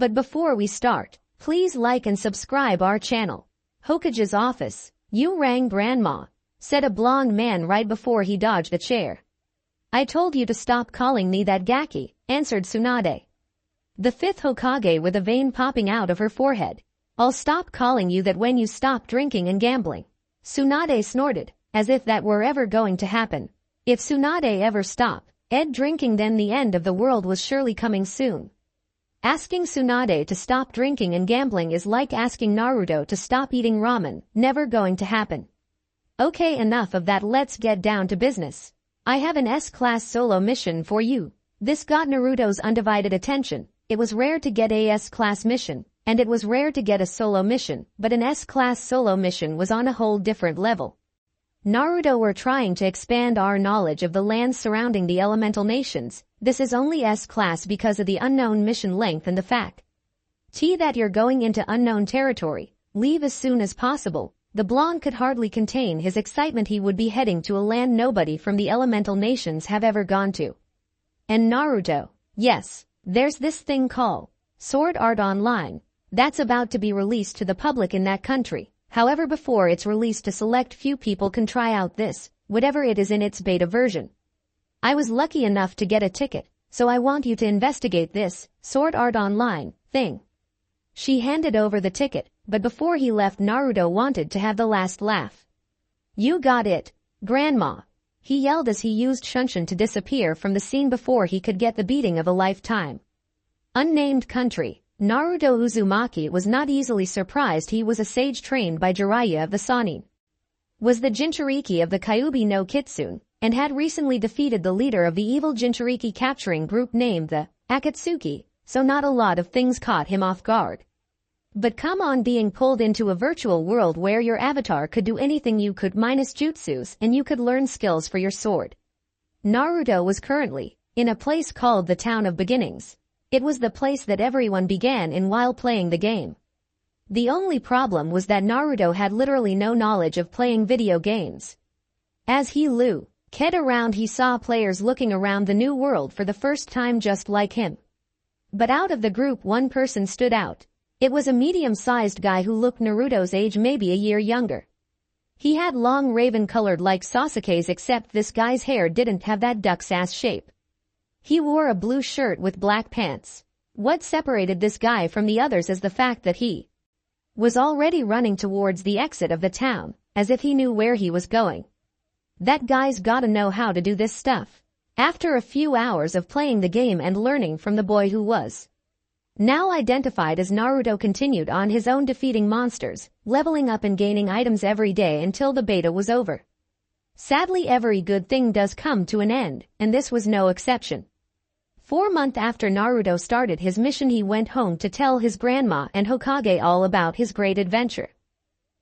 But before we start, please like and subscribe our channel. Hokage's office. You rang grandma, said a blonde man right before he dodged a chair. I told you to stop calling me that Gaki, answered Tsunade. The fifth Hokage with a vein popping out of her forehead. I'll stop calling you that when you stop drinking and gambling. Tsunade snorted, as if that were ever going to happen. If Tsunade ever stopped drinking, then the end of the world was surely coming soon. Asking Tsunade to stop drinking and gambling is like asking Naruto to stop eating ramen, never going to happen. Okay, enough of that, let's get down to business. I have an S-class solo mission for you. This got Naruto's undivided attention. It was rare to get a S-class mission, and it was rare to get a solo mission, but an S-class solo mission was on a whole different level. Naruto, we're trying to expand our knowledge of the lands surrounding the elemental nations. This is only S-class because of the unknown mission length and the fact that you're going into unknown territory. Leave as soon as possible. The blonde could hardly contain his excitement. He would be heading to a land nobody from the elemental nations have ever gone to. And Naruto, yes, there's this thing called Sword Art Online that's about to be released to the public in that country. However, before it's released, a select few people can try out this, whatever it is, in its beta version. I was lucky enough to get a ticket, so I want you to investigate this Sword Art Online thing. She handed over the ticket, but before he left, Naruto wanted to have the last laugh. You got it, Grandma, he yelled as he used Shunshin to disappear from the scene before he could get the beating of a lifetime. Unnamed country. Naruto Uzumaki was not easily surprised. He was a sage trained by Jiraiya of the Sannin. Was the Jinchuriki of the Kyuubi no Kitsune, and had recently defeated the leader of the evil Jinchuriki capturing group named the Akatsuki, so not a lot of things caught him off guard. But come on, being pulled into a virtual world where your avatar could do anything you could minus jutsus and you could learn skills for your sword. Naruto was currently in a place called the Town of Beginnings. It was the place that everyone began in while playing the game. The only problem was that Naruto had literally no knowledge of playing video games. As he looked around, he saw players looking around the new world for the first time just like him. But out of the group, one person stood out. It was a medium-sized guy who looked Naruto's age, maybe a year younger. He had long raven-colored like Sasuke's, except this guy's hair didn't have that duck's ass shape. He wore a blue shirt with black pants. What separated this guy from the others is the fact that he was already running towards the exit of the town, as if he knew where he was going. That guy's gotta know how to do this stuff. After a few hours of playing the game and learning from the boy who was now identified as Naruto, continued on his own, defeating monsters, leveling up and gaining items every day until the beta was over. Sadly, every good thing does come to an end, and this was no exception. 4 months after Naruto started his mission, he went home to tell his grandma and Hokage all about his great adventure.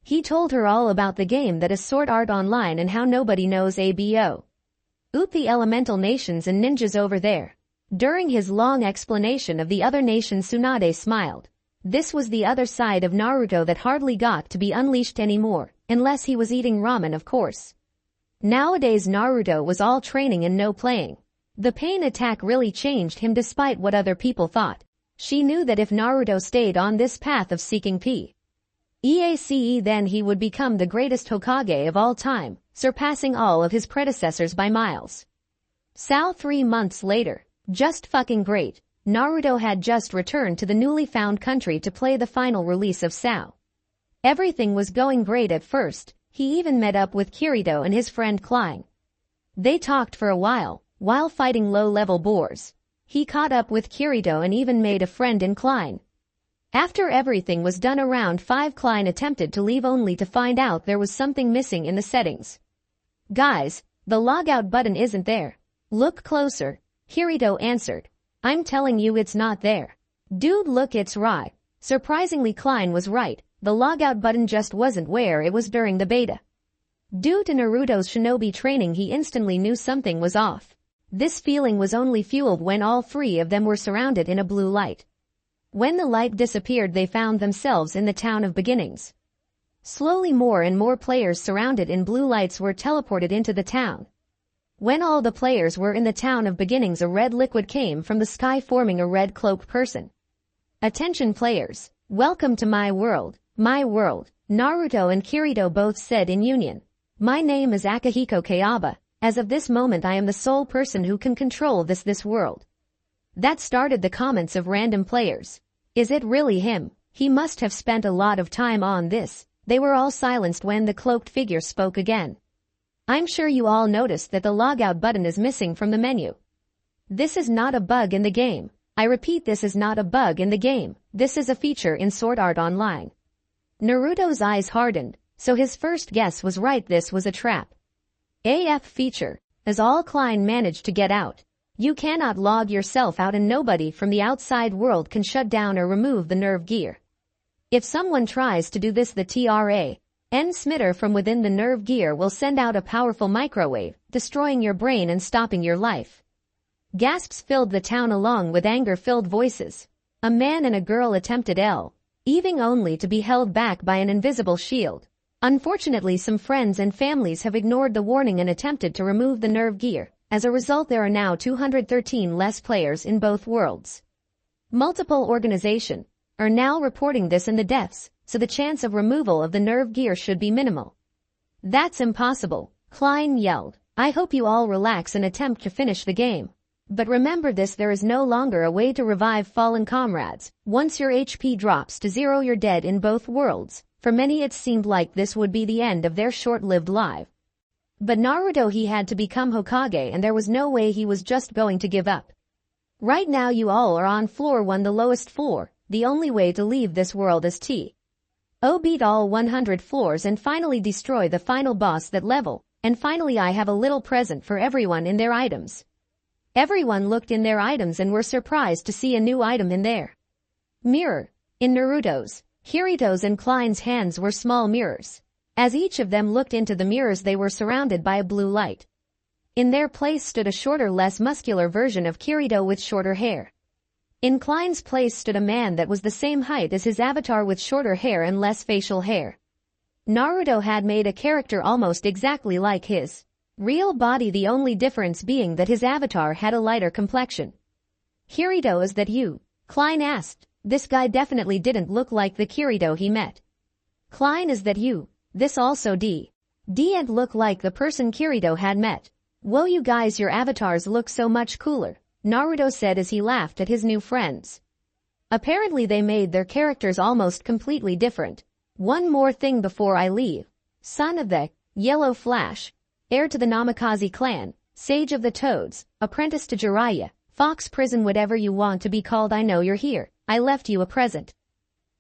He told her all about the game that is Sword Art Online and how nobody knows about the elemental nations and ninjas over there. During his long explanation of the other nations, Tsunade smiled. This was the other side of Naruto that hardly got to be unleashed anymore, unless he was eating ramen, of course. Nowadays Naruto was all training and no playing. The pain attack really changed him despite what other people thought. She knew that if Naruto stayed on this path of seeking PEACE, then he would become the greatest Hokage of all time, surpassing all of his predecessors by miles. 3 months later. Just fucking great. Naruto had just returned to the newly found country to play the final release of SAO. Everything was going great at first. He even met up with Kirito and his friend Klein. They talked for a while fighting low-level boars. He caught up with Kirito and even made a friend in Klein. After everything was done around 5, Klein attempted to leave only to find out there was something missing in the settings. Guys, the logout button isn't there. Look closer, Kirito answered. I'm telling you it's not there. Dude, look, it's right. Surprisingly, Klein was right. The logout button just wasn't where it was during the beta. Due to Naruto's shinobi training, he instantly knew something was off. This feeling was only fueled when all 3 of them were surrounded in a blue light. When the light disappeared, they found themselves in the Town of Beginnings. Slowly, more and more players surrounded in blue lights were teleported into the town. When all the players were in the Town of Beginnings, a red liquid came from the sky, forming a red cloaked person. Attention players, welcome to my world, Naruto and Kirito both said in union. My name is Akihiko Kayaba. As of this moment I am the sole person who can control this world. That started the comments of random players. Is it really him? He must have spent a lot of time on this. They were all silenced when the cloaked figure spoke again. I'm sure you all noticed that the logout button is missing from the menu. This is not a bug in the game. I repeat, this is not a bug in the game. This is a feature in Sword Art Online. Naruto's eyes hardened, so his first guess was right, this was a trap. AF feature. As all Klein managed to get out. You cannot log yourself out and nobody from the outside world can shut down or remove the nerve gear. If someone tries to do this, the transmitter from within the nerve gear will send out a powerful microwave, destroying your brain and stopping your life. Gasps filled the town along with anger-filled voices. A man and a girl attempted leaving only to be held back by an invisible shield. Unfortunately, some friends and families have ignored the warning and attempted to remove the nerve gear. As a result, there are now 213 less players in both worlds. Multiple organizations are now reporting this in the deaths, so the chance of removal of the nerve gear should be minimal. That's impossible, Klein yelled. I hope you all relax and attempt to finish the game. But remember this, there is no longer a way to revive fallen comrades. Once your HP drops to 0, you're dead in both worlds. For many it seemed like this would be the end of their short-lived life. But Naruto, he had to become Hokage and there was no way he was just going to give up. Right now you all are on floor 1, the lowest floor. The only way to leave this world is to beat all 100 floors and finally destroy the final boss that level. And finally I have a little present for everyone in their items. Everyone looked in their items and were surprised to see a new item in their mirror. In Naruto's, Kirito's and Klein's hands were small mirrors. As each of them looked into the mirrors, they were surrounded by a blue light. In their place stood a shorter, less muscular version of Kirito with shorter hair. In Klein's place stood a man that was the same height as his avatar with shorter hair and less facial hair. Naruto had made a character almost exactly like his real body, the only difference being that his avatar had a lighter complexion. Kirito, is that you? Klein asked. This guy definitely didn't look like the Kirito he met. Klein, is that you? This also didn't look like the person Kirito had met. Whoa, you guys, your avatars look so much cooler, Naruto said as he laughed at his new friends. Apparently they made their characters almost completely different. One more thing before I leave. Son of the Yellow Flash, heir to the Namikaze clan, sage of the Toads, apprentice to Jiraiya, Fox Prison, whatever you want to be called, I know you're here. I left you a present.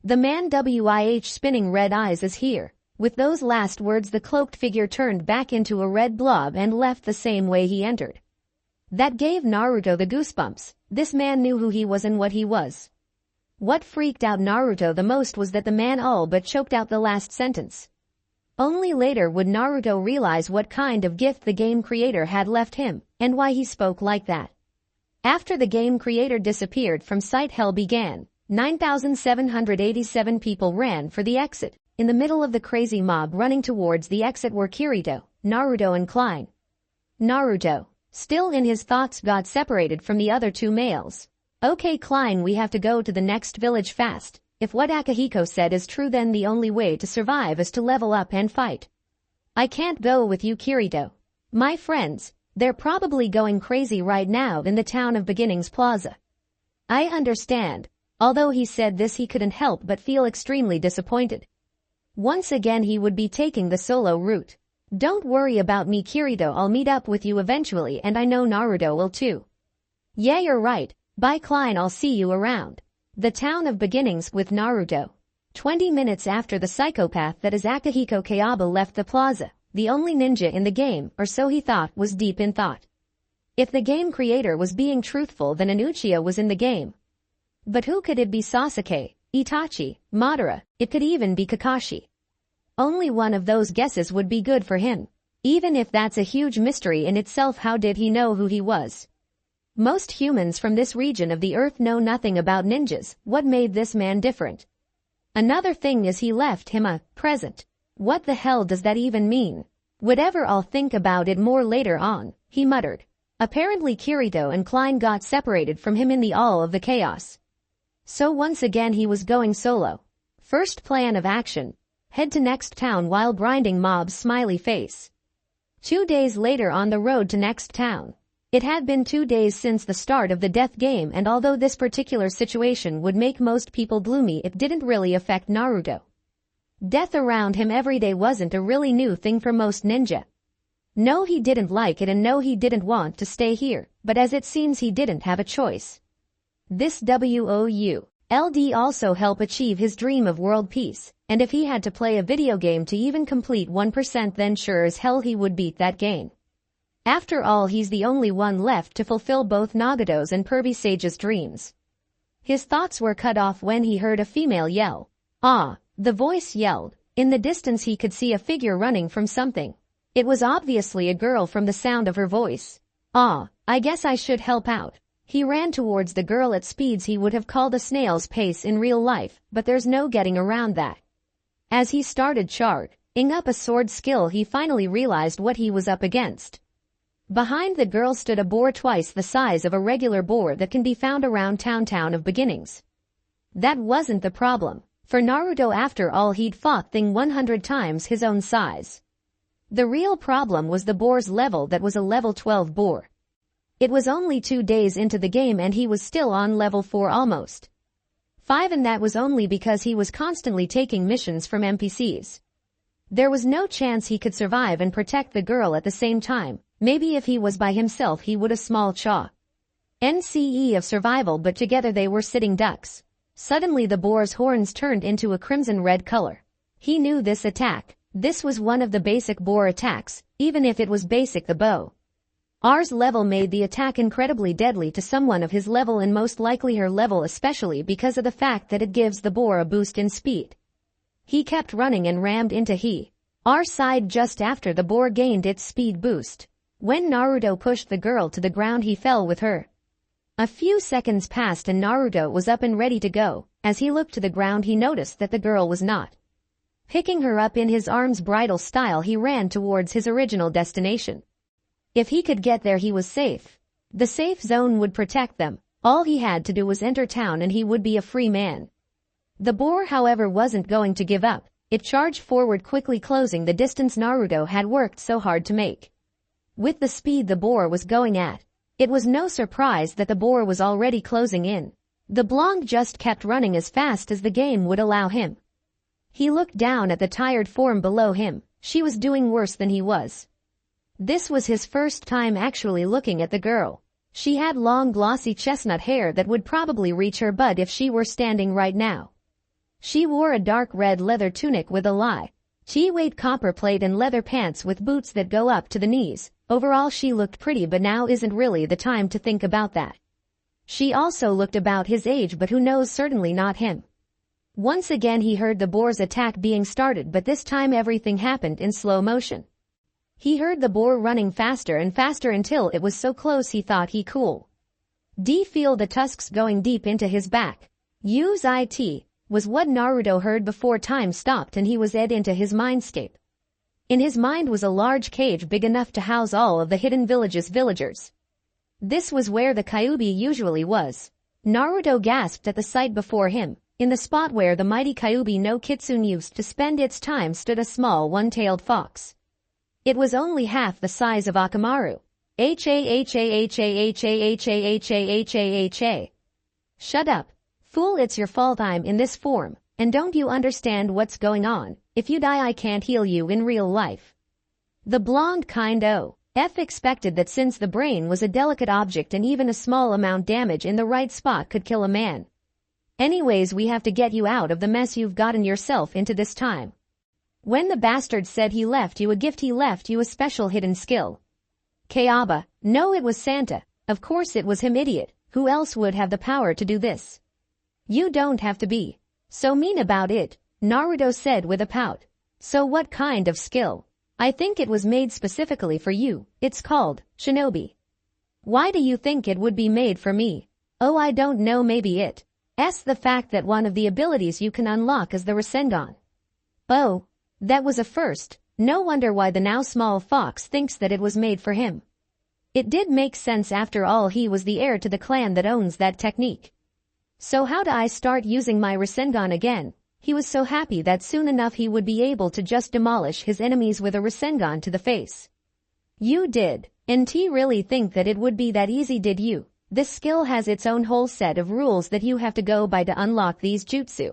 The man with spinning red eyes is here. With those last words, the cloaked figure turned back into a red blob and left the same way he entered. That gave Naruto the goosebumps. This man knew who he was and what he was. What freaked out Naruto the most was that the man all but choked out the last sentence. Only later would Naruto realize what kind of gift the game creator had left him, and why he spoke like that. After the game creator disappeared from sight, hell began. 9,787 people ran for the exit. In the middle of the crazy mob running towards the exit were Kirito, Naruto and Klein. Naruto, still in his thoughts, got separated from the other two males. Okay Klein, we have to go to the next village fast. If what Akihiko said is true, then the only way to survive is to level up and fight. I can't go with you, Kirito. My friends, they're probably going crazy right now in the town of Beginnings Plaza. I understand. Although he said this, he couldn't help but feel extremely disappointed. Once again he would be taking the solo route. Don't worry about me, Kirito, I'll meet up with you eventually, and I know Naruto will too. Yeah, you're right. Bye Klein, I'll see you around. The town of Beginnings with Naruto. 20 minutes after the psychopath that is Akihiko Kayaba left the plaza, the only ninja in the game, or so he thought, was deep in thought. If the game creator was being truthful, then an Uchiha was in the game. But who could it be? Sasuke, Itachi, Madara, it could even be Kakashi. Only one of those guesses would be good for him. Even if that's a huge mystery in itself, how did he know who he was? Most humans from this region of the earth know nothing about ninjas. What made this man different? Another thing is he left him a present. What the hell does that even mean? Whatever, I'll think about it more later on, he muttered. Apparently Kirito and Klein got separated from him in the all of the chaos. So once again he was going solo. First plan of action. Head to next town while grinding mobs smiley face. 2 days later on the road to next town. It had been 2 days since the start of the death game, and although this particular situation would make most people gloomy, it didn't really affect Naruto. Death around him every day wasn't a really new thing for most ninja. No, he didn't like it, and no, he didn't want to stay here, but as it seems he didn't have a choice. This WOULD also help achieve his dream of world peace, and if he had to play a video game to even complete 1%, then sure as hell he would beat that game. After all, he's the only one left to fulfill both Nagato's and Pervy Sage's dreams. His thoughts were cut off when he heard a female yell. Ah, the voice yelled. In the distance he could see a figure running from something. It was obviously a girl from the sound of her voice. Ah, I guess I should help out. He ran towards the girl at speeds he would have called a snail's pace in real life, but there's no getting around that. As he started charging up a sword skill, he finally realized what he was up against. Behind the girl stood a boar twice the size of a regular boar that can be found around town of beginnings. That wasn't the problem. For Naruto, after all, he'd fought thing 100 times his own size. The real problem was the boar's level. That was a level 12 boar. It was only 2 days into the game and he was still on level 4 almost. 5, and that was only because he was constantly taking missions from NPCs. There was no chance he could survive and protect the girl at the same time. Maybe if he was by himself he would a small NCE of survival, but together they were sitting ducks. Suddenly the boar's horns turned into a crimson red color. He knew this attack. This was one of the basic boar attacks, even if it was basic. The bow R's level made the attack incredibly deadly to someone of his level, and most likely her level, especially because of the fact that it gives the boar a boost in speed. He kept running and rammed into R's side just after the boar gained its speed boost. When Naruto pushed the girl to the ground, he fell with her. A few seconds passed and Naruto was up and ready to go. As he looked to the ground, he noticed that the girl was not. Picking her up in his arms bridal style, he ran towards his original destination. If he could get there, he was safe. The safe zone would protect them. All he had to do was enter town and he would be a free man. The boar, however, wasn't going to give up. It charged forward quickly, closing the distance Naruto had worked so hard to make. With the speed the boar was going at, it was no surprise that the boar was already closing in. The blonde just kept running as fast as the game would allow him. He looked down at the tired form below him. She was doing worse than he was. This was his first time actually looking at the girl. She had long glossy chestnut hair that would probably reach her butt if she were standing right now. She wore a dark red leather tunic with a lightweight copper plate and leather pants with boots that go up to the knees. Overall she looked pretty, but now isn't really the time to think about that. She also looked about his age, but who knows, certainly not him. Once again he heard the boar's attack being started, but this time everything happened in slow motion. He heard the boar running faster and faster until it was so close he thought he could feel the tusks going deep into his back. Use it was what Naruto heard before time stopped and he was led into his mindscape. In his mind was a large cage big enough to house all of the hidden villagers. This was where the Kyuubi usually was. Naruto gasped at the sight before him. In the spot where the mighty Kyuubi no Kitsune used to spend its time stood a small one-tailed fox. It was only half the size of Akamaru. Shut up. Fool, it's your fault I'm in this form, and don't you understand what's going on? If you die I can't heal you in real life. The blonde kind of expected that since the brain was a delicate object and even a small amount damage in the right spot could kill a man. Anyways, we have to get you out of the mess you've gotten yourself into this time. When the bastard said he left you a gift, he left you a special hidden skill. Kayaba. No, it was Santa. Of course it was him, idiot. Who else would have the power to do this? You don't have to be so mean about it, Naruto said with a pout. So what kind of skill? I think it was made specifically for you. It's called Shinobi. Why do you think it would be made for me? Oh, I don't know, maybe it's the fact that one of the abilities you can unlock is the Rasengan. Oh, that was a first. No wonder why the now small fox thinks that it was made for him. It did make sense, after all he was the heir to the clan that owns that technique. So how do I start using my Rasengan again? He was so happy that soon enough he would be able to just demolish his enemies with a Rasengan to the face. You did. NT really think that it would be that easy, did you? This skill has its own whole set of rules that you have to go by to unlock these jutsu.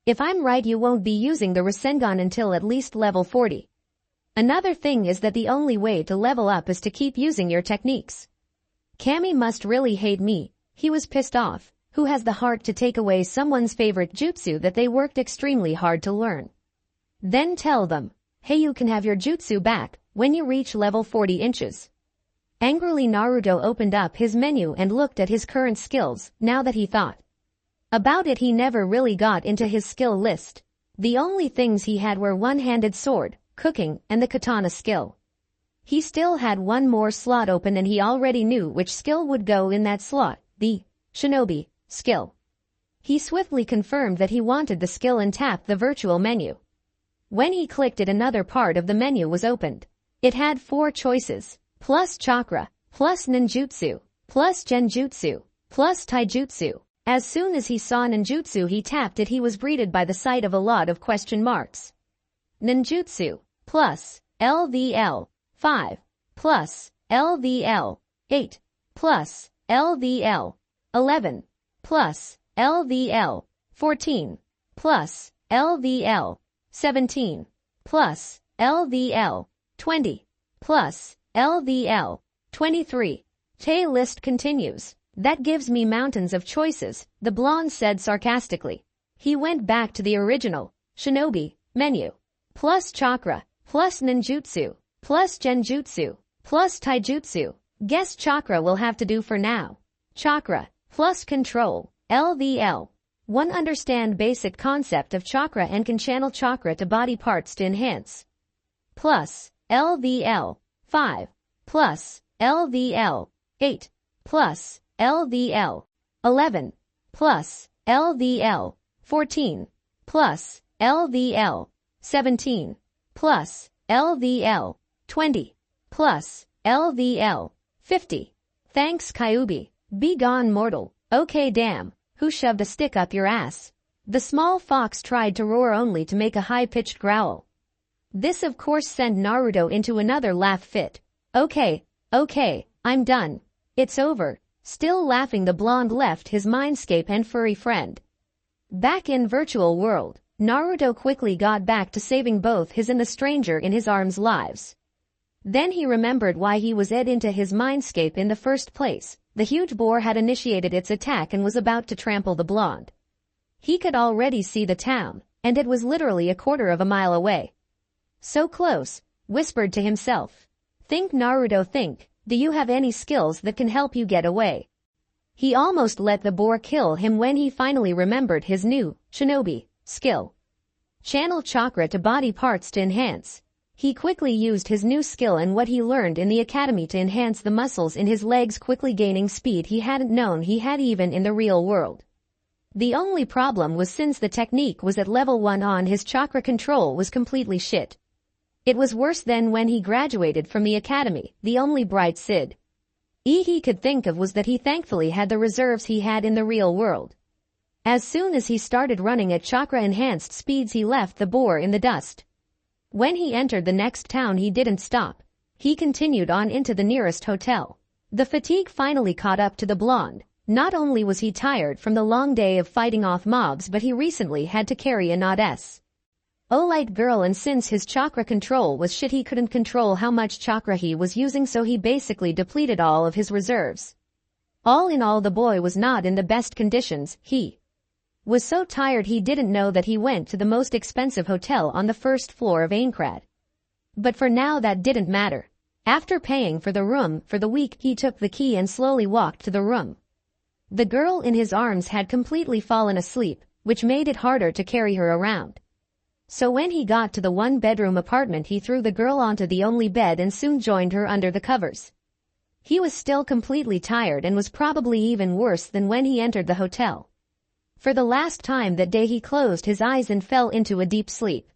If I'm right, you won't be using the Rasengan until at least level 40. Another thing is that the only way to level up is to keep using your techniques. Kami must really hate me. He was pissed off. Who has the heart to take away someone's favorite jutsu that they worked extremely hard to learn? Then tell them, hey, you can have your jutsu back when you reach level 40 inches. Angrily, Naruto opened up his menu and looked at his current skills. Now that he thought about it, he never really got into his skill list. The only things he had were one-handed sword, cooking, and the katana skill. He still had one more slot open and he already knew which skill would go in that slot, the Shinobi skill. He swiftly confirmed that he wanted the skill and tapped the virtual menu. When he clicked it, another part of the menu was opened. It had 4 choices: plus chakra, plus ninjutsu, plus genjutsu, plus taijutsu. As soon as he saw ninjutsu, he tapped it. He was greeted by the sight of a lot of question marks. Ninjutsu, plus LVL 5, plus LVL 8, plus LVL 11, plus LVL 14, plus LVL 17, plus LVL 20, plus LVL 23. Tay list continues. That gives me mountains of choices, the blonde said sarcastically. He went back to the original Shinobi menu. Plus chakra, plus ninjutsu, plus genjutsu, plus taijutsu. Guess chakra will have to do for now. Chakra, plus control, LVL. 1. Understand basic concept of chakra and can channel chakra to body parts to enhance. Plus LVL 5, plus LVL 8, plus LVL 11, plus LVL 14, plus LVL 17, plus LVL 20, plus LVL 50. Thanks, Kyuubi. Be gone, mortal. Okay, damn. Who shoved a stick up your ass? The small fox tried to roar only to make a high-pitched growl. This of course sent Naruto into another laugh fit. Okay, I'm done. It's over. Still laughing, the blonde left his mindscape and furry friend. Back in virtual world, Naruto quickly got back to saving both his and the stranger in his arms' lives. Then he remembered why he was led into his mindscape in the first place. The huge boar had initiated its attack and was about to trample the blonde. He could already see the town, and it was literally a quarter of a mile away. So close, whispered to himself. Think, Naruto, think. Do you have any skills that can help you get away? He almost let the boar kill him when he finally remembered his new Shinobi skill. Channel chakra to body parts to enhance. He quickly used his new skill and what he learned in the academy to enhance the muscles in his legs, quickly gaining speed he hadn't known he had even in the real world. The only problem was since the technique was at level 1 on, his chakra control was completely shit. It was worse than when he graduated from the academy. The only bright side he could think of was that he thankfully had the reserves he had in the real world. As soon as he started running at chakra-enhanced speeds, he left the boar in the dust. When he entered the next town, he didn't stop. He continued on into the nearest hotel. The fatigue finally caught up to the blonde. Not only was he tired from the long day of fighting off mobs, but he recently had to carry a not light girl, and since his chakra control was shit, he couldn't control how much chakra he was using, so he basically depleted all of his reserves. All in all, the boy was not in the best conditions. He was so tired he didn't know that he went to the most expensive hotel on the first floor of Aincrad. But for now that didn't matter. After paying for the room for the week, he took the key and slowly walked to the room. The girl in his arms had completely fallen asleep, which made it harder to carry her around. So when he got to the 1-bedroom apartment, he threw the girl onto the only bed and soon joined her under the covers. He was still completely tired and was probably even worse than when he entered the hotel. For the last time that day, he closed his eyes and fell into a deep sleep.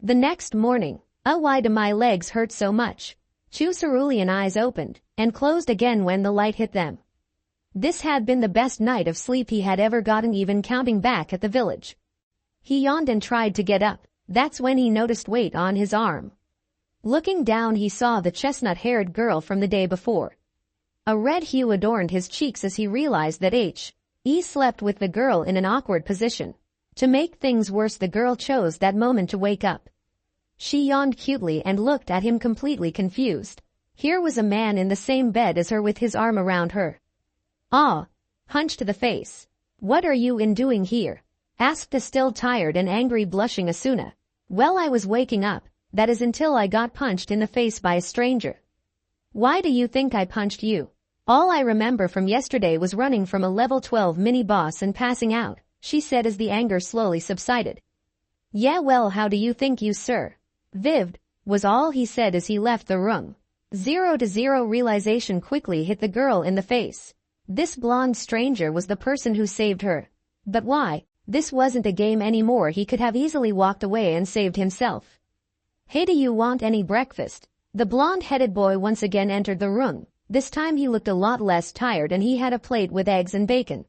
The next morning, why do my legs hurt so much? Chu's cerulean eyes opened and closed again when the light hit them. This had been the best night of sleep he had ever gotten, even counting back at the village. He yawned and tried to get up. That's when he noticed weight on his arm. Looking down, he saw the chestnut-haired girl from the day before. A red hue adorned his cheeks as he realized that He slept with the girl in an awkward position. To make things worse, the girl chose that moment to wake up. She yawned cutely and looked at him completely confused. Here was a man in the same bed as her with his arm around her. Punch to the face. What are you doing here? Asked the still tired and angry blushing Asuna. Well, I was waking up, that is until I got punched in the face by a stranger. Why do you think I punched you? All I remember from yesterday was running from a level 12 mini-boss and passing out, she said as the anger slowly subsided. Yeah, well, how do you think you sir? Vivd, was all he said as he left the room. 0-0 realization quickly hit the girl in the face. This blonde stranger was the person who saved her. But why? This wasn't a game anymore. He could have easily walked away and saved himself. Hey, do you want any breakfast? The blonde-headed boy once again entered the room. This time he looked a lot less tired and he had a plate with eggs and bacon.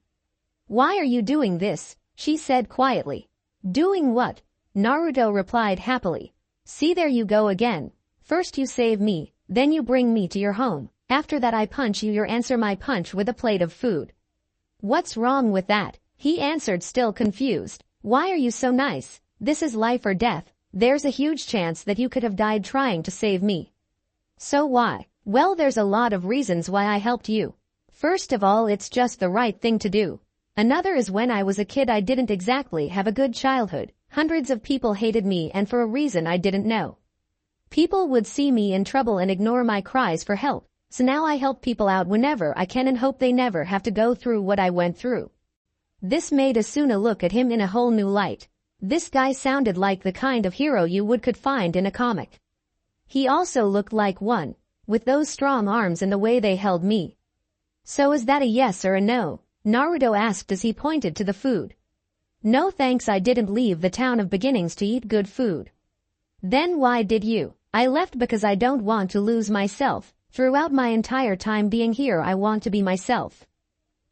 Why are you doing this? She said quietly. Doing what? Naruto replied happily. See, there you go again. First you save me, then you bring me to your home. After that I punch you. You answer my punch with a plate of food. What's wrong with that? He answered, still confused. Why are you so nice? This is life or death. There's a huge chance that you could have died trying to save me. So why? Well, there's a lot of reasons why I helped you. First of all, it's just the right thing to do. Another is when I was a kid I didn't exactly have a good childhood. Hundreds of people hated me and for a reason I didn't know. People would see me in trouble and ignore my cries for help. So now I help people out whenever I can and hope they never have to go through what I went through. This made Asuna look at him in a whole new light. This guy sounded like the kind of hero you could find in a comic. He also looked like one, with those strong arms and the way they held me. So is that a yes or a no? Naruto asked as he pointed to the food. No thanks, I didn't leave the town of beginnings to eat good food. Then why did you? I left because I don't want to lose myself. Throughout my entire time being here I want to be myself.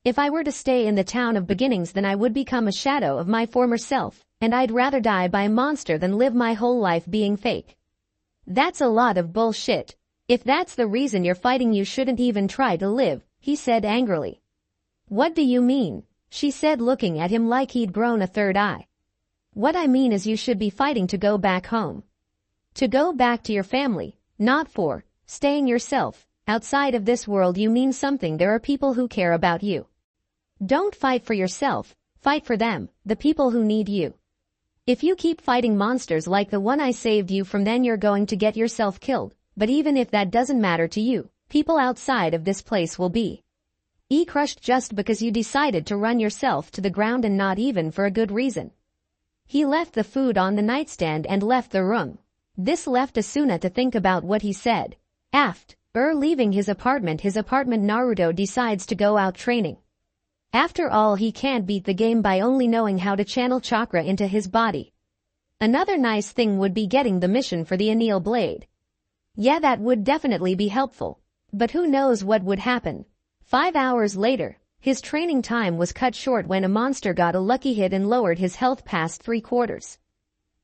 If I were to stay in the town of beginnings then I would become a shadow of my former self, and I'd rather die by a monster than live my whole life being fake. That's a lot of bullshit. If that's the reason you're fighting you shouldn't even try to live, he said angrily. What do you mean? She said looking at him like he'd grown a third eye. What I mean is you should be fighting to go back home. To go back to your family, not for staying yourself. Outside of this world you mean something. There are people who care about you. Don't fight for yourself, fight for them, the people who need you. If you keep fighting monsters like the one I saved you from, then you're going to get yourself killed. But even if that doesn't matter to you, people outside of this place will be crushed just because you decided to run yourself to the ground, and not even for a good reason. He left the food on the nightstand and left the room. This left Asuna to think about what he said. After leaving his apartment, Naruto decides to go out training. After all, he can't beat the game by only knowing how to channel chakra into his body. Another nice thing would be getting the mission for the anneal blade. Yeah, that would definitely be helpful. But who knows what would happen. 5 hours later, his training time was cut short when a monster got a lucky hit and lowered his health past 3/4.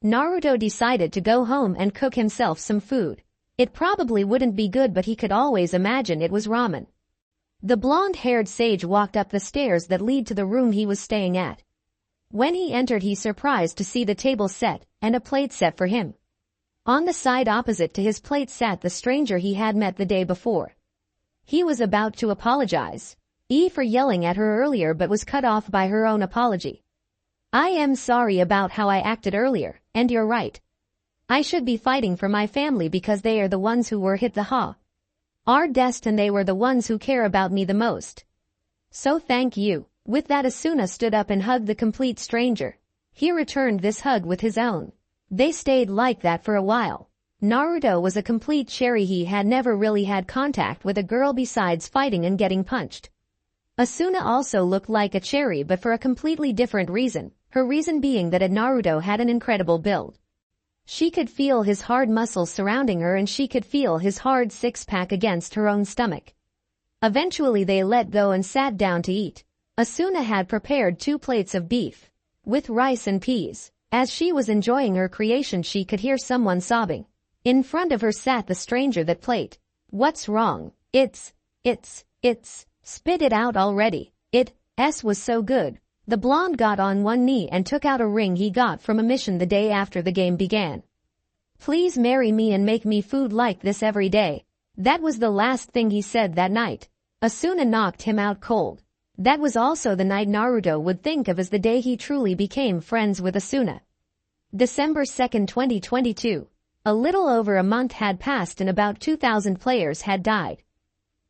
Naruto decided to go home and cook himself some food. It probably wouldn't be good, but he could always imagine it was ramen. The blonde-haired sage walked up the stairs that lead to the room he was staying at. When he entered, he surprised to see the table set and a plate set for him. On the side opposite to his plate sat the stranger he had met the day before. He was about to apologize for yelling at her earlier, but was cut off by her own apology. I am sorry about how I acted earlier, and you're right. I should be fighting for my family because they are the ones who were hit the hardest, and they were the ones who care about me the most. So thank you. With that, Asuna stood up and hugged the complete stranger. He returned this hug with his own. They stayed like that for a while. Naruto was a complete cherry. He had never really had contact with a girl besides fighting and getting punched. Asuna also looked like a cherry, but for a completely different reason. Her reason being that Naruto had an incredible build. She could feel his hard muscles surrounding her, and she could feel his hard six-pack against her own stomach. Eventually they let go and sat down to eat. Asuna had prepared 2 plates of beef with rice and peas. As she was enjoying her creation, she could hear someone sobbing. In front of her sat the stranger. That plate. What's wrong? It's, spit it out already. It was so good. The blonde got on one knee and took out a ring he got from a mission the day after the game began. Please marry me and make me food like this every day. That was the last thing he said that night. Asuna knocked him out cold. That was also the night Naruto would think of as the day he truly became friends with Asuna. December 2, 2022. A little over a month had passed and about 2,000 players had died.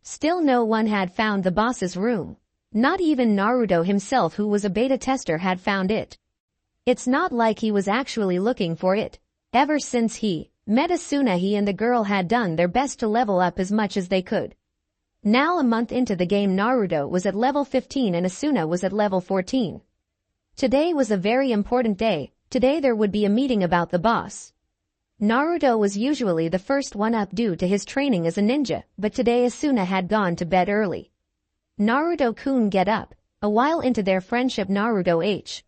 Still no one had found the boss's room. Not even Naruto himself, who was a beta tester, had found it. It's not like he was actually looking for it. Ever since he met Asuna, he and the girl had done their best to level up as much as they could. Now a month into the game, Naruto was at level 15 and Asuna was at level 14. Today was a very important day. Today there would be a meeting about the boss. Naruto was usually the first one up due to his training as a ninja, but today Asuna had gone to bed early. Naruto-kun, get up. A while into their friendship, Naruto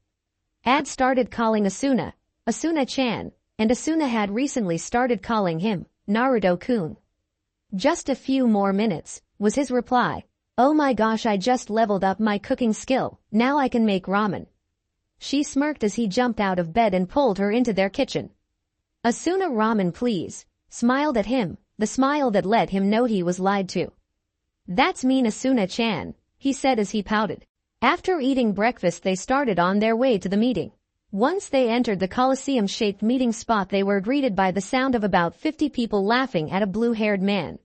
had started calling Asuna, Asuna-chan, and Asuna had recently started calling him, Naruto-kun. Just a few more minutes, was his reply. Oh my gosh, I just leveled up my cooking skill, now I can make ramen. She smirked as he jumped out of bed and pulled her into their kitchen. Asuna, ramen please, smiled at him, the smile that let him know he was lied to. That's mean, Asuna-chan, he said as he pouted. After eating breakfast they started on their way to the meeting. Once they entered the Colosseum-shaped meeting spot, they were greeted by the sound of about 50 people laughing at a blue-haired man.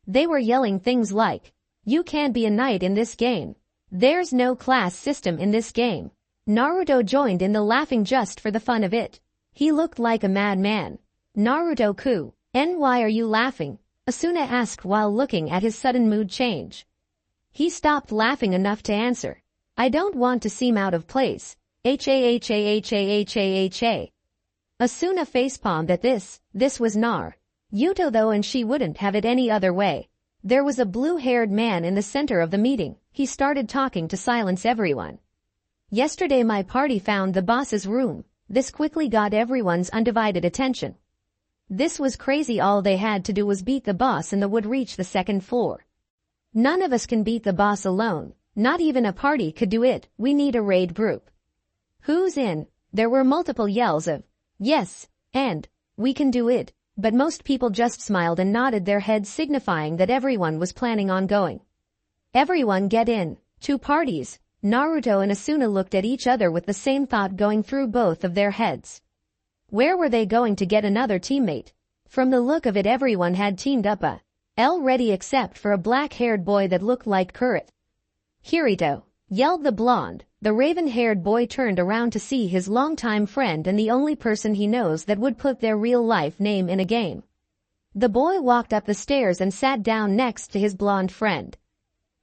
They were yelling things like, "You can't be a knight in this game. There's no class system in this game." Naruto joined in the laughing just for the fun of it. He looked like a madman. Naruto-kun, why are you laughing? Asuna asked while looking at his sudden mood change. He stopped laughing enough to answer. I don't want to seem out of place. Asuna facepalmed at this. This was Naruto though, and she wouldn't have it any other way. There was a blue-haired man in the center of the meeting. He started talking to silence everyone. Yesterday my party found the boss's room. This quickly got everyone's undivided attention. This was crazy. All they had to do was beat the boss and they would reach the 2nd floor. None of us can beat the boss alone. Not even a party could do it. We need a raid group. Who's in? There were multiple yells of, yes, and, we can do it, but most people just smiled and nodded their heads, signifying that everyone was planning on going. Everyone get in. 2 parties. Naruto and Asuna looked at each other with the same thought going through both of their heads. Where were they going to get another teammate? From the look of it, everyone had teamed up already except for a black-haired boy that looked like Kurita. Kirito, yelled the blonde. The raven-haired boy turned around to see his longtime friend and the only person he knows that would put their real-life name in a game. The boy walked up the stairs and sat down next to his blonde friend.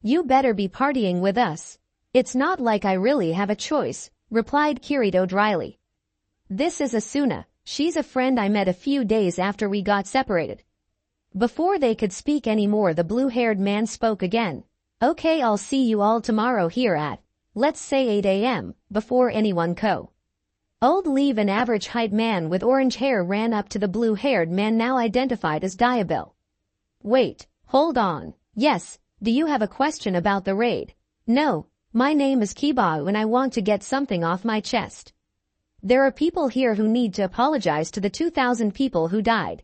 You better be partying with us. It's not like I really have a choice, replied Kirito dryly. This is Asuna. She's a friend I met a few days after we got separated. Before they could speak anymore, the blue-haired man spoke again. Okay, I'll see you all tomorrow here at, let's say 8 a.m., before anyone Old leave, an average height man with orange hair, ran up to the blue-haired man, now identified as Diabel. Wait, hold on. Yes, do you have a question about the raid? No, my name is Kibao and I want to get something off my chest. There are people here who need to apologize to the 2,000 people who died.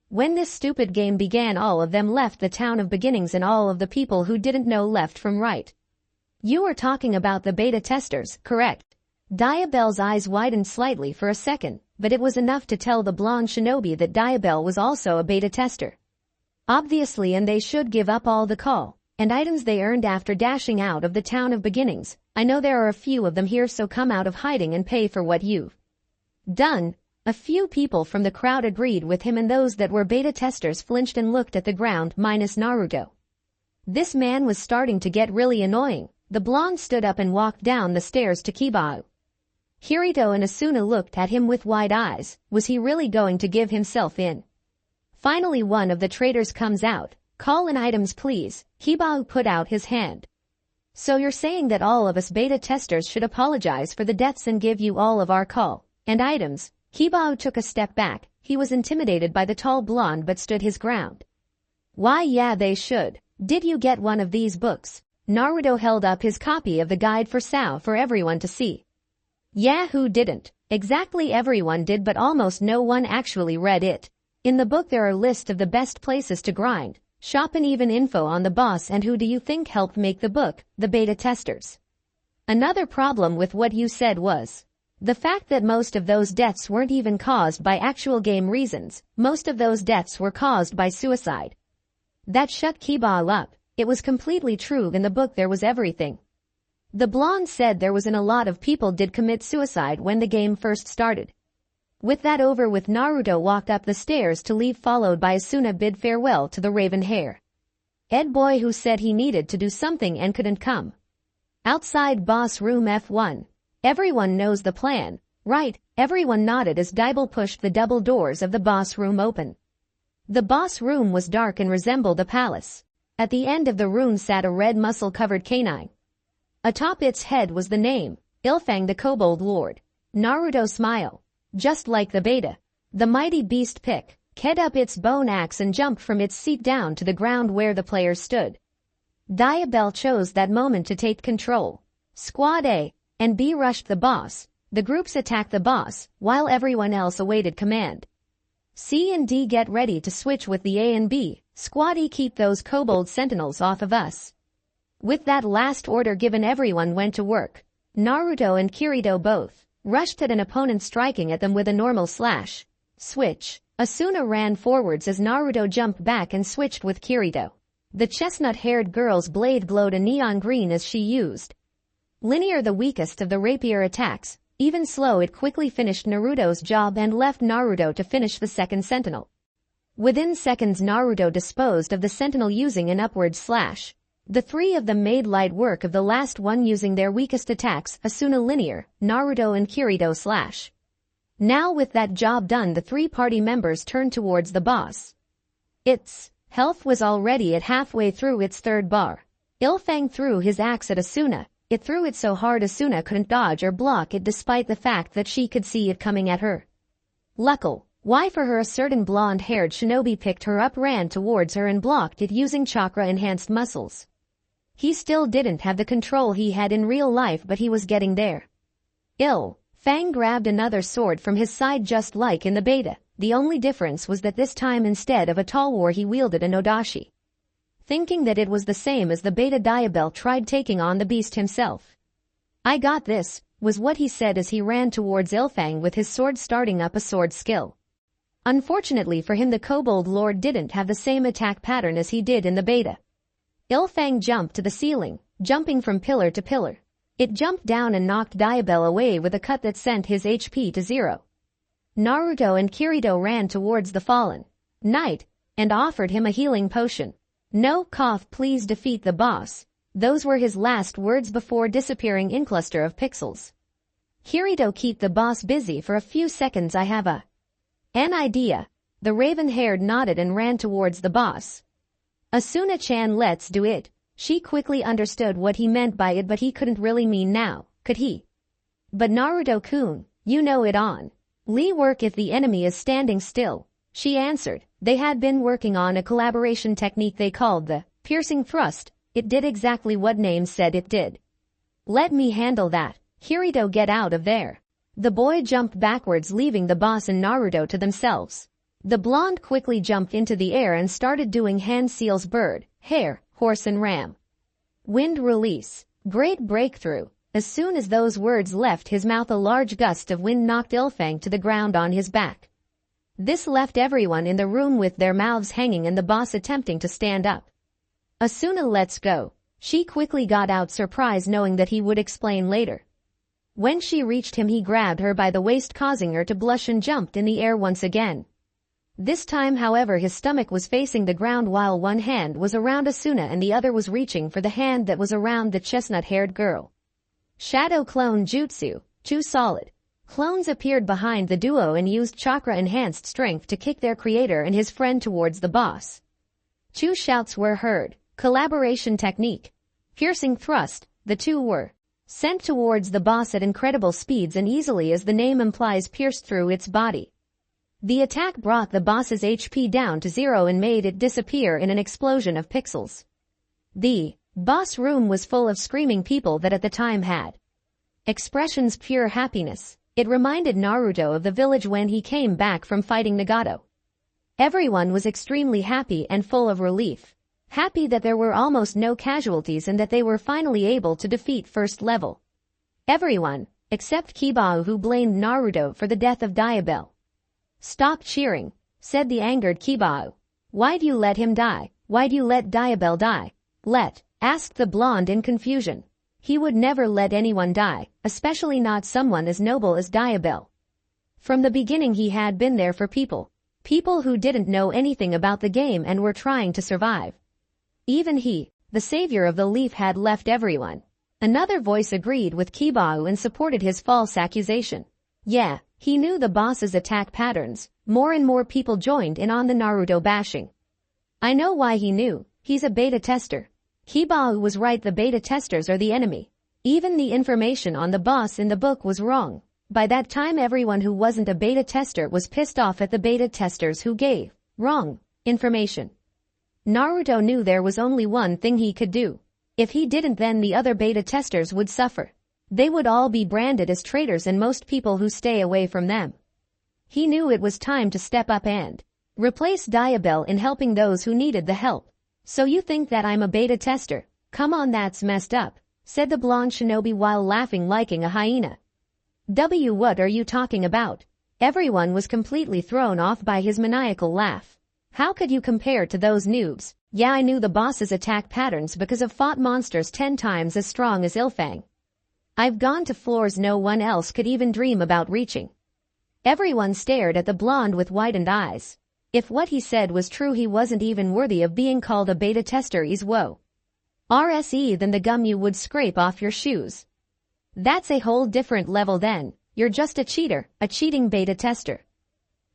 When this stupid game began, all of them left the town of beginnings and all of the people who didn't know left from right. You are talking about the beta testers, correct? Diabel's eyes widened slightly for a second, but it was enough to tell the blonde shinobi that Diabel was also a beta tester. Obviously, and they should give up all the call and items they earned after dashing out of the town of beginnings. I know there are a few of them here, so come out of hiding and pay for what you've done. A few people from the crowd agreed with him, and those that were beta testers flinched and looked at the ground, minus Naruto. This man was starting to get really annoying. The blonde stood up and walked down the stairs to Kibao. Kirito and Asuna looked at him with wide eyes. Was he really going to give himself in? Finally, one of the traders comes out. Call in items please. Hibao put out his hand. So you're saying that all of us beta testers should apologize for the deaths and give you all of our call and items? Hibao took a step back. He was intimidated by the tall blonde but stood his ground. Why yeah they should. Did you get one of these books? Naruto held up his copy of the guide for Sao for everyone to see. Yeah, who didn't? Exactly, everyone did, but almost no one actually read it. In the book there are lists of the best places to grind, shop and even info on the boss. And who do you think helped make the book? The beta testers. Another problem with what you said was the fact that most of those deaths weren't even caused by actual game reasons. Most of those deaths were caused by suicide. That shut Hibao up. It was completely true. In the book there was everything. The blonde said there was, and a lot of people did commit suicide when the game first started. With that over with, Naruto walked up the stairs to leave, followed by Asuna bid farewell to the raven hair Ed boy who said he needed to do something and couldn't come. Outside boss room F1. Everyone knows the plan, right? Everyone nodded as Dibble pushed the double doors of the boss room open. The boss room was dark and resembled a palace. At the end of the room sat a red muscle-covered canine. Atop its head was the name, Ilfang the Kobold Lord. Naruto smiled. Just like the beta. The mighty beast picked up its bone axe and jumped from its seat down to the ground where the players stood. Diabell chose that moment to take control. Squad A and B rushed the boss. The groups attacked the boss, while everyone else awaited command. C and D get ready to switch with the A and B. Squad E, keep those kobold sentinels off of us. With that last order given, everyone went to work. Naruto and Kirito both rushed at an opponent, striking at them with a normal slash. Switch. Asuna ran forwards as Naruto jumped back and switched with Kirito. The chestnut-haired girl's blade glowed a neon green as she used linear, the weakest of the rapier attacks. Even slow, it quickly finished Naruto's job and left Naruto to finish the second sentinel. Within seconds Naruto disposed of the sentinel using an upward slash. The three of them made light work of the last one using their weakest attacks, Asuna linear, Naruto and Kirito slash. Now with that job done, the three party members turned towards the boss. Its health was already at halfway through its third bar. Ilfang threw his axe at Asuna. It threw it so hard Asuna couldn't dodge or block it, despite the fact that she could see it coming at her. Luckily, why for her, a certain blonde-haired shinobi picked her up, ran towards her and blocked it using chakra-enhanced muscles. He still didn't have the control he had in real life, but he was getting there. Fang grabbed another sword from his side just like in the beta. The only difference was that this time instead of a talwar he wielded an odashi. Thinking that it was the same as the beta, Diabell tried taking on the beast himself. I got this, was what he said as he ran towards Ilfang with his sword, starting up a sword skill. Unfortunately for him, the Kobold Lord didn't have the same attack pattern as he did in the beta. Ilfang jumped to the ceiling, jumping from pillar to pillar. It jumped down and knocked Diabell away with a cut that sent his HP to 0. Naruto and Kirito ran towards the fallen knight and offered him a healing potion. No cough, please defeat the boss. Those were his last words before disappearing in cluster of pixels. Kirito, keep the boss busy for a few seconds, I have an idea. The raven-haired nodded and ran towards the boss. Asuna-chan, let's do it. She quickly understood what he meant by it, but he couldn't really mean now, could he? But Naruto-kun, you know it on. Lee work if the enemy is standing still. She answered. They had been working on a collaboration technique they called the piercing thrust. It did exactly what name said it did. Let me handle that. Kirito, get out of there. The boy jumped backwards, leaving the boss and Naruto to themselves. The blonde quickly jumped into the air and started doing hand seals: bird, hare, horse and ram. Wind release. Great breakthrough. As soon as those words left his mouth, a large gust of wind knocked Ilfang to the ground on his back. This left everyone in the room with their mouths hanging and the boss attempting to stand up. Asuna, let's go. She quickly got out, surprised knowing that he would explain later. When she reached him, he grabbed her by the waist, causing her to blush, and jumped in the air once again. This time, however, his stomach was facing the ground while one hand was around Asuna and the other was reaching for the hand that was around the chestnut-haired girl. Shadow Clone Jutsu. Two solid clones appeared behind the duo and used chakra-enhanced strength to kick their creator and his friend towards the boss. Two shouts were heard. Collaboration technique. Piercing thrust. The two were sent towards the boss at incredible speeds and easily, as the name implies, pierced through its body. The attack brought the boss's HP down to 0 and made it disappear in an explosion of pixels. The boss room was full of screaming people that at the time had expressions pure happiness. It reminded Naruto of the village when he came back from fighting Nagato. Everyone was extremely happy and full of relief. Happy that there were almost no casualties and that they were finally able to defeat first level. Everyone, except Kibao, who blamed Naruto for the death of Diabell. "Stop cheering," said the angered Kibao. "Why'd you let him die? Why'd you let Diabell die?" Asked the blonde in confusion. He would never let anyone die, especially not someone as noble as Diabell. From the beginning he had been there for people who didn't know anything about the game and were trying to survive. Even he, the savior of the leaf, had left everyone. Another voice agreed with Kibao and supported his false accusation. Yeah, he knew the boss's attack patterns. More and more people joined in on the Naruto bashing. I know why he knew. He's a beta tester. Kibao was right, the beta testers are the enemy. Even the information on the boss in the book was wrong. By that time everyone who wasn't a beta tester was pissed off at the beta testers who gave wrong information. Naruto knew there was only one thing he could do. If he didn't, then the other beta testers would suffer. They would all be branded as traitors and most people who stay away from them. He knew it was time to step up and replace Diabell in helping those who needed the help. "So you think that I'm a beta tester? Come on, that's messed up," said the blonde shinobi while laughing like a hyena. What are you talking about?" Everyone was completely thrown off by his maniacal laugh. "How could you compare to those noobs? Yeah, I knew the boss's attack patterns because I've fought monsters 10 times as strong as Ilfang. I've gone to floors no one else could even dream about reaching." Everyone stared at the blonde with widened eyes. If what he said was true, he wasn't even worthy of being called a beta tester. He's RSE than the gum you would scrape off your shoes. That's a whole different level then. You're just a cheater, a cheating beta tester.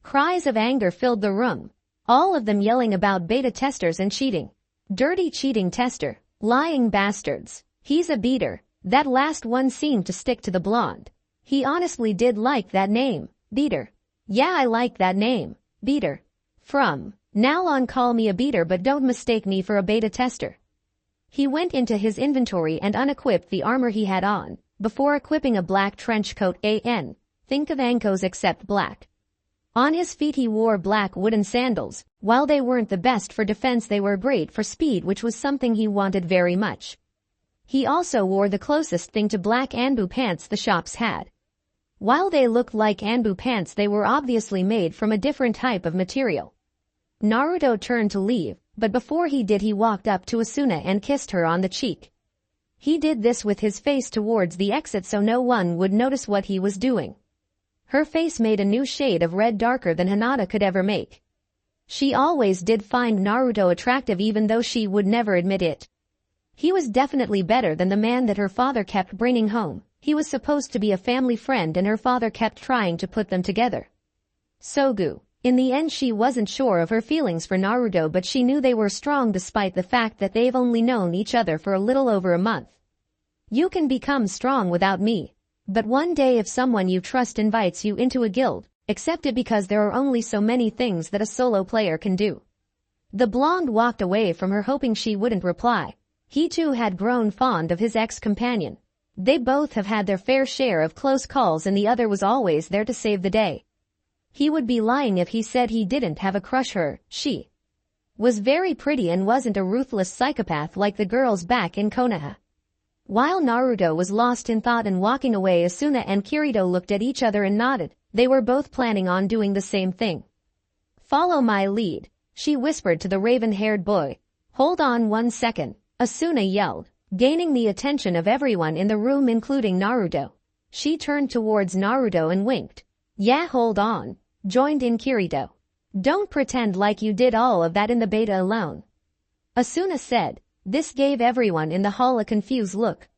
Cries of anger filled the room. All of them yelling about beta testers and cheating. Dirty cheating tester. Lying bastards. He's a beater. That last one seemed to stick to the blonde. He honestly did like that name, beater. Yeah, I like that name, beater. From now on, call me a beater, but don't mistake me for a beta tester. He went into his inventory and unequipped the armor he had on, before equipping a black trench coat. Think of Ankos except black. On his feet he wore black wooden sandals. While they weren't the best for defense, they were great for speed, which was something he wanted very much. He also wore the closest thing to black Anbu pants the shops had. While they looked like Anbu pants, they were obviously made from a different type of material. Naruto turned to leave, but before he did, he walked up to Asuna and kissed her on the cheek. He did this with his face towards the exit so no one would notice what he was doing. Her face made a new shade of red, darker than Hinata could ever make. She always did find Naruto attractive, even though she would never admit it. He was definitely better than the man that her father kept bringing home. He was supposed to be a family friend and her father kept trying to put them together. Sogu. In the end, she wasn't sure of her feelings for Naruto, but she knew they were strong despite the fact that they've only known each other for a little over a month. You can become strong without me. But one day if someone you trust invites you into a guild, accept it because there are only so many things that a solo player can do. The blonde walked away from her hoping she wouldn't reply. He too had grown fond of his ex-companion. They both have had their fair share of close calls and the other was always there to save the day. He would be lying if he said he didn't have a crush her. She was very pretty and wasn't a ruthless psychopath like the girls back in Konoha. While Naruto was lost in thought and walking away, Asuna and Kirito looked at each other and nodded. They were both planning on doing the same thing. Follow my lead, she whispered to the raven-haired boy. Hold on 1 second, Asuna yelled, gaining the attention of everyone in the room including Naruto. She turned towards Naruto and winked. Yeah, hold on, joined in Kirito. Don't pretend like you did all of that in the beta alone, Asuna said. This gave everyone in the hall a confused look.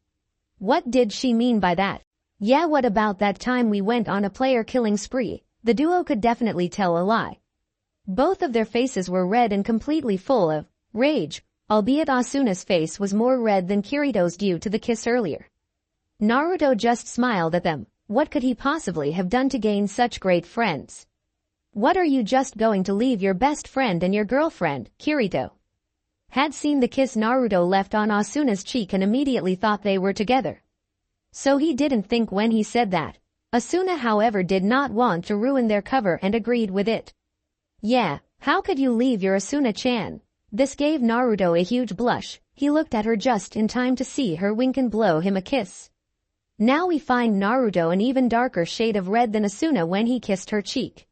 What did she mean by that? Yeah, what about that time we went on a player killing spree? The duo could definitely tell a lie. Both of their faces were red and completely full of rage. albeit Asuna's face was more red than Kirito's due to the kiss earlier. Naruto just smiled at them. What could he possibly have done to gain such great friends? What, are you just going to leave your best friend and your girlfriend? Kirito had seen the kiss Naruto left on Asuna's cheek and immediately thought they were together. So he didn't think when he said that. Asuna, however, did not want to ruin their cover and agreed with it. Yeah, how could you leave your Asuna-chan? This gave Naruto a huge blush. He looked at her just in time to see her wink and blow him a kiss. Now we find Naruto an even darker shade of red than Asuna when he kissed her cheek.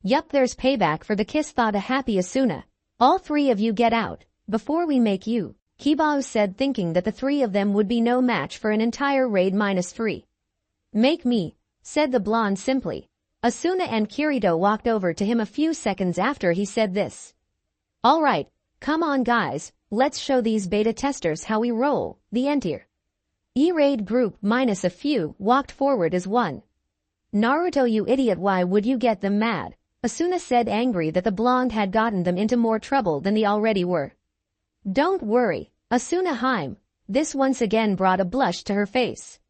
Yup, there's payback for the kiss, thought a happy Asuna. All three of you get out, before we make you, Kibao said, thinking that the three of them would be no match for an entire raid -3. Make me, said the blonde simply. Asuna and Kirito walked over to him a few seconds after he said this. Alright, come on guys, let's show these beta testers how we roll. The entire E-raid group minus a few walked forward as one. Naruto, you idiot, why would you get them mad? Asuna said, angry that the blonde had gotten them into more trouble than they already were. Don't worry, Asuna-hime. This once again brought a blush to her face.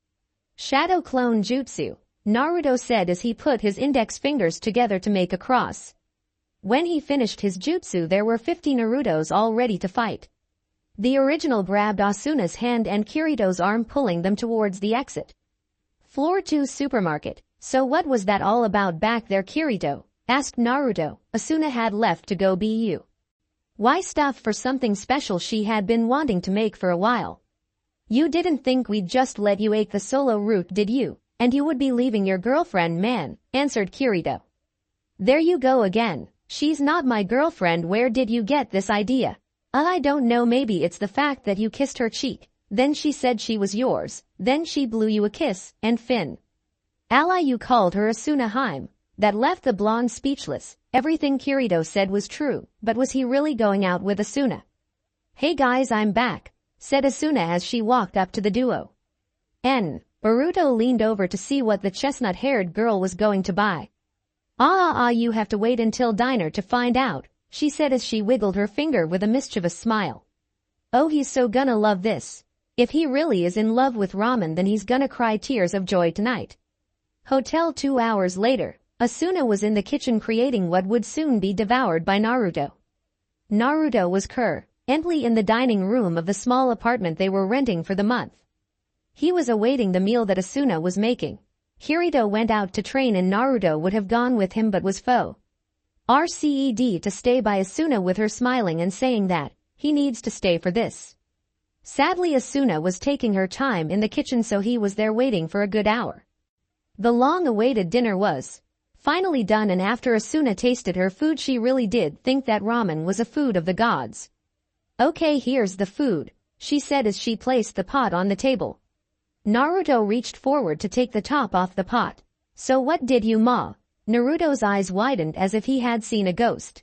Shadow clone jutsu, Naruto said as he put his index fingers together to make a cross. When he finished his jutsu, there were 50 Narutos all ready to fight. The original grabbed Asuna's hand and Kirito's arm, pulling them towards the exit. Floor 2 supermarket. So what was that all about back there, Kirito? Asked Naruto. Asuna had left to go BU. Why, stuff for something special she had been wanting to make for a while. You didn't think we'd just let you take the solo route, did you? And you would be leaving your girlfriend, man, answered Kirito. There you go again. She's not my girlfriend. Where did you get this idea? I don't know, maybe it's the fact that you kissed her cheek, then she said she was yours, then she blew you a kiss, and Finn. Ally, you called her Asuna-hime. That left the blonde speechless. Everything Kirito said was true, but was he really going out with Asuna? Hey guys, I'm back, said Asuna as she walked up to the duo. Boruto leaned over to see what the chestnut-haired girl was going to buy. You have to wait until dinner to find out, she said as she wiggled her finger with a mischievous smile. Oh, he's so gonna love this. If he really is in love with ramen, then he's gonna cry tears of joy tonight. Hotel. 2 hours later, Asuna was in the kitchen creating what would soon be devoured by Naruto. Naruto was currently in the dining room of the small apartment they were renting for the month. He was awaiting the meal that Asuna was making. Kirito went out to train and Naruto would have gone with him but was RCED to stay by Asuna, with her smiling and saying that he needs to stay for this. Sadly, Asuna was taking her time in the kitchen, so he was there waiting for a good hour. The long-awaited dinner was finally done, and after Asuna tasted her food, she really did think that ramen was a food of the gods. Okay, here's the food, she said as she placed the pot on the table. Naruto reached forward to take the top off the pot. So what did you, ma? Naruto's eyes widened as if he had seen a ghost.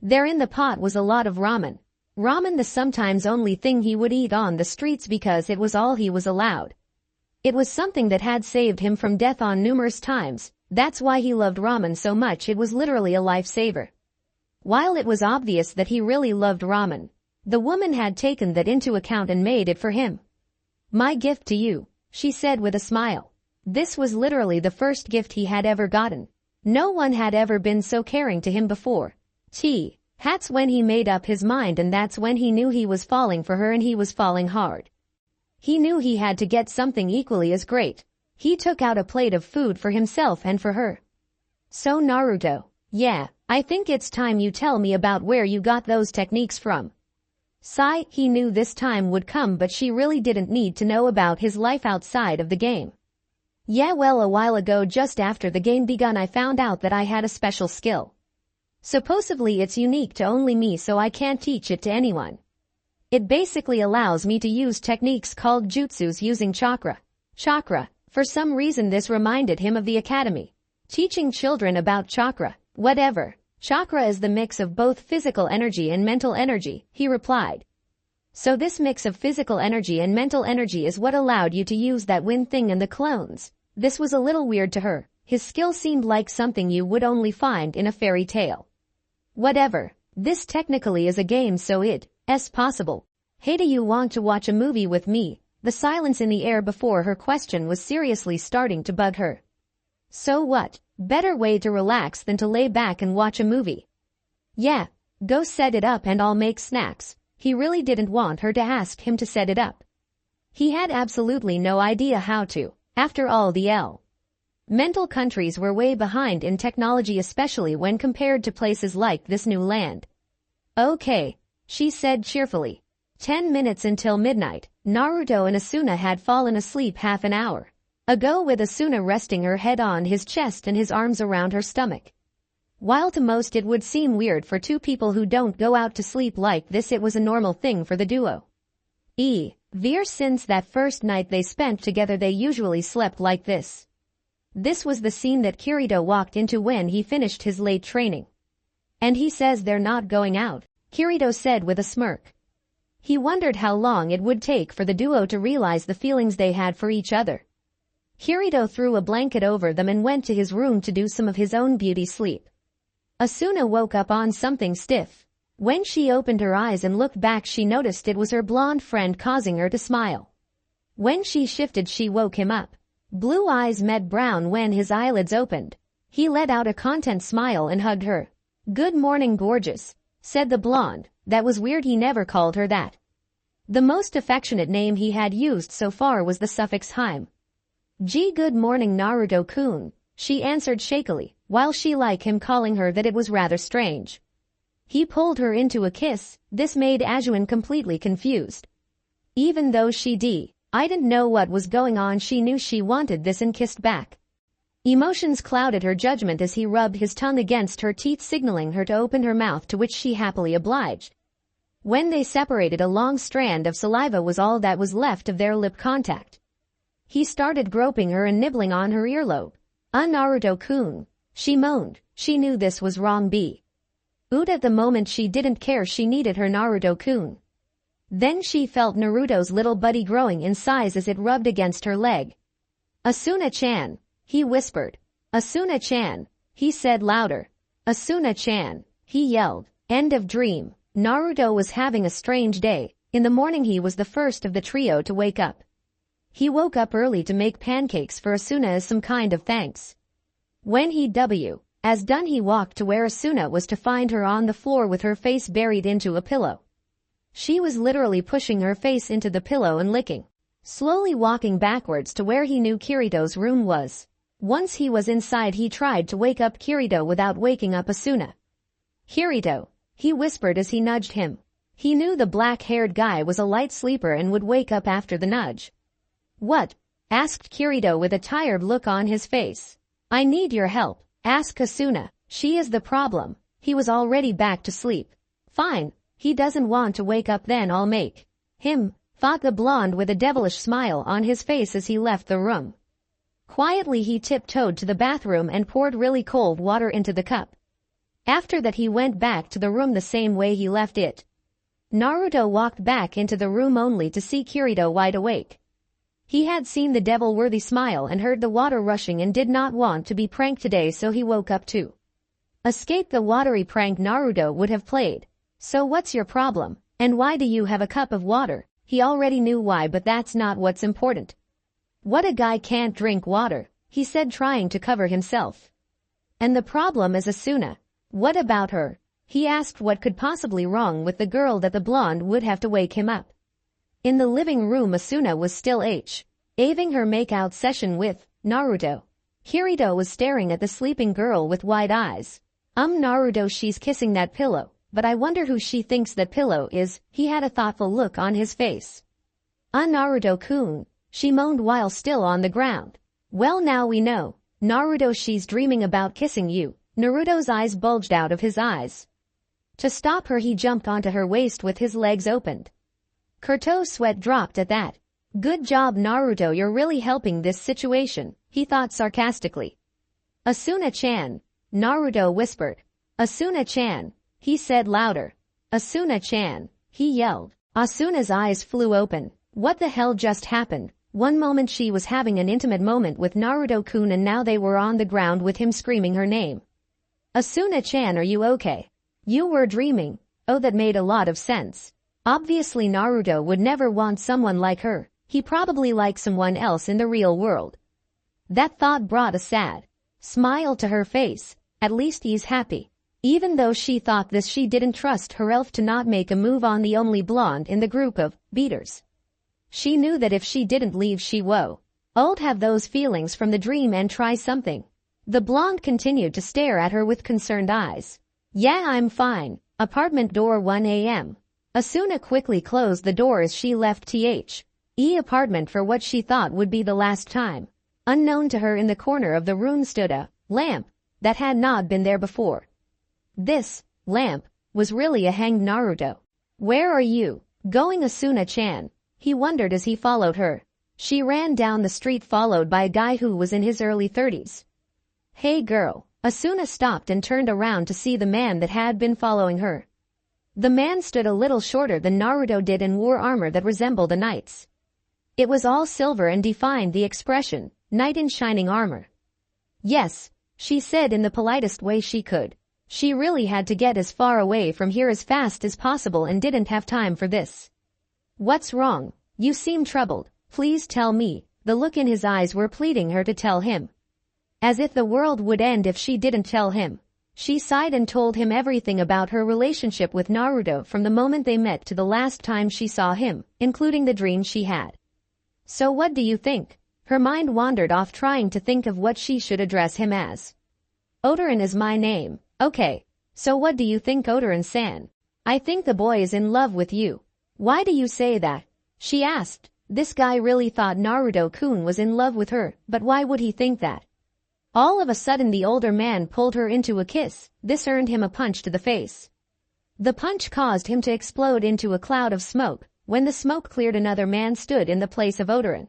There in the pot was a lot of ramen. Ramen, the sometimes only thing he would eat on the streets because it was all he was allowed. It was something that had saved him from death on numerous times. That's why he loved ramen so much. It was literally a lifesaver. While it was obvious that he really loved ramen, the woman had taken that into account and made it for him. My gift to you, she said with a smile. This was literally the first gift he had ever gotten. No one had ever been so caring to him before. That's when he made up his mind, and that's when he knew he was falling for her, and he was falling hard. He knew he had to get something equally as great. He took out a plate of food for himself and for her. So Naruto, yeah, I think it's time you tell me about where you got those techniques from. Sigh, he knew this time would come, but she really didn't need to know about his life outside of the game. Yeah, well, a while ago, just after the game begun, I found out that I had a special skill. Supposedly it's unique to only me, so I can't teach it to anyone. It basically allows me to use techniques called jutsus using chakra. For some reason this reminded him of the academy. Teaching children about chakra. Whatever. Chakra is the mix of both physical energy and mental energy, he replied. So this mix of physical energy and mental energy is what allowed you to use that wind thing and the clones. This was a little weird to her. His skill seemed like something you would only find in a fairy tale. Whatever. This technically is a game, so it possible. Hey, do you want to watch a movie with me? The silence in the air before her question was seriously starting to bug her. So what? Better way to relax than to lay back and watch a movie. Yeah, go set it up and I'll make snacks. He really didn't want her to ask him to set it up. He had absolutely no idea how to. After all, the mental countries were way behind in technology, especially when compared to places like this new land. Okay, she said cheerfully. 10 minutes until midnight. Naruto and Asuna had fallen asleep half an hour ago, with Asuna resting her head on his chest and his arms around her stomach. While to most it would seem weird for two people who don't go out to sleep like this, it was a normal thing for the duo. Since that first night they spent together, they usually slept like this. This was the scene that Kirito walked into when he finished his late training. And he says they're not going out, Kirito said with a smirk. He wondered how long it would take for the duo to realize the feelings they had for each other. Kirito threw a blanket over them and went to his room to do some of his own beauty sleep. Asuna woke up on something stiff. When she opened her eyes and looked back, she noticed it was her blonde friend, causing her to smile. When she shifted, she woke him up. Blue eyes met brown when his eyelids opened. He let out a content smile and hugged her. "Good morning, gorgeous," said the blonde. That was weird, he never called her that. The most affectionate name he had used so far was the suffix "heim." "Gee, good morning, Naruto-kun," she answered shakily, while she liked him calling her that. It was rather strange. He pulled her into a kiss. This made Ajuin completely confused. Even though she didn't know what was going on, she knew she wanted this and kissed back. Emotions clouded her judgment as he rubbed his tongue against her teeth, signaling her to open her mouth, to which she happily obliged. When they separated, a long strand of saliva was all that was left of their lip contact. He started groping her and nibbling on her earlobe. Naruto-kun," she moaned. She knew this was wrong. At the moment she didn't care, she needed her Naruto-kun. Then she felt Naruto's little buddy growing in size as it rubbed against her leg. "Asuna-chan," he whispered. "Asuna-chan," he said louder. "Asuna-chan," he yelled. End of dream. Naruto was having a strange day. In the morning he was the first of the trio to wake up. He woke up early to make pancakes for Asuna as some kind of thanks. When he was done, he walked to where Asuna was, to find her on the floor with her face buried into a pillow. She was literally pushing her face into the pillow and licking. Slowly walking backwards to where he knew Kirito's room was. Once he was inside, he tried to wake up Kirito without waking up Asuna. "Kirito," he whispered as he nudged him. He knew the black-haired guy was a light sleeper and would wake up after the nudge. "What?" asked Kirito with a tired look on his face. "I need your help. Ask Asuna. She is the problem." He was already back to sleep. "Fine. He doesn't want to wake up, then I'll make him," thought the blonde with a devilish smile on his face as he left the room. Quietly he tiptoed to the bathroom and poured really cold water into the cup. After that he went back to the room the same way he left it. Naruto walked back into the room only to see Kirito wide awake. He had seen the devil-worthy smile and heard the water rushing and did not want to be pranked today, so he woke up to escape the watery prank Naruto would have played. "So what's your problem? And why do you have a cup of water?" He already knew why, but that's not what's important. "What, a guy can't drink water?" he said, trying to cover himself. "And the problem is Asuna. What about her?" he asked. What could possibly wrong with the girl that the blonde would have to wake him up? In the living room, Asuna was still having her make-out session with Naruto. Kirito was staring at the sleeping girl with wide eyes. Naruto, she's kissing that pillow, but I wonder who she thinks that pillow is." He had a thoughtful look on his face. "Naruto-kun," she moaned while still on the ground. "Well, now we know. Naruto, she's dreaming about kissing you." Naruto's eyes bulged out of his eyes. To stop her, he jumped onto her waist with his legs opened. Kirito's sweat dropped at that. "Good job, Naruto, you're really helping this situation," he thought sarcastically. "Asuna-chan," Naruto whispered. "Asuna-chan," he said louder. "Asuna-chan," he yelled. Asuna's eyes flew open. What the hell just happened? One moment she was having an intimate moment with Naruto-kun and now they were on the ground with him screaming her name. "Asuna-chan, are you okay? You were dreaming." Oh, that made a lot of sense. Obviously Naruto would never want someone like her. He probably likes someone else in the real world. That thought brought a sad smile to her face. At least he's happy. Even though she thought this, she didn't trust her elf to not make a move on the only blonde in the group of beaters. She knew that if she didn't leave she would have those feelings from the dream and try something. The blonde continued to stare at her with concerned eyes. Yeah, I'm fine. Apartment door 1 a.m. Asuna quickly closed the door as she left the apartment for what she thought would be the last time. Unknown to her, in the corner of the room stood a lamp that had not been there before. This lamp was really a hanged Naruto. Where are you going, Asuna-chan? He wondered as he followed her. She ran down the street followed by a guy who was in his early 30s. Hey girl. Asuna stopped and turned around to see the man that had been following her. The man stood a little shorter than Naruto did and wore armor that resembled a knight's. It was all silver and defined the expression, knight in shining armor. Yes, she said in the politest way she could. She really had to get as far away from here as fast as possible and didn't have time for this. What's wrong? You seem troubled. Please tell me. The look in his eyes were pleading her to tell him. As if the world would end if she didn't tell him. She sighed and told him everything about her relationship with Naruto from the moment they met to the last time she saw him, including the dream she had. So what do you think? Her mind wandered off trying to think of what she should address him as. Otoran is my name. Okay. So what do you think, Otoran-san? I think the boy is in love with you. Why do you say that? She asked. This guy really thought Naruto-kun was in love with her, but why would he think that? All of a sudden the older man pulled her into a kiss. This earned him a punch to the face. The punch caused him to explode into a cloud of smoke. When the smoke cleared, another man stood in the place of Otoran.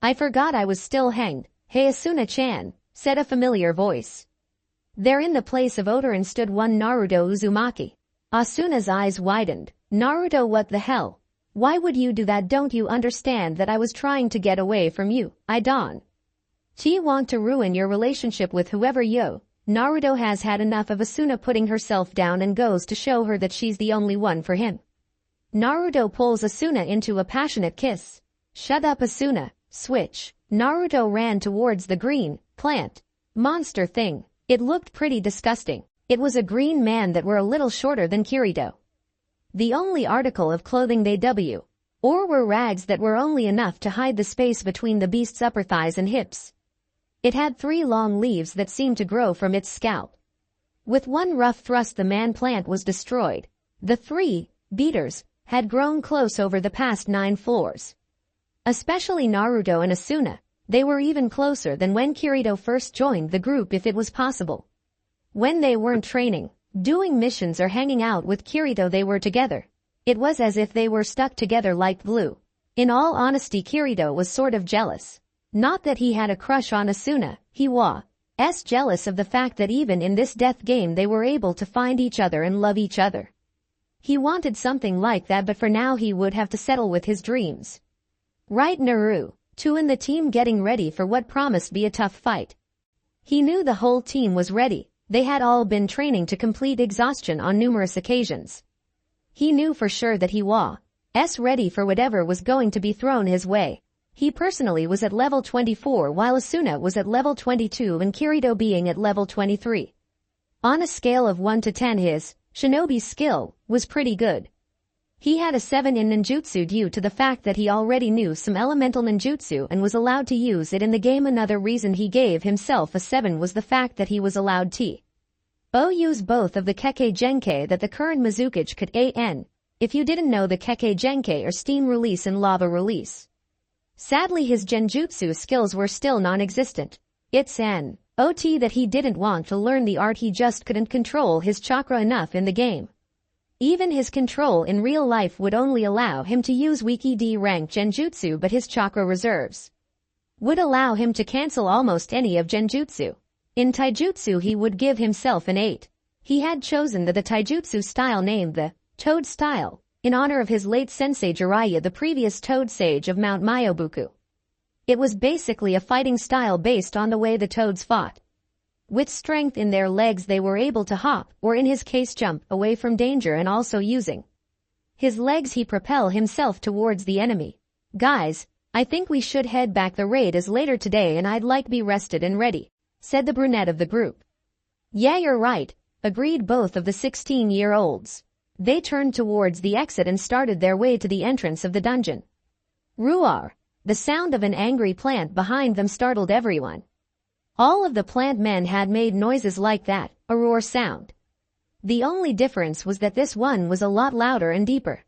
I forgot I was still hanged. Hey Asuna-chan, said a familiar voice. There in the place of Otoran stood one Naruto Uzumaki. Asuna's eyes widened. Naruto, what the hell? Why would you do that? Don't you understand that I was trying to get away from you? I don't want to ruin your relationship with whoever Naruto has had enough of Asuna putting herself down and goes to show her that she's the only one for him. Naruto pulls Asuna into a passionate kiss. Shut up, Asuna. Switch. Naruto ran towards the green plant monster thing. It looked pretty disgusting. It was a green man that were a little shorter than Kirito. The only article of clothing they were rags that were only enough to hide the space between the beast's upper thighs and hips. It had 3 long leaves that seemed to grow from its scalp. With one rough thrust the man plant was destroyed. The 3 beaters had grown close over the past 9 floors. Especially Naruto and Asuna. They were even closer than when Kirito first joined the group, if it was possible. When they weren't training, doing missions or hanging out with Kirito, they were together. It was as if they were stuck together like glue. In all honesty, Kirito was sort of jealous. Not that he had a crush on Asuna, he was jealous of the fact that even in this death game they were able to find each other and love each other. He wanted something like that, but for now he would have to settle with his dreams. Right, Naru? 2 in the team getting ready for what promised be a tough fight. He knew the whole team was ready. They had all been training to complete exhaustion on numerous occasions. He knew for sure that he was ready for whatever was going to be thrown his way. He personally was at level 24 while Asuna was at level 22 and Kirito being at level 23. On a scale of 1 to 10, his Shinobi skill was pretty good. He had a 7 in ninjutsu due to the fact that he already knew some elemental ninjutsu and was allowed to use it in the game. Another reason he gave himself a 7 was the fact that he was allowed to use both of the Kekkei Genkai that the current Mizukage could if you didn't know, the Kekkei Genkai are steam release and lava release. Sadly his genjutsu skills were still non-existent. It's an OT that he didn't want to learn the art, he just couldn't control his chakra enough in the game. Even his control in real life would only allow him to use weak ED rank genjutsu, but his chakra reserves would allow him to cancel almost any of genjutsu. In taijutsu he would give himself an 8. He had chosen the taijutsu style named the Toad style, in honor of his late sensei Jiraiya, the previous Toad Sage of Mount Myobuku. It was basically a fighting style based on the way the toads fought. With strength in their legs they were able to hop, or in his case jump, away from danger, and also using His legs he propel himself towards the enemy. Guys, I think we should head back. The raid is later today and I'd like be rested and ready, said the brunette of the group. Yeah, you're right, agreed both of the 16-year-olds. They turned towards the exit and started their way to the entrance of the dungeon. Roar! The sound of an angry plant behind them startled everyone. All of the plant men had made noises like that, a roar sound. The only difference was that this one was a lot louder and deeper.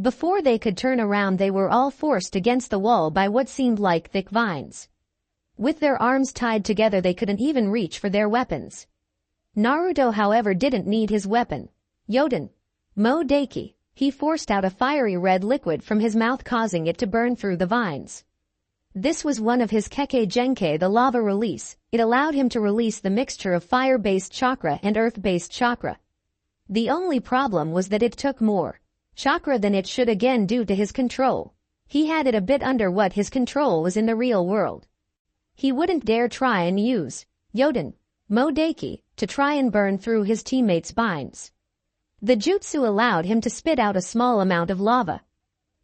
Before they could turn around, they were all forced against the wall by what seemed like thick vines. With their arms tied together, they couldn't even reach for their weapons. Naruto, however, didn't need his weapon. Yoden. Modeki. He forced out a fiery red liquid from his mouth, causing it to burn through the vines. This was one of his Kekkei Genkai, the lava release. It allowed him to release the mixture of fire-based chakra and earth-based chakra. The only problem was that it took more chakra than it should, again due to his control. He had it a bit under what his control was in the real world. He wouldn't dare try and use Yoden Modeki to try and burn through his teammates' binds. The jutsu allowed him to spit out a small amount of lava.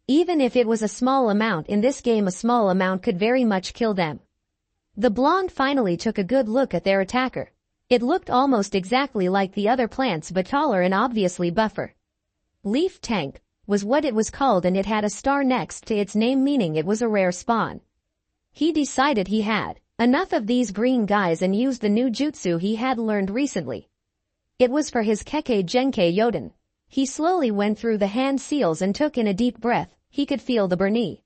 Even if it was a small amount, in this game a small amount could very much kill them. The blonde finally took a good look at their attacker. It looked almost exactly like the other plants, but taller and obviously buffer. Leaf Tank was what it was called, and it had a star next to its name, meaning it was a rare spawn. He decided he had enough of these green guys and used the new jutsu he had learned recently. It was for his Kekkei Genkai Yoden. He slowly went through the hand seals and took in a deep breath. He could feel the burning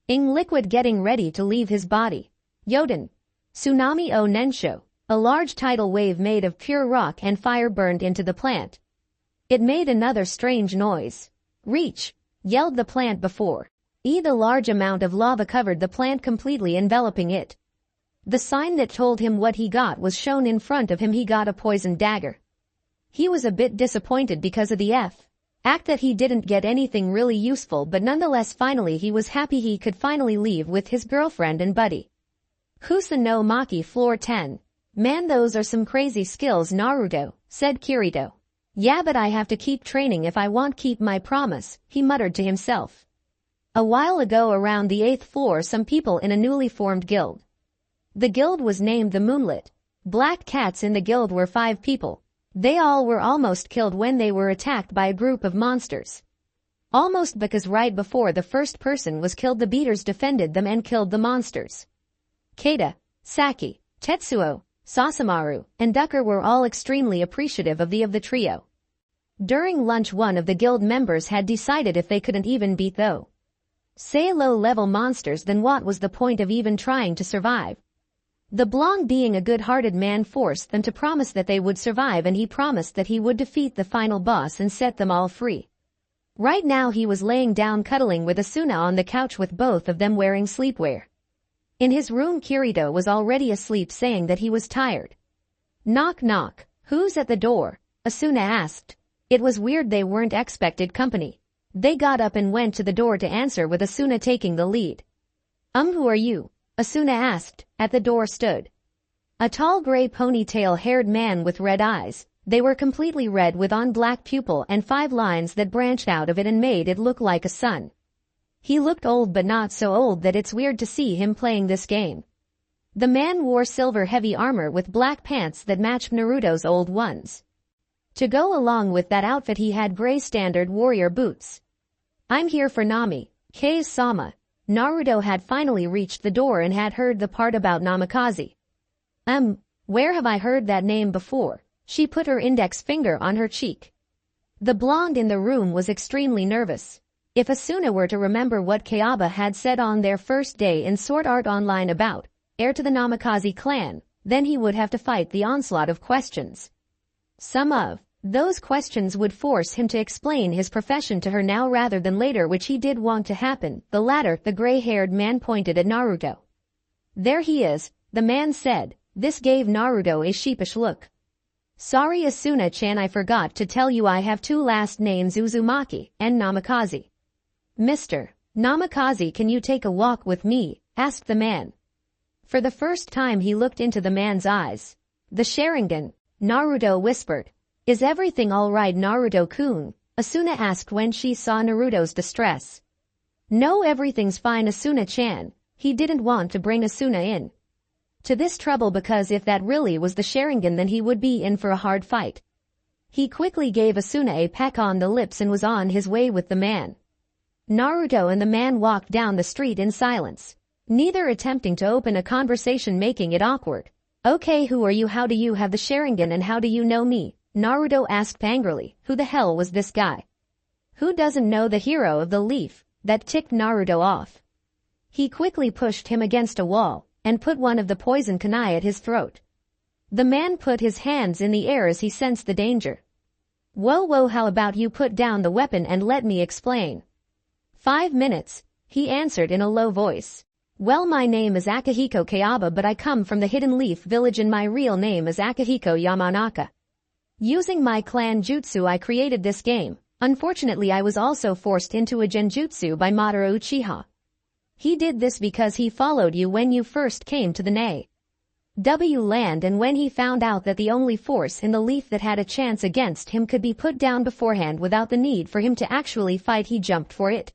liquid getting ready to leave his body. Yoden. Tsunami o Nensho. A large tidal wave made of pure rock and fire burned into the plant. It made another strange noise. Reach! Yelled the plant before. The large amount of lava covered the plant, completely enveloping it. The sign that told him what he got was shown in front of him. He got a poisoned dagger. He was a bit disappointed because of the fact that he didn't get anything really useful, but nonetheless finally he was happy he could finally leave with his girlfriend and buddy. Kusa no Maki, floor 10. Man, those are some crazy skills, Naruto, said Kirito. Yeah, but I have to keep training if I want keep my promise, he muttered to himself. A while ago, around the 8th floor, some people in a newly formed guild. The guild was named the Moonlit. Black Cats. In the guild were 5 people. They all were almost killed when they were attacked by a group of monsters. Almost, because right before the first person was killed, the beaters defended them and killed the monsters. Keita, Saki, Tetsuo, Sasamaru, and Ducker were all extremely appreciative of the trio. During lunch, one of the guild members had decided if they couldn't even beat those low-level monsters, then what was the point of even trying to survive? The blonde, being a good-hearted man, forced them to promise that they would survive, and he promised that he would defeat the final boss and set them all free. Right now he was laying down cuddling with Asuna on the couch, with both of them wearing sleepwear. In his room, Kirito was already asleep, saying that he was tired. Knock knock. Who's at the door? Asuna asked. It was weird, they weren't expected company. They got up and went to the door to answer, with Asuna taking the lead. Who are you? Asuna asked. At the door stood a tall gray ponytail-haired man with red eyes. They were completely red, with on black pupil and 5 lines that branched out of it and made it look like a sun. He looked old, but not so old that it's weird to see him playing this game. The man wore silver heavy armor with black pants that matched Naruto's old ones. To go along with that outfit, he had gray standard warrior boots. I'm here for Nami, Kage-sama. Naruto had finally reached the door and had heard the part about Namikaze. Where have I heard that name before? She put her index finger on her cheek. The blonde in the room was extremely nervous. If Asuna were to remember what Kayaba had said on their first day in Sword Art Online about heir to the Namikaze clan, then he would have to fight the onslaught of questions. Some of those questions would force him to explain his profession to her now rather than later, which he did want to happen. The latter, the gray-haired man, pointed at Naruto. There he is, the man said. This gave Naruto a sheepish look. Sorry Asuna-chan, I forgot to tell you I have 2 last names, Uzumaki and Namikaze. Mr. Namikaze, can you take a walk with me? Asked the man. For the first time he looked into the man's eyes. The Sharingan, Naruto whispered. Is everything alright, Naruto-kun? Asuna asked when she saw Naruto's distress. No, everything's fine, Asuna-chan. He didn't want to bring Asuna in to this trouble because if that really was the Sharingan then he would be in for a hard fight. He quickly gave Asuna a peck on the lips and was on his way with the man. Naruto and the man walked down the street in silence, neither attempting to open a conversation, making it awkward. Okay, who are you? How do you have the Sharingan and how do you know me? Naruto asked angrily. Who the hell was this guy? Who doesn't know the hero of the leaf? That ticked Naruto off. He quickly pushed him against a wall and put one of the poison kunai at his throat. The man put his hands in the air as he sensed the danger. Whoa, how about you put down the weapon and let me explain? 5 minutes, he answered in a low voice. Well, my name is Akihiko Kayaba, but I come from the Hidden Leaf Village and my real name is Akihiko Yamanaka. Using my clan jutsu I created this game. Unfortunately I was also forced into a genjutsu by Madara Uchiha. He did this because he followed you when you first came to the Na.W land, and when he found out that the only force in the leaf that had a chance against him could be put down beforehand without the need for him to actually fight, he jumped for it.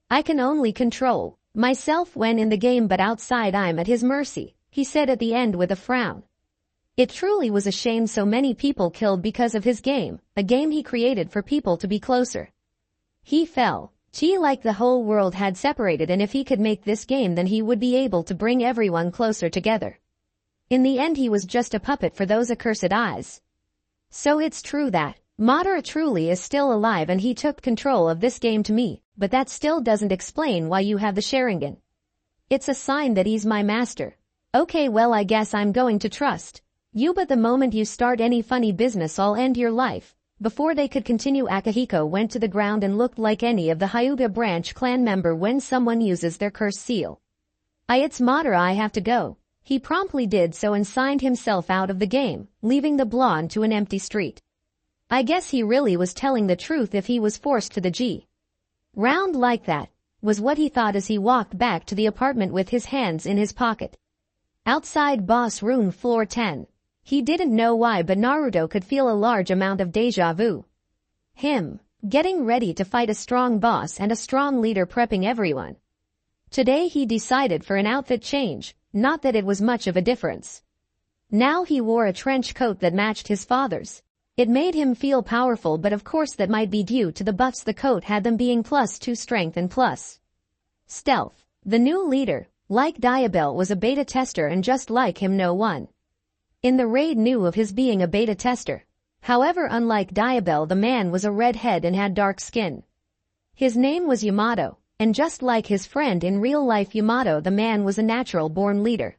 I can only control myself when in the game, but outside I'm at his mercy, he said at the end with a frown. It truly was a shame so many people killed because of his game, a game he created for people to be closer. He felt like the whole world had separated, and if he could make this game then he would be able to bring everyone closer together. In the end he was just a puppet for those accursed eyes. So it's true that Madara truly is still alive and he took control of this game to me, but that still doesn't explain why you have the Sharingan. It's a sign that he's my master. Okay, well I guess I'm going to trust you, but the moment you start any funny business I'll end your life. Before they could continue, Akihiko went to the ground and looked like any of the Hyuga branch clan member when someone uses their curse seal. It's Madara, I have to go. He promptly did so and signed himself out of the game, leaving the blonde to an empty street. I guess he really was telling the truth if he was forced to the G round like that, was what he thought as he walked back to the apartment with his hands in his pocket. Outside boss room floor 10. He didn't know why, but Naruto could feel a large amount of deja vu. Him getting ready to fight a strong boss and a strong leader, prepping everyone. Today he decided for an outfit change, not that it was much of a difference. Now he wore a trench coat that matched his father's. It made him feel powerful, but of course that might be due to the buffs the coat had, them being +2 strength and plus stealth. The new leader, like Diabell, was a beta tester, and just like him no one in the raid knew of his being a beta tester. However, unlike Diabell, the man was a redhead and had dark skin. His name was Yamato, and just like his friend in real life Yamato, the man was a natural-born leader.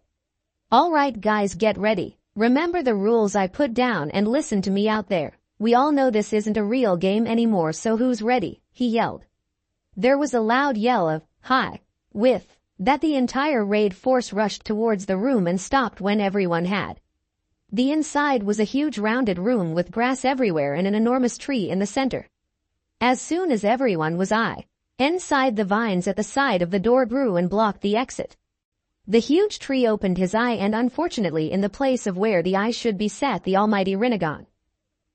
Alright guys, get ready. Remember the rules I put down and listen to me out there. We all know this isn't a real game anymore, so who's ready? He yelled. There was a loud yell of, "Hi!" With that the entire raid force rushed towards the room and stopped when everyone had. The inside was a huge rounded room with grass everywhere and an enormous tree in the center. As soon as everyone was inside, the vines at the side of the door grew and blocked the exit. The huge tree opened his eye, and unfortunately in the place of where the eye should be sat the almighty Rinnegan.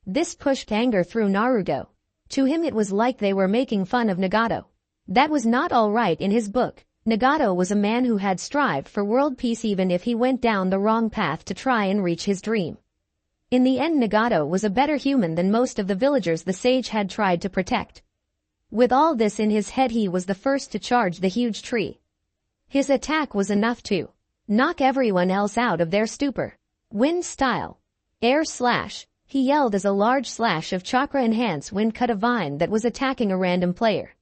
This pushed anger through Naruto. To him it was like they were making fun of Nagato. That was not all right in his book. Nagato was a man who had strived for world peace even if he went down the wrong path to try and reach his dream. In the end, Nagato was a better human than most of the villagers the sage had tried to protect. With all this in his head, he was the first to charge the huge tree. His attack was enough to knock everyone else out of their stupor. Wind style. Air slash. He yelled as a large slash of chakra-enhanced wind cut a vine that was attacking a random player.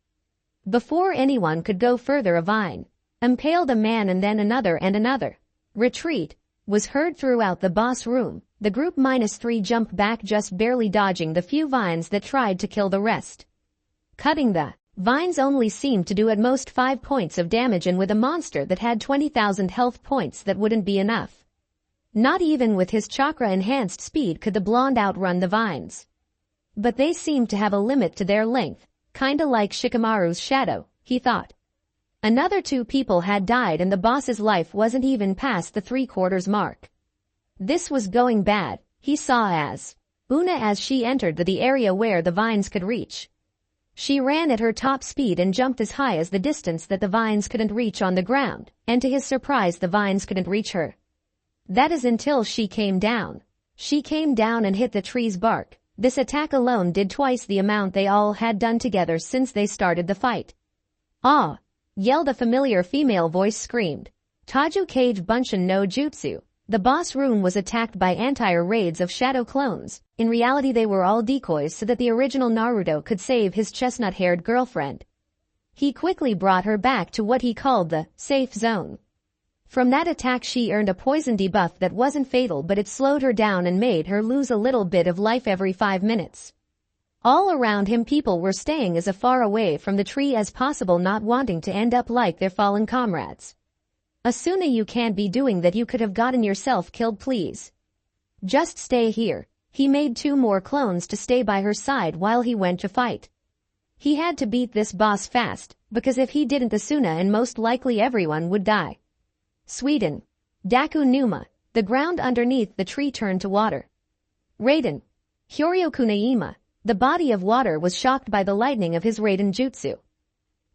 Before anyone could go further, a vine impaled a man and then another and another. Retreat was heard throughout the boss room. The group -3 jumped back, just barely dodging the few vines that tried to kill the rest. Cutting the vines only seemed to do at most 5 points of damage, and with a monster that had 20,000 health points that wouldn't be enough. Not even with his chakra-enhanced speed could the blonde outrun the vines. But they seemed to have a limit to their length. Kinda like Shikamaru's shadow, he thought. Another 2 people had died and the boss's life wasn't even past the 3/4 mark. This was going bad, he saw as Una as she entered the area where the vines could reach. She ran at her top speed and jumped as high as the distance that the vines couldn't reach on the ground, and to his surprise the vines couldn't reach her. That is until she came down. She came down and hit the tree's bark. This attack alone did twice the amount they all had done together since they started the fight. "Ah!" yelled a familiar female voice screamed. "Taju Kage Bunshin no Jutsu." The boss room was attacked by entire raids of shadow clones. In reality they were all decoys so that the original Naruto could save his chestnut-haired girlfriend. He quickly brought her back to what he called the safe zone. From that attack she earned a poison debuff that wasn't fatal, but it slowed her down and made her lose a little bit of life every 5 minutes. All around him people were staying as far away from the tree as possible, not wanting to end up like their fallen comrades. "Asuna, you can't be doing that, you could have gotten yourself killed, please. Just stay here." He made 2 more clones to stay by her side while he went to fight. He had to beat this boss fast, because if he didn't Asuna and most likely everyone would die. Sweden. Daku Numa. The ground underneath the tree turned to water. Raiden. Hyoryokunaima. The body of water was shocked by the lightning of his Raiden jutsu.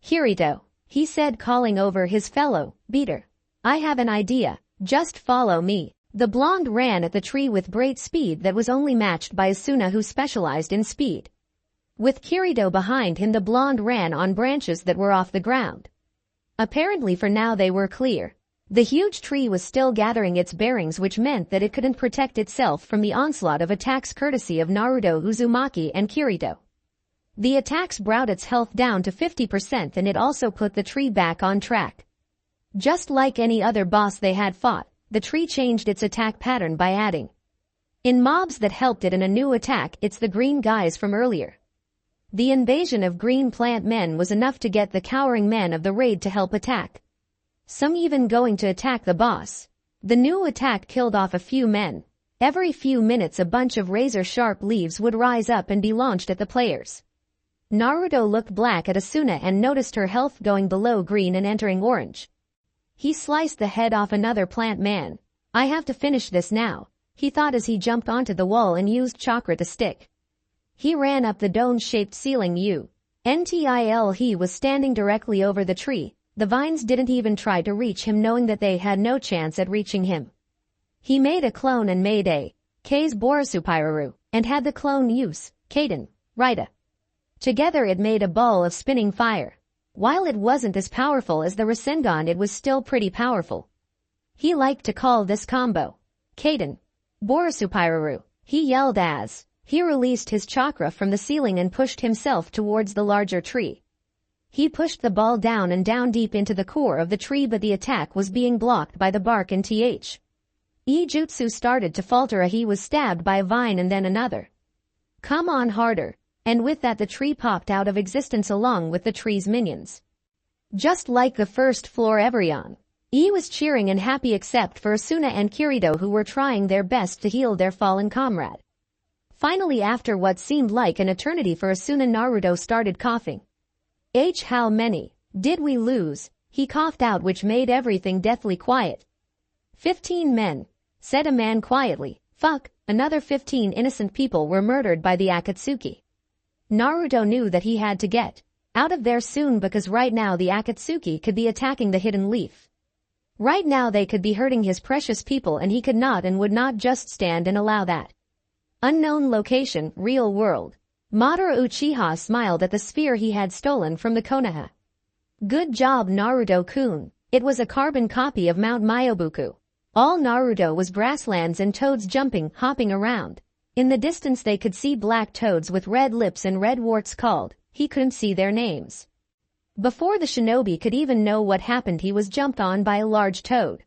"Kirito," he said, calling over his fellow beater. "I have an idea. Just follow me." The blonde ran at the tree with great speed that was only matched by Asuna, who specialized in speed. With Kirito behind him, the blonde ran on branches that were off the ground. Apparently for now they were clear. The huge tree was still gathering its bearings, which meant that it couldn't protect itself from the onslaught of attacks courtesy of Naruto, Uzumaki, and Kirito. The attacks brought its health down to 50%, and it also put the tree back on track. Just like any other boss they had fought, the tree changed its attack pattern by adding in mobs that helped it in a new attack. It's the green guys from earlier. The invasion of green plant men was enough to get the cowering men of the raid to help attack. Some even going to attack the boss. The new attack killed off a few men. Every few minutes a bunch of razor-sharp leaves would rise up and be launched at the players. Naruto looked black at Asuna and noticed her health going below green and entering orange. He sliced the head off another plant man. "I have to finish this now," he thought as he jumped onto the wall and used chakra to stick. He ran up the dome-shaped ceiling. He was standing directly over the tree. The vines didn't even try to reach him, knowing that they had no chance at reaching him. He made a clone and made a K's Borosupiraru, and had the clone use Kaden, Raida. Together it made a ball of spinning fire. While it wasn't as powerful as the Rasengan, it was still pretty powerful. He liked to call this combo Kaden Borosupiraru. He yelled as he released his chakra from the ceiling and pushed himself towards the larger tree. He pushed the ball down and down deep into the core of the tree, but the attack was being blocked by the bark and Jutsu started to falter. He was stabbed by a vine and then another. "Come on, harder." And with that the tree popped out of existence along with the tree's minions. Just like the first floor, everyone was cheering and happy except for Asuna and Kirito, who were trying their best to heal their fallen comrade. Finally, after what seemed like an eternity for Asuna, Naruto started coughing. How many did we lose?" he coughed out, which made everything deathly quiet. 15 men, said a man quietly. "Fuck, another 15 innocent people were murdered by the Akatsuki." Naruto knew that he had to get out of there soon, because right now the Akatsuki could be attacking the hidden leaf. Right now they could be hurting his precious people, and he could not and would not just stand and allow that. Unknown location, real world. Madara Uchiha smiled at the sphere he had stolen from the Konoha. "Good job, Naruto-kun." It was a carbon copy of Mount Myobuku. All Naruto was grasslands and toads jumping, hopping around. In the distance they could see black toads with red lips and red warts called. He couldn't see their names. Before the shinobi could even know what happened, he was jumped on by a large toad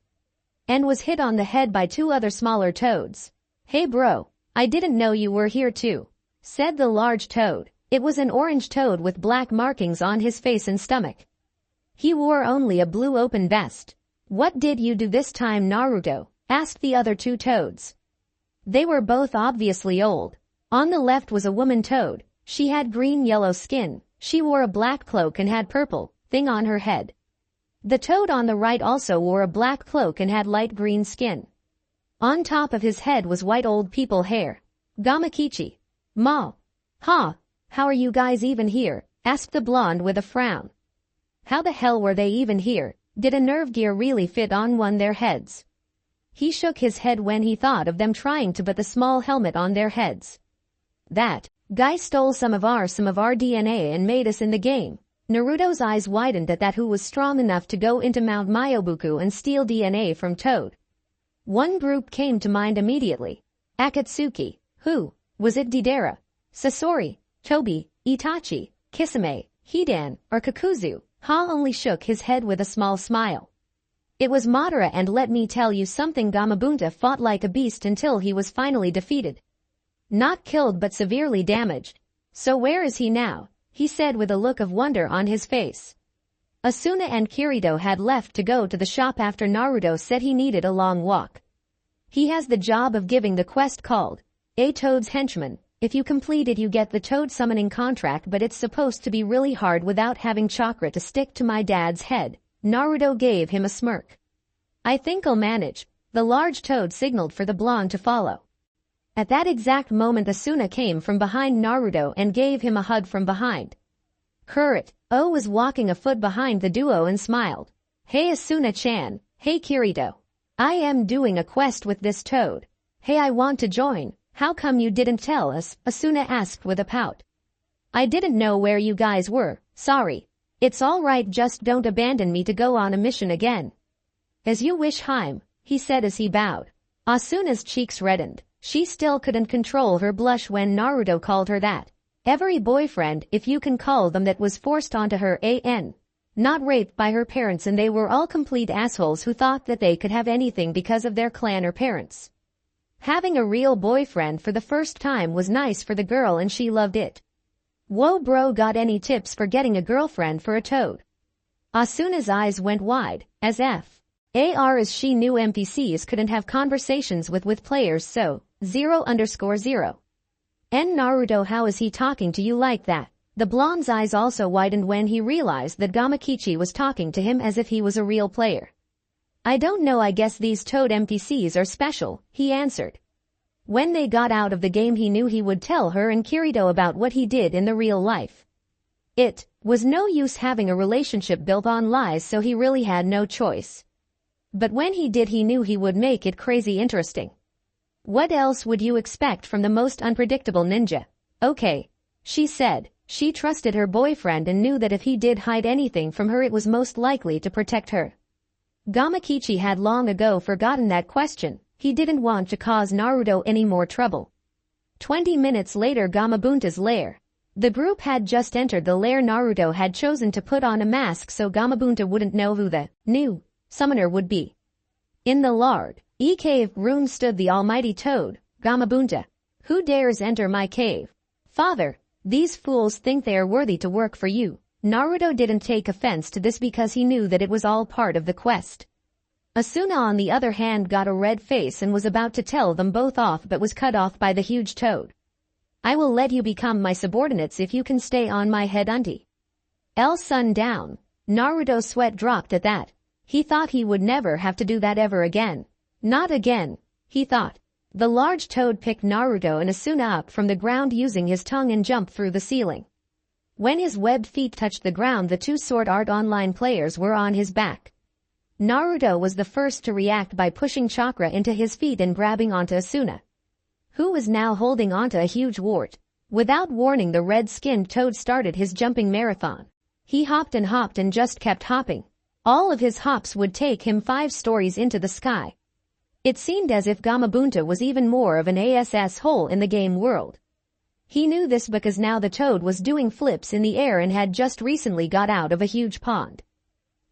and was hit on the head by 2 other smaller toads. "Hey bro, I didn't know you were here too," said the large toad. It was an orange toad with black markings on his face and stomach. He wore only a blue open vest. "What did you do this time, Naruto?" asked the other 2 toads. They were both obviously old. On the left was a woman toad. She had green-yellow skin. She wore a black cloak and had purple thing on her head. The toad on the right also wore a black cloak and had light green skin. On top of his head was white old people hair. "Gamakichi. Ma. Ha. How are you guys even here?" asked the blonde with a frown. How the hell were they even here? Did a nerve gear really fit on their heads? He shook his head when he thought of them trying to put the small helmet on their heads. That guy stole some of our DNA and made us in the game. Naruto's eyes widened at that. Who was strong enough to go into Mount Myoboku and steal DNA from Toad? One group came to mind immediately. Akatsuki. Who? Was it Deidara, Sasori, Tobi, Itachi, Kisame, Hidan, or Kakuzu? Ha only shook his head with a small smile. It was Madara, and let me tell you something, Gamabunta fought like a beast until he was finally defeated. Not killed but severely damaged. So where is he now? He said with a look of wonder on his face. Asuna and Kirito had left to go to the shop after Naruto said he needed a long walk. He has the job of giving the quest called A Toad's Henchman. If you complete it you get the Toad summoning contract, but it's supposed to be really hard without having chakra to stick to my dad's head. Naruto gave him a smirk. I think I'll manage. The large Toad signaled for the blonde to follow. At that exact moment Asuna came from behind Naruto and gave him a hug from behind. Kirito was walking a foot behind the duo and smiled. Hey Asuna-chan, hey Kirito. I am doing a quest with this Toad. Hey, I want to join. How come you didn't tell us? Asuna asked with a pout. I didn't know where you guys were, sorry. It's alright, just don't abandon me to go on a mission again. As you wish, Haim, he said as he bowed. Asuna's cheeks reddened. She still couldn't control her blush when Naruto called her that. Every boyfriend, if you can call them that, was forced onto her, not raped by her parents, and they were all complete assholes who thought that they could have anything because of their clan or parents. Having a real boyfriend for the first time was nice for the girl and she loved it. Whoa bro, got any tips for getting a girlfriend for a Toad? Asuna's eyes went wide, as she knew NPCs couldn't have conversations with players, so, 0_0. And Naruto, how is he talking to you like that? The blonde's eyes also widened when he realized that Gamakichi was talking to him as if he was a real player. I don't know, I guess these Toad NPCs are special, he answered. When they got out of the game he knew he would tell her and Kirito about what he did in the real life. It was no use having a relationship built on lies, so he really had no choice. But when he did he knew he would make it crazy interesting. What else would you expect from the most unpredictable ninja? Okay, she said. She trusted her boyfriend and knew that if he did hide anything from her it was most likely to protect her. Gamakichi had long ago forgotten that question. He didn't want to cause Naruto any more trouble. 20 minutes later, Gamabunta's lair. The group had just entered the lair. Naruto had chosen to put on a mask so Gamabunta wouldn't know who the new summoner would be. In the large cave room stood the almighty Toad. Gamabunta. Who dares enter my cave? Father, these fools think they are worthy to work for you. Naruto didn't take offense to this because he knew that it was all part of the quest. Asuna on the other hand got a red face and was about to tell them both off but was cut off by the huge Toad. I will let you become my subordinates if you can stay on my head until sundown. Naruto's sweat dropped at that. He thought he would never have to do that ever again. Not again, he thought. The large Toad picked Naruto and Asuna up from the ground using his tongue and jumped through the ceiling. When his webbed feet touched the ground, the two Sword Art Online players were on his back. Naruto was the first to react by pushing chakra into his feet and grabbing onto Asuna, who was now holding onto a huge wart. Without warning, the red-skinned Toad started his jumping marathon. He hopped and just kept hopping. All of his hops would take him 5 stories into the sky. It seemed as if Gamabunta was even more of an asshole in the game world. He knew this because now the Toad was doing flips in the air and had just recently got out of a huge pond.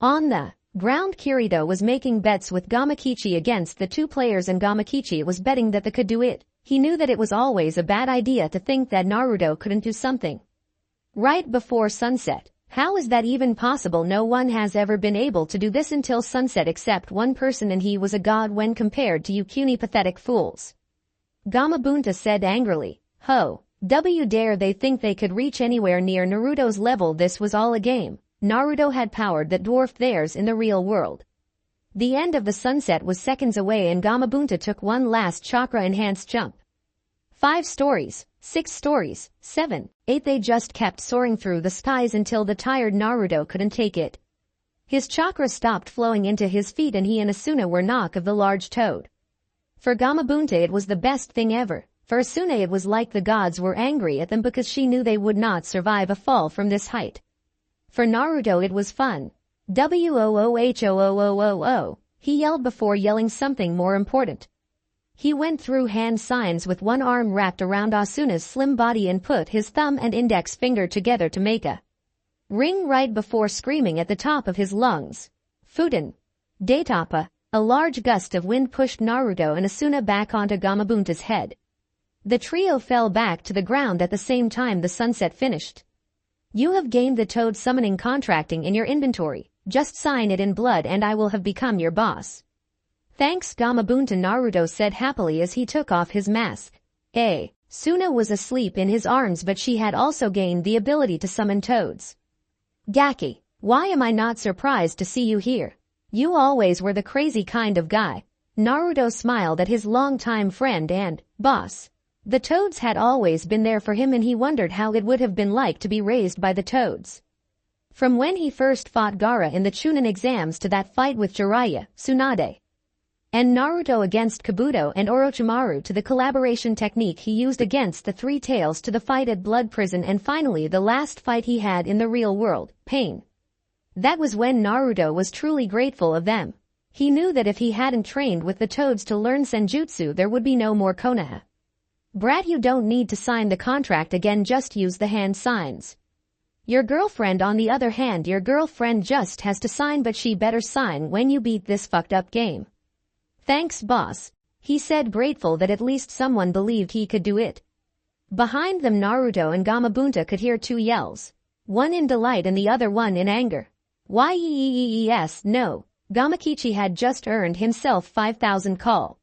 On the ground, Kirito was making bets with Gamakichi against the two players, and Gamakichi was betting that they could do it. He knew that it was always a bad idea to think that Naruto couldn't do something right before sunset. How is that even possible? No one has ever been able to do this until sunset except one person, and he was a god when compared to you puny pathetic fools. Gamabunta said angrily. Ho, dare they think they could reach anywhere near Naruto's level? This was all a game. Naruto had power that dwarfed theirs in the real world. The end of the sunset was seconds away and Gamabunta took one last chakra-enhanced jump. 5 stories, 6 stories, 7, 8. They just kept soaring through the skies until the tired Naruto couldn't take it. His chakra stopped flowing into his feet and he and Asuna were knock of the large toad. For Gamabunta it was the best thing ever. For Asuna it was like the gods were angry at them because she knew they would not survive a fall from this height. For Naruto it was fun. Woohoo, he yelled before yelling something more important. He went through hand signs with one arm wrapped around Asuna's slim body and put his thumb and index finger together to make a ring right before screaming at the top of his lungs. Futen. Daitapa. A large gust of wind pushed Naruto and Asuna back onto Gamabunta's head. The trio fell back to the ground at the same time the sunset finished. You have gained the Toad Summoning Contracting in your inventory. Just sign it in blood and I will have become your boss. Thanks Gamabunta, Naruto said happily as he took off his mask. Suna was asleep in his arms but she had also gained the ability to summon toads. Gaki, why am I not surprised to see you here? You always were the crazy kind of guy. Naruto smiled at his longtime friend and boss. The toads had always been there for him and he wondered how it would have been like to be raised by the toads. From when he first fought Gaara in the Chunin exams to that fight with Jiraiya, Tsunade, and Naruto against Kabuto and Orochimaru to the collaboration technique he used against the Three Tails to the fight at Blood Prison and finally the last fight he had in the real world, Pain. That was when Naruto was truly grateful of them. He knew that if he hadn't trained with the toads to learn Senjutsu there would be no more Konoha. Brat, you don't need to sign the contract again, just use the hand signs. Your girlfriend on the other hand, your girlfriend just has to sign but she better sign when you beat this fucked up game. Thanks boss, he said, grateful that at least someone believed he could do it. Behind them Naruto and Gamabunta could hear 2 yells. One in delight and the other one in anger. Yes, no. Gamakichi had just earned himself 5,000 call.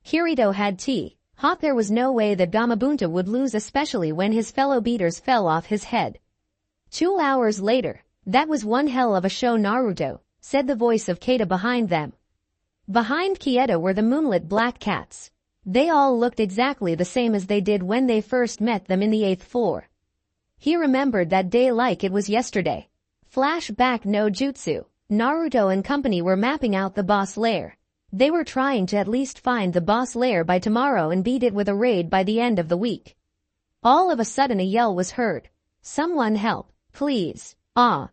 Kirito had tea. Hot. There was no way that Gamabunta would lose, especially when his fellow beaters fell off his head. 2 hours later. That was one hell of a show, Naruto, said the voice of Keita behind them. Behind Kieta were the moonlit black cats. They all looked exactly the same as they did when they first met them in the 8th floor. He remembered that day like it was yesterday. Flashback no jutsu. Naruto and company were mapping out the boss lair. They were trying to at least find the boss lair by tomorrow and beat it with a raid by the end of the week. All of a sudden a yell was heard. Someone help, please. Roar.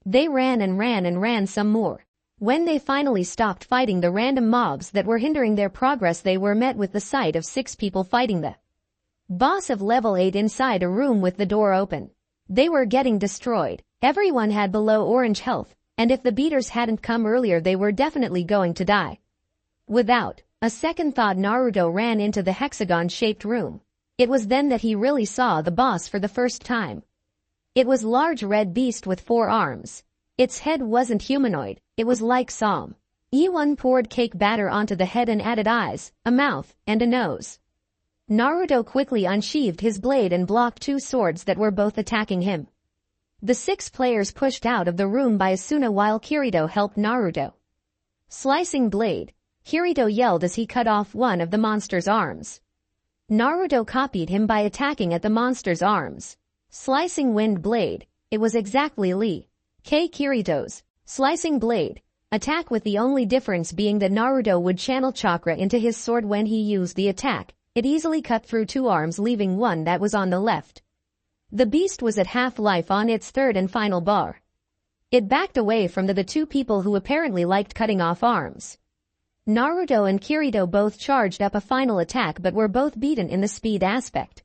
They ran and ran and ran some more. When they finally stopped fighting the random mobs that were hindering their progress, they were met with the sight of 6 people fighting the boss of level 8 inside a room with the door open. They were getting destroyed. Everyone had below orange health, and if the beaters hadn't come earlier they were definitely going to die. Without a second thought, Naruto ran into the hexagon-shaped room. It was then that he really saw the boss for the first time. It was large red beast with 4 arms. Its head wasn't humanoid, it was like Psalm. Ewan poured cake batter onto the head and added eyes, a mouth, and a nose. Naruto quickly unsheathed his blade and blocked 2 swords that were both attacking him. The 6 players pushed out of the room by Asuna while Kirito helped Naruto. Slicing blade. Kirito yelled as he cut off one of the monster's arms. Naruto copied him by attacking at the monster's arms. Slicing wind blade. It was exactly Lee Kirito's slicing blade attack, with the only difference being that Naruto would channel chakra into his sword when he used the attack. It easily cut through 2 arms, leaving one that was on the left. The beast was at half-life on its 3rd and final bar. It backed away from the 2 people who apparently liked cutting off arms. Naruto and Kirito both charged up a final attack but were both beaten in the speed aspect.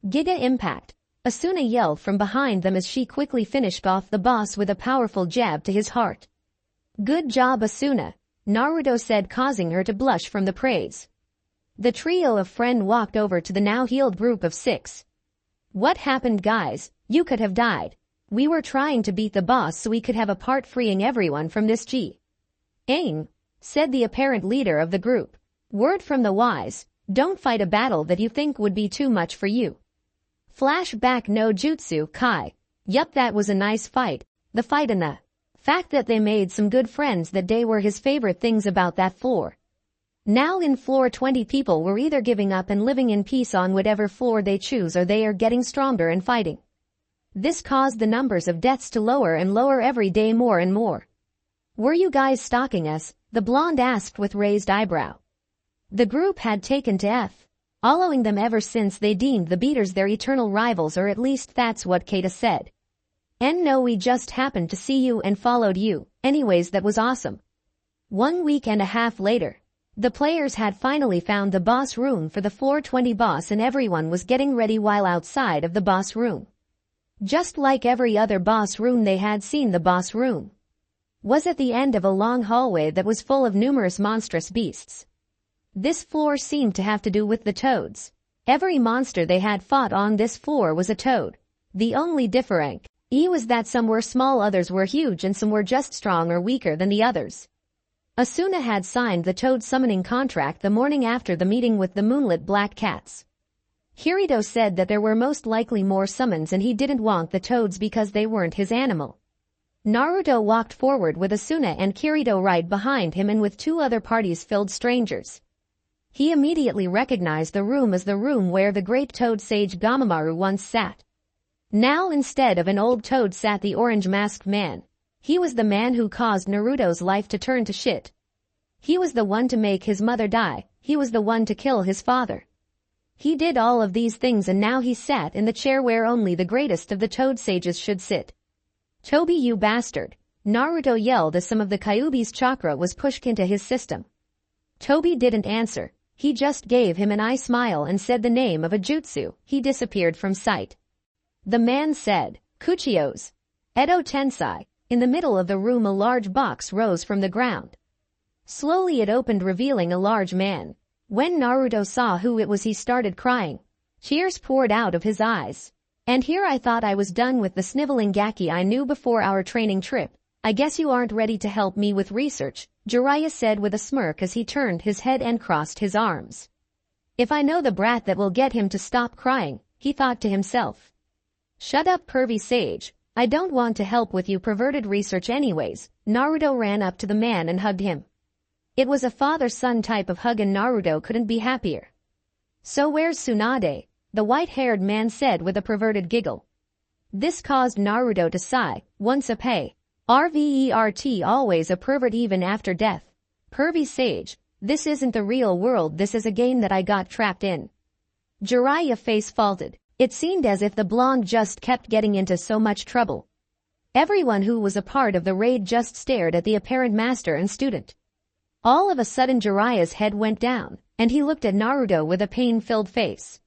Giga Impact. Asuna yelled from behind them as she quickly finished off the boss with a powerful jab to his heart. Good job, Asuna, Naruto said, causing her to blush from the praise. The trio of friends walked over to the now healed group of 6. What happened, guys? You could have died. We were trying to beat the boss so we could have a part freeing everyone from this aim, said the apparent leader of the group. Word from the wise, don't fight a battle that you think would be too much for you. Flashback no jutsu, Kai. Yup, that was a nice fight. The fight and the fact that they made some good friends that day were his favorite things about that floor. Now in floor 20 people were either giving up and living in peace on whatever floor they choose, or they are getting stronger and fighting. This caused the numbers of deaths to lower and lower every day more and more. Were you guys stalking us? The blonde asked with raised eyebrow. The group had taken to following them ever since they deemed the beaters their eternal rivals, or at least that's what Kata said. And no, we just happened to see you and followed you. Anyways, that was awesome. 1 week and a half later, the players had finally found the boss room for the floor 20 boss, and everyone was getting ready while outside of the boss room. Just like every other boss room they had seen, the boss room was at the end of a long hallway that was full of numerous monstrous beasts. This floor seemed to have to do with the toads. Every monster they had fought on this floor was a toad. The only difference was that some were small, others were huge, and some were just strong or weaker than the others. Asuna had signed the toad summoning contract the morning after the meeting with the moonlit black cats. Kirito said that there were most likely more summons and he didn't want the toads because they weren't his animal. Naruto walked forward with Asuna and Kirito right behind him and with 2 other parties-filled strangers. He immediately recognized the room as the room where the great toad sage Gamamaru once sat. Now instead of an old toad sat the orange-masked man. He was the man who caused Naruto's life to turn to shit. He was the one to make his mother die. He was the one to kill his father. He did all of these things, and now he sat in the chair where only the greatest of the toad sages should sit. Toby, you bastard! Naruto yelled as some of the Kyuubi's chakra was pushed into his system. Toby didn't answer. He just gave him an eye smile and said the name of a jutsu. He disappeared from sight. The man said, Kuchio's Edo Tensei. In the middle of the room a large box rose from the ground. Slowly it opened, revealing a large man. When Naruto saw who it was, he started crying. Tears poured out of his eyes. And here I thought I was done with the sniveling Gaki I knew before our training trip. I guess you aren't ready to help me with research, Jiraiya said with a smirk as he turned his head and crossed his arms. If I know the brat that will get him to stop crying, he thought to himself. Shut up, pervy sage. I don't want to help with you perverted research anyways. Naruto ran up to the man and hugged him. It was a father-son type of hug and Naruto couldn't be happier. So where's Tsunade? The white-haired man said with a perverted giggle. This caused Naruto to sigh. Once a pay. RVERT, always a pervert even after death. Pervy sage, this isn't the real world, this is a game that I got trapped in. Jiraiya face faulted. It seemed as if the blonde just kept getting into so much trouble. Everyone who was a part of the raid just stared at the apparent master and student. All of a sudden Jiraiya's head went down, and he looked at Naruto with a pain-filled face.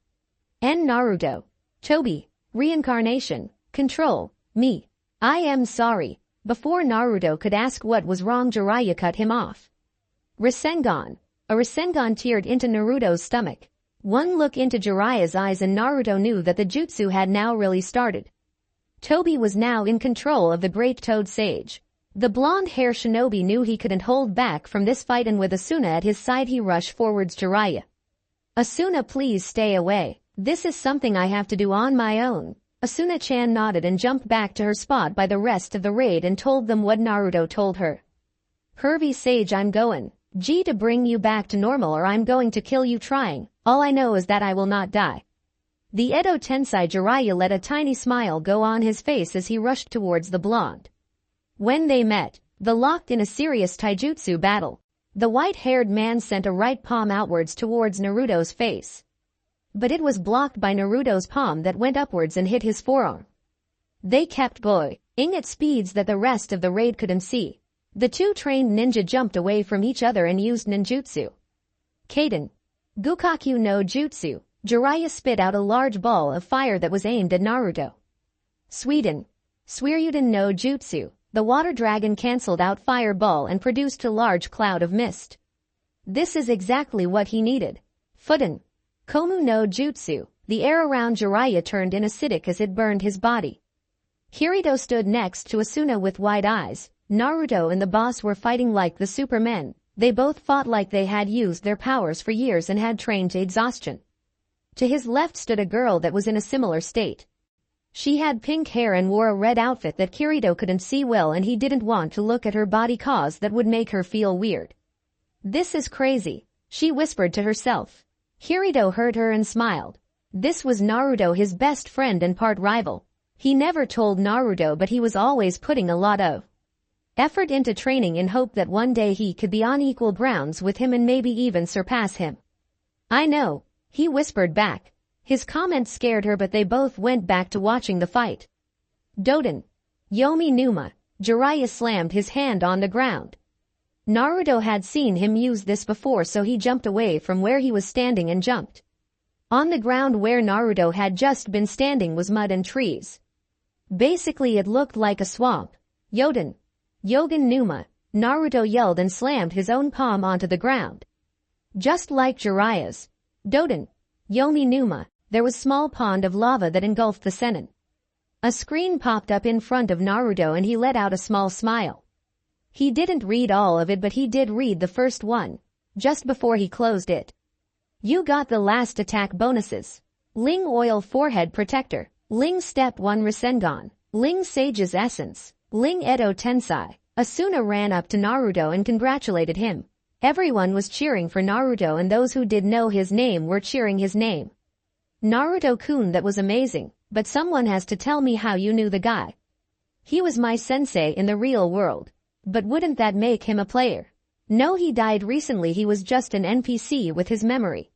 And Naruto. Toby. Reincarnation. Control. Me. I am sorry. Before Naruto could ask what was wrong, Jiraiya cut him off. Rasengan. A Rasengan teared into Naruto's stomach. One look into Jiraiya's eyes and Naruto knew that the jutsu had now really started. Toby was now in control of the great toad sage. The blonde-haired shinobi knew he couldn't hold back from this fight, and with Asuna at his side he rushed forwards Jiraiya. Asuna, please stay away. This is something I have to do on my own. Asuna-chan nodded and jumped back to her spot by the rest of the raid and told them what Naruto told her. Pervy sage, I'm going to bring you back to normal, or I'm going to kill you trying. All I know is that I will not die. The Edo Tensei Jiraiya let a tiny smile go on his face as he rushed towards the blonde. When they met, they locked in a serious taijutsu battle. The white-haired man sent a right palm outwards towards Naruto's face. But it was blocked by Naruto's palm that went upwards and hit his forearm. They kept going at speeds that the rest of the raid couldn't see. The 2 trained ninja jumped away from each other and used ninjutsu. Kaden. Gukaku no Jutsu. Jiraiya spit out a large ball of fire that was aimed at Naruto. Sweden. Suiryuden no Jutsu. The water dragon cancelled out fireball and produced a large cloud of mist. This is exactly what he needed. Fuden. Komu no Jutsu. The air around Jiraiya turned in acidic as it burned his body. Kirito stood next to Asuna with wide eyes. Naruto and the boss were fighting like the supermen. They both fought like they had used their powers for years and had trained to exhaustion. To his left stood a girl that was in a similar state. She had pink hair and wore a red outfit that Kirito couldn't see well, and he didn't want to look at her body cause that would make her feel weird. This is crazy. she whispered to herself. Kirito heard her and smiled. This was Naruto, his best friend and part rival. He never told Naruto, but he was always putting a lot of effort into training in hope that one day he could be on equal grounds with him and maybe even surpass him. I know, he whispered back. His comment scared her, but they both went back to watching the fight. Doden. Yomi Numa. Jiraiya slammed his hand on the ground. Naruto had seen him use this before, so he jumped away from where he was standing and jumped. On the ground where Naruto had just been standing was mud and trees. Basically it looked like a swamp. Yoden. Yogen Numa. Naruto yelled and slammed his own palm onto the ground. Just like Jiraiya's. Doden. Yomi Numa. There was a small pond of lava that engulfed the Sinon. A screen popped up in front of Naruto and he let out a small smile. He didn't read all of it, but he did read the first one, just before he closed it. You got the last attack bonuses. Ling Oil Forehead Protector. Ling Step 1 Rasengan. Ling Sage's Essence. Ling Edo Tensai. Asuna ran up to Naruto and congratulated him. Everyone was cheering for Naruto, and those who did know his name were cheering his name. Naruto-kun, that was amazing, but someone has to tell me how you knew the guy. He was my sensei in the real world. But wouldn't that make him a player? No, he died recently. He was just an NPC with his memory.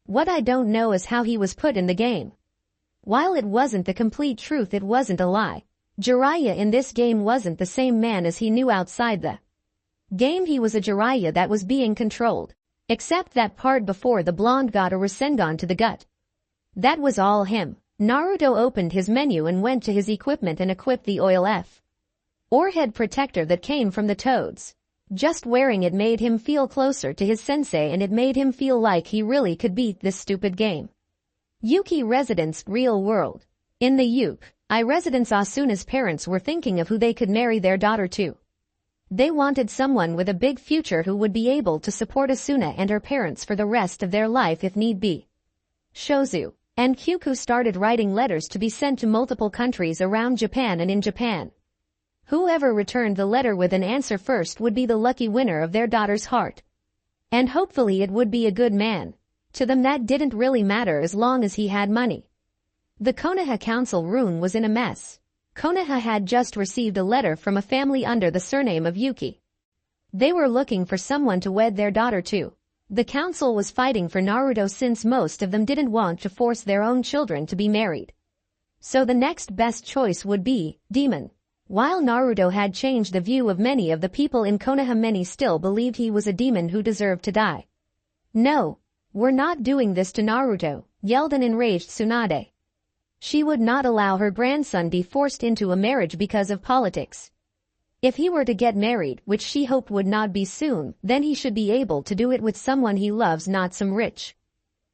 What I don't know is how he was put in the game. While it wasn't the complete truth, it wasn't a lie. Jiraiya in this game wasn't the same man as he knew outside the game. He was a Jiraiya that was being controlled. Except that part before the blonde got a Rasengan to the gut. That was all him. Naruto opened his menu and went to his equipment and equipped the Oil F. Forehead protector that came from the toads. Just wearing it made him feel closer to his sensei, and it made him feel like he really could beat this stupid game. Yuki Residence Real World. In the Yuki Residence, Asuna's parents were thinking of who they could marry their daughter to. They wanted someone with a big future who would be able to support Asuna and her parents for the rest of their life if need be. Shozu and Kyuku started writing letters to be sent to multiple countries around Japan and in Japan. Whoever returned the letter with an answer first would be the lucky winner of their daughter's heart. And hopefully it would be a good man. To them that didn't really matter as long as he had money. The Konoha council room was in a mess. Konoha had just received a letter from a family under the surname of Yuki. They were looking for someone to wed their daughter to. The council was fighting for Naruto since most of them didn't want to force their own children to be married. So the next best choice would be Demon. While Naruto had changed the view of many of the people in Konoha, many still believed he was a demon who deserved to die. No, we're not doing this to Naruto, yelled an enraged Tsunade. She would not allow her grandson be forced into a marriage because of politics. If he were to get married, which she hoped would not be soon, then he should be able to do it with someone he loves, not some rich.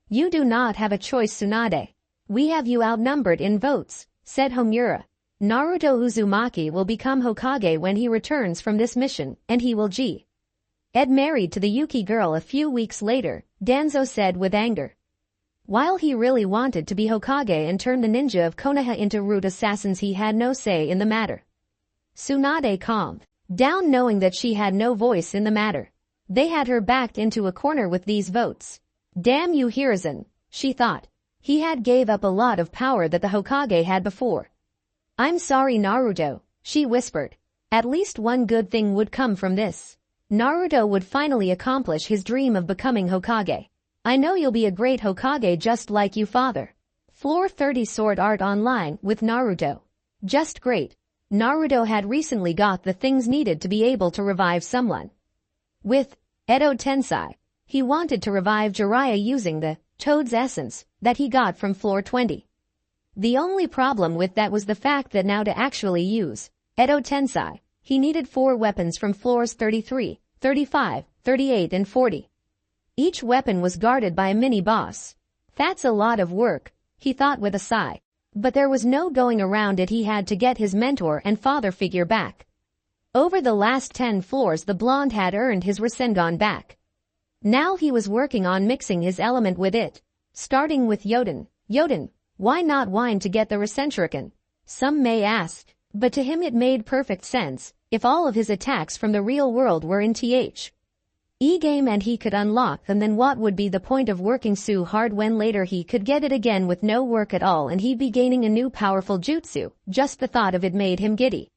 You do not have a choice, Tsunade. We have you outnumbered in votes, said Homura. Naruto Uzumaki will become Hokage when he returns from this mission, and he will get married to the Yuki girl a few weeks later, Danzo said with anger. While he really wanted to be Hokage and turn the ninja of Konoha into root assassins, he had no say in the matter. Tsunade calmed down, knowing that she had no voice in the matter. They had her backed into a corner with these votes. Damn you, Hiruzen, she thought. He had gave up a lot of power that the Hokage had before. I'm sorry, Naruto, she whispered. At least one good thing would come from this. Naruto would finally accomplish his dream of becoming Hokage. I know you'll be a great Hokage just like you, father. Floor 30 Sword Art Online with Naruto. Just great. Naruto had recently got the things needed to be able to revive someone. With Edo Tensai, he wanted to revive Jiraiya using the Toad's Essence that he got from floor 20. The only problem with that was the fact that now to actually use Edo Tensai, he needed 4 weapons from floors 33, 35, 38 and 40. Each weapon was guarded by a mini-boss. That's a lot of work, he thought with a sigh. But there was no going around it. He had to get his mentor and father figure back. Over the last 10 floors the blonde had earned his Rasengan back. Now he was working on mixing his element with it. Starting with Yoden. Yoden, why not whine to get the Rasenshuriken? Some may ask, but to him it made perfect sense, if all of his attacks from the real world were in E-game and he could unlock them, then what would be the point of working so hard when later he could get it again with no work at all and he'd be gaining a new powerful jutsu? Just the thought of it made him giddy.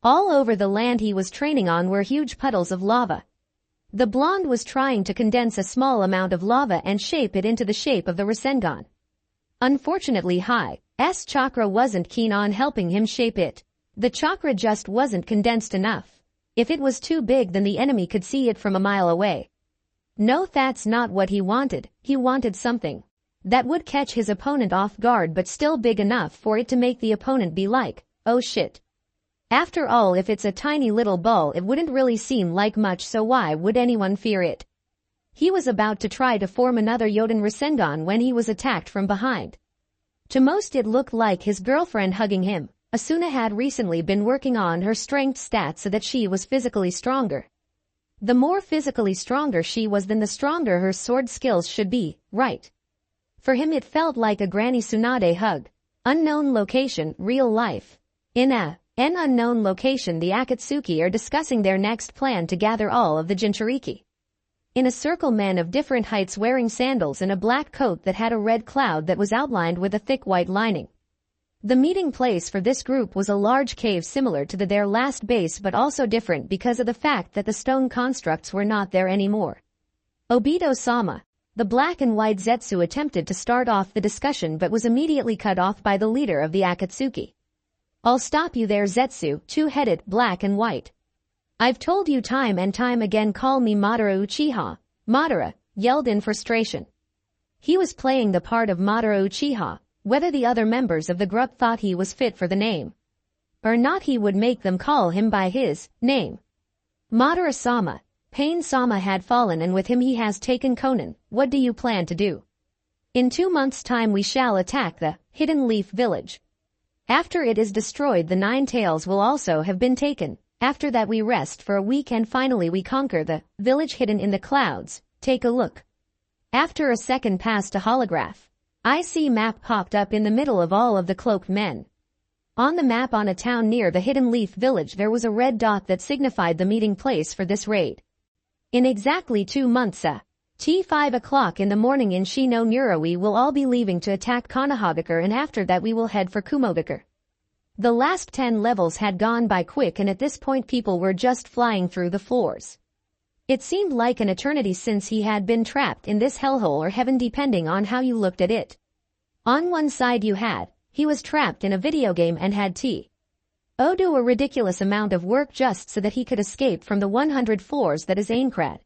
All over the land he was training on were huge puddles of lava. The blonde was trying to condense a small amount of lava and shape it into the shape of the Rasengan. Unfortunately, Hi's chakra wasn't keen on helping him shape it. The chakra just wasn't condensed enough. If it was too big, then the enemy could see it from a mile away. No, that's not what he wanted. He wanted something that would catch his opponent off guard but still big enough for it to make the opponent be like, oh shit. After all, if it's a tiny little ball, it wouldn't really seem like much, so why would anyone fear it? He was about to try to form another Yoden Rasengan when he was attacked from behind. To most it looked like his girlfriend hugging him. Asuna had recently been working on her strength stats so that she was physically stronger. The more physically stronger she was, then the stronger her sword skills should be, right? For him it felt like a Granny Tsunade hug. Unknown location, real life. In an unknown location, the Akatsuki are discussing their next plan to gather all of the Jinchuriki. In a circle, men of different heights wearing sandals and a black coat that had a red cloud that was outlined with a thick white lining. The meeting place for this group was a large cave similar to their last base, but also different because of the fact that the stone constructs were not there anymore. Obito-sama, the black and white Zetsu, attempted to start off the discussion but was immediately cut off by the leader of the Akatsuki. I'll stop you there, Zetsu, two-headed, black and white. I've told you time and time again, call me Madara Uchiha. Madara yelled in frustration. He was playing the part of Madara Uchiha. Whether the other members of the group thought he was fit for the name or not, he would make them call him by his name. Madara-sama. Pain-sama had fallen, and with him he has taken Konan. What do you plan to do? In 2 months' time we shall attack the Hidden Leaf Village. After it is destroyed, the 9 tails will also have been taken. After that we rest for a week and finally we conquer the village hidden in the clouds. Take a look. After a second passed a holograph. IC map popped up in the middle of all of the cloaked men. On the map, on a town near the Hidden Leaf Village, there was a red dot that signified the meeting place for this raid. In exactly 2 months, at 5 o'clock in the morning in Shinon, we will all be leaving to attack Konohagakure, and after that we will head for Kumogakure. The last 10 levels had gone by quick, and at this point people were just flying through the floors. It seemed like an eternity since he had been trapped in this hellhole or heaven, depending on how you looked at it. On one side he was trapped in a video game and had to do a ridiculous amount of work just so that he could escape from the 100 floors that is Aincrad.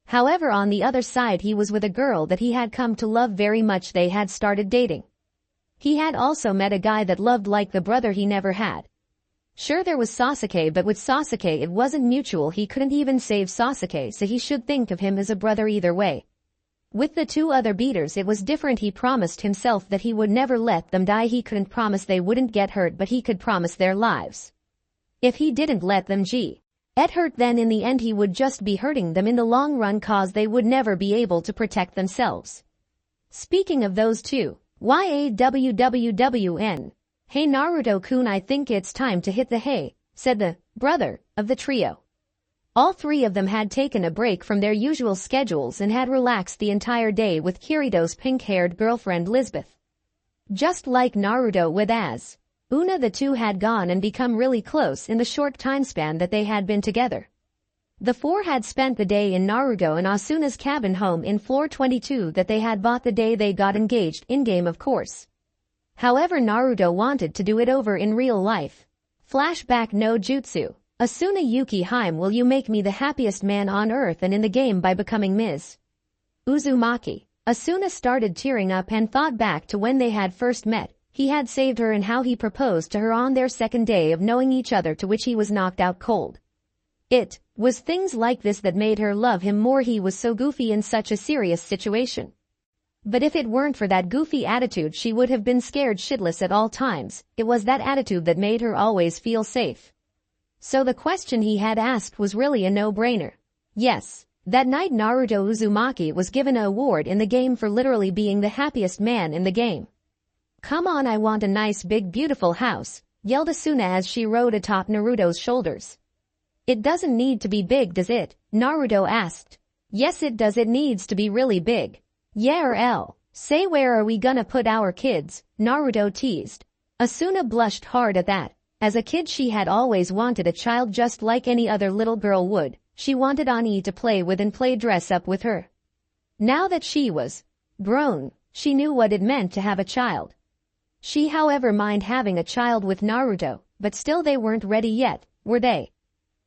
However, on the other side he was with a girl that he had come to love very much. They had started dating. He had also met a guy that loved like the brother he never had. Sure, there was Sasuke, but with Sasuke it wasn't mutual. He couldn't even save Sasuke, so he should think of him as a brother either way. With the 2 other beaters it was different. He promised himself that he would never let them die. He couldn't promise they wouldn't get hurt, but he could promise their lives. If he didn't let them get hurt, then in the end he would just be hurting them in the long run, cause they would never be able to protect themselves. Speaking of those 2, YAWWWN. Hey Naruto-kun, I think it's time to hit the hay, said the brother of the trio. All 3 of them had taken a break from their usual schedules and had relaxed the entire day with Kirito's pink-haired girlfriend Lisbeth. Just like Naruto with Una, the 2 had gone and become really close in the short time span that they had been together. The 4 had spent the day in Naruto and Asuna's cabin home in floor 22 that they had bought the day they got engaged, in-game of course. However, Naruto wanted to do it over in real life. Flashback no jutsu. Asuna Yuki Haim, will you make me the happiest man on earth and in the game by becoming Ms. Uzumaki? Asuna started tearing up and thought back to when they had first met. He had saved her and how he proposed to her on their second day of knowing each other, to which he was knocked out cold. It was things like this that made her love him more. He was so goofy in such a serious situation. But if it weren't for that goofy attitude, she would have been scared shitless at all times. It was that attitude that made her always feel safe. So the question he had asked was really a no-brainer. Yes, that night Naruto Uzumaki was given an award in the game for literally being the happiest man in the game. Come on, I want a nice big beautiful house, yelled Asuna as she rode atop Naruto's shoulders. It doesn't need to be big, does it? Naruto asked. Yes it does, it needs to be really big. Yeah or L. Say where are we gonna put our kids? Naruto teased. Asuna blushed hard at that. As a kid she had always wanted a child just like any other little girl would. She wanted Ani to play with and play dress up with her. Now that she was grown, she knew what it meant to have a child. She however mind having a child with Naruto, but still they weren't ready yet, were they?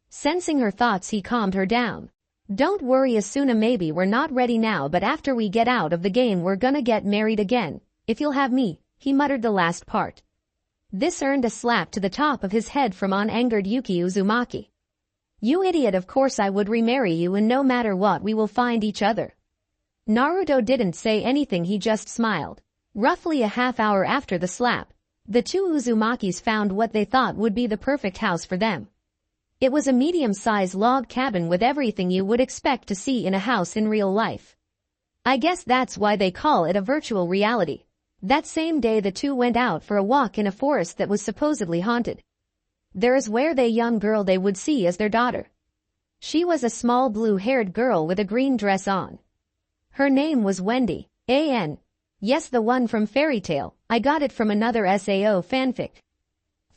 Sensing her thoughts he calmed her down. Don't worry Asuna, maybe we're not ready now but after we get out of the game we're gonna get married again, if you'll have me, he muttered the last part. This earned a slap to the top of his head from angered Yuki Uzumaki. You idiot, of course I would remarry you and no matter what we will find each other. Naruto didn't say anything, he just smiled. Roughly a half hour after the slap, the two Uzumakis found what they thought would be the perfect house for them. It was a medium-sized log cabin with everything you would expect to see in a house in real life. I guess that's why they call it a virtual reality. That same day the two went out for a walk in a forest that was supposedly haunted. There's where the young girl they would see as their daughter. She was a small blue-haired girl with a green dress on. Her name was Wendy, A.N. Yes, the one from Fairy Tail. I got it from another SAO fanfic.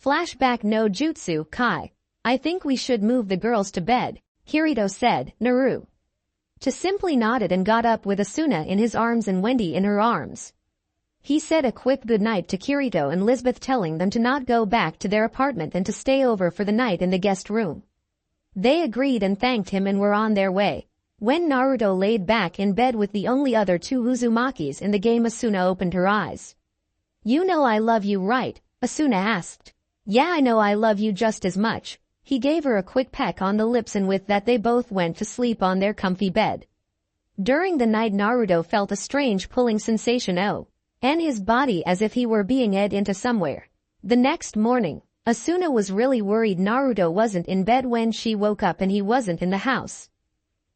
Flashback no jutsu, Kai. I think we should move the girls to bed, Kirito said, Naru. To simply nodded and got up with Asuna in his arms and Wendy in her arms. He said a quick goodnight to Kirito and Lisbeth, telling them to not go back to their apartment and to stay over for the night in the guest room. They agreed and thanked him and were on their way. When Naruto laid back in bed with the only other two Uzumakis in the game, Asuna opened her eyes. You know I love you, right? Asuna asked. Yeah, I know I love you just as much. He gave her a quick peck on the lips and with that they both went to sleep on their comfy bed. During the night Naruto felt a strange pulling sensation in his body as if he were being led into somewhere. The next morning, Asuna was really worried Naruto wasn't in bed when she woke up and he wasn't in the house.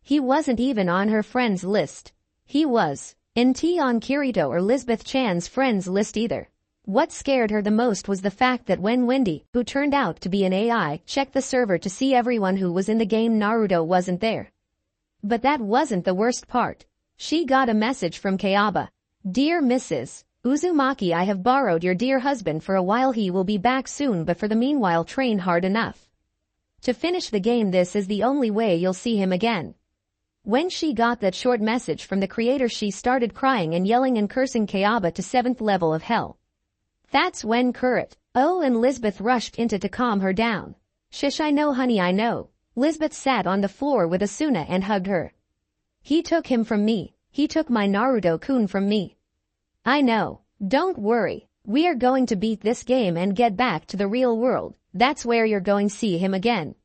He wasn't even on her friends list. He wasn't on Kirito or Lisbeth-chan's friends list either. What scared her the most was the fact that when Wendy, who turned out to be an AI, checked the server to see everyone who was in the game, Naruto wasn't there. But that wasn't the worst part. She got a message from Kayaba. Dear Mrs. Uzumaki, I have borrowed your dear husband for a while. He will be back soon, but for the meanwhile train hard enough to finish the game. This is the only way you'll see him again. When she got that short message from the creator she started crying and yelling and cursing Kayaba to 7th level of hell. That's when Kirito and Lisbeth rushed into to calm her down. Shish, I know honey, I know. Lisbeth sat on the floor with Asuna and hugged her. He took him from me. He took my Naruto-kun from me. I know. Don't worry. We are going to beat this game and get back to the real world. That's where you're going to see him again.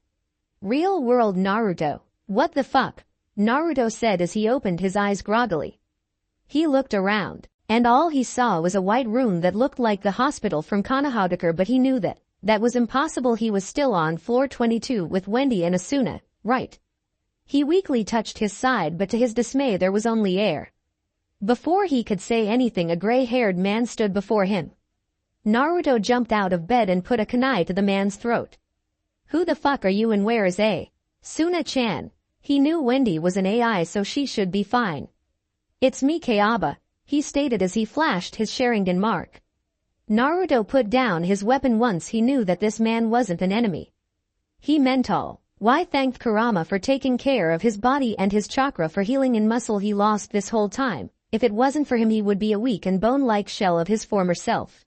Real world Naruto. What the fuck? Naruto said as he opened his eyes groggily. He looked around, and all he saw was a white room that looked like the hospital from Konohadaka, but he knew that was impossible. He was still on floor 22 with Wendy and Asuna, right? He weakly touched his side, but to his dismay there was only air. Before he could say anything, a gray-haired man stood before him. Naruto jumped out of bed and put a kunai to the man's throat. Who the fuck are you and where is Asuna-chan? He knew Wendy was an AI, so she should be fine. It's me, Kayaba, he stated as he flashed his Sharingan mark. Naruto put down his weapon once he knew that this man wasn't an enemy. He mental. Why thanked Kurama for taking care of his body and his chakra for healing and muscle he lost this whole time. If it wasn't for him he would be a weak and bone-like shell of his former self.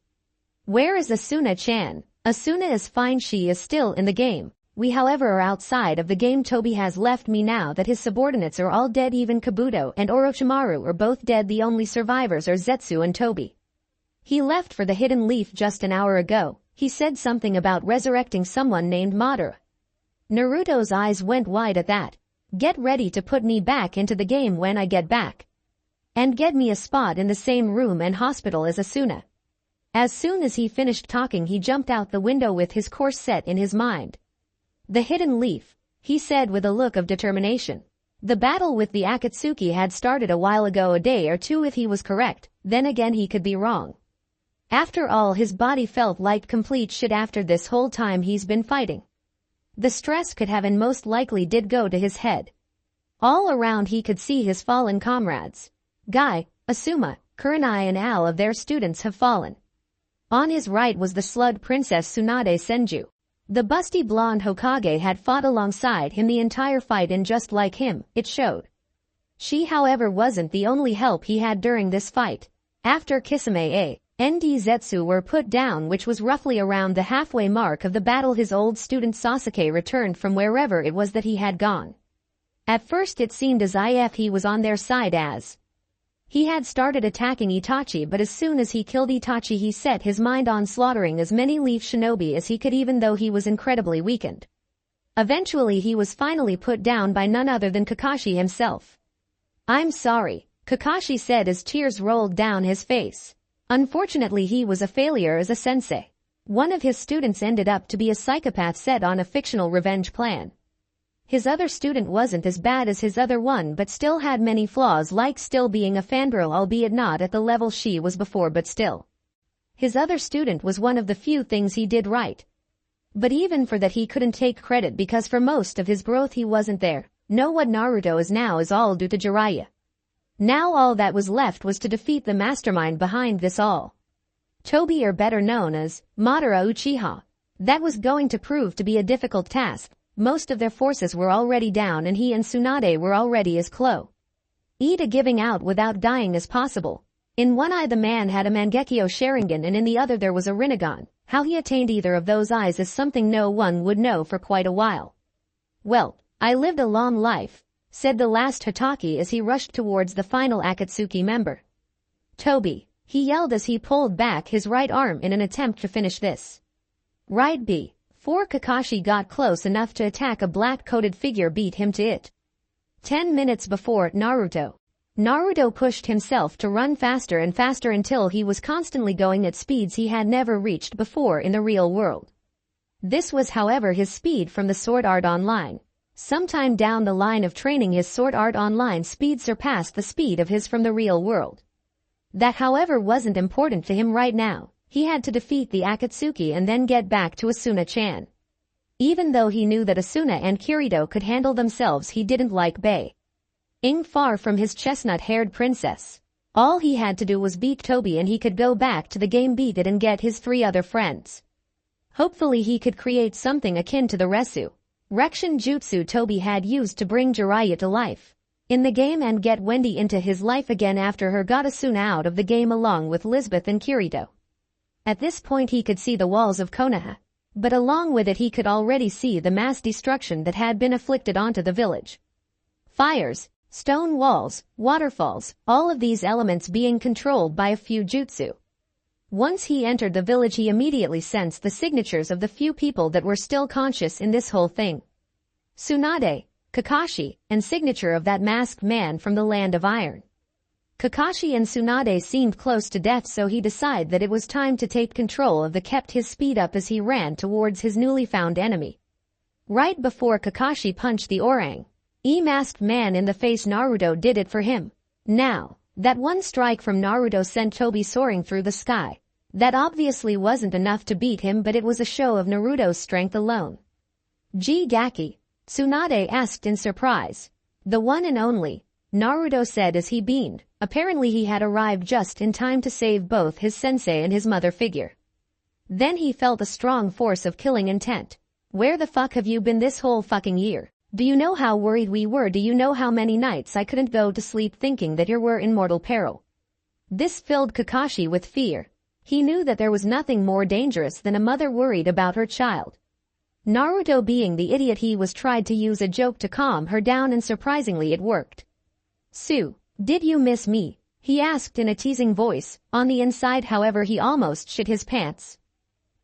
Where is Asuna-chan? Asuna is fine, she is still in the game. We however are outside of the game. Toby has left me now that his subordinates are all dead. Even Kabuto and Orochimaru are both dead. The only survivors are Zetsu and Toby. He left for the Hidden Leaf just an hour ago. He said something about resurrecting someone named Madara. Naruto's eyes went wide at that. Get ready to put me back into the game when I get back. And get me a spot in the same room and hospital as Asuna. As soon as he finished talking he jumped out the window with his course set in his mind. The Hidden Leaf, he said with a look of determination. The battle with the Akatsuki had started a while ago, a day or two if he was correct, then again he could be wrong. After all, his body felt like complete shit after this whole time he's been fighting. The stress could have and most likely did go to his head. All around he could see his fallen comrades. Guy, Asuma, Kurenai and all of their students have fallen. On his right was the slug princess Tsunade Senju. The busty blonde Hokage had fought alongside him the entire fight, and just like him, it showed. She however wasn't the only help he had during this fight. After Kisame and Zetsu were put down, which was roughly around the halfway mark of the battle, his old student Sasuke returned from wherever it was that he had gone. At first it seemed as if he was on their side, as he had started attacking Itachi, but as soon as he killed Itachi he set his mind on slaughtering as many leaf shinobi as he could, even though he was incredibly weakened. Eventually he was finally put down by none other than Kakashi himself. "I'm sorry," Kakashi said as tears rolled down his face. Unfortunately he was a failure as a sensei. One of his students ended up to be a psychopath set on a fictional revenge plan. His other student wasn't as bad as his other one, but still had many flaws, like still being a fangirl, albeit not at the level she was before, but still. His other student was one of the few things he did right. But even for that he couldn't take credit, because for most of his growth he wasn't there. Know what Naruto is now is all due to Jiraiya. Now all that was left was to defeat the mastermind behind this all. Tobi, or better known as Madara Uchiha. That was going to prove to be a difficult task. Most of their forces were already down, and he and Tsunade were already as close to giving out without dying as possible. In one eye the man had a Mangekyo Sharingan, and in the other there was a Rinnegan. How he attained either of those eyes is something no one would know for quite a while. "Well, I lived a long life," said the last Hotake as he rushed towards the final Akatsuki member. "Tobi," he yelled as he pulled back his right arm in an attempt to finish this. "Right, B." Before Kakashi got close enough to attack, a black-coated figure beat him to it. 10 minutes before, Naruto pushed himself to run faster and faster until he was constantly going at speeds he had never reached before in the real world. This was however his speed from the Sword Art Online. Sometime down the line of training, his Sword Art Online speed surpassed the speed of his from the real world. That however wasn't important to him right now. He had to defeat the Akatsuki and then get back to Asuna-chan. Even though he knew that Asuna and Kirito could handle themselves, he didn't like being far from his chestnut-haired princess. All he had to do was beat Tobi and he could go back to the game, beat it, and get his 3 other friends. Hopefully he could create something akin to the Resurrection Jutsu Tobi had used to bring Jiraiya to life in the game and get Wendy into his life again after her got Asuna out of the game along with Lisbeth and Kirito. At this point he could see the walls of Konoha, but along with it he could already see the mass destruction that had been afflicted onto the village. Fires, stone walls, waterfalls, all of these elements being controlled by a few jutsu. Once he entered the village he immediately sensed the signatures of the few people that were still conscious in this whole thing. Tsunade, Kakashi, and signature of that masked man from the Land of Iron. Kakashi and Tsunade seemed close to death, so he decided that it was time to take control of the kept his speed up as he ran towards his newly found enemy. Right before Kakashi punched the masked man in the face, Naruto did it for him. Now, that one strike from Naruto sent Tobi soaring through the sky. That obviously wasn't enough to beat him, but it was a show of Naruto's strength alone. "Gaki?" Tsunade asked in surprise. "The one and only," Naruto said as he beamed. Apparently he had arrived just in time to save both his sensei and his mother figure. Then he felt a strong force of killing intent. "Where the fuck have you been this whole fucking year? Do you know how worried we were? Do you know how many nights I couldn't go to sleep thinking that you were in mortal peril?" This filled Kakashi with fear. He knew that there was nothing more dangerous than a mother worried about her child. Naruto, being the idiot he was, tried to use a joke to calm her down, and surprisingly it worked. "Sue, did you miss me?" he asked in a teasing voice. On the inside however he almost shit his pants.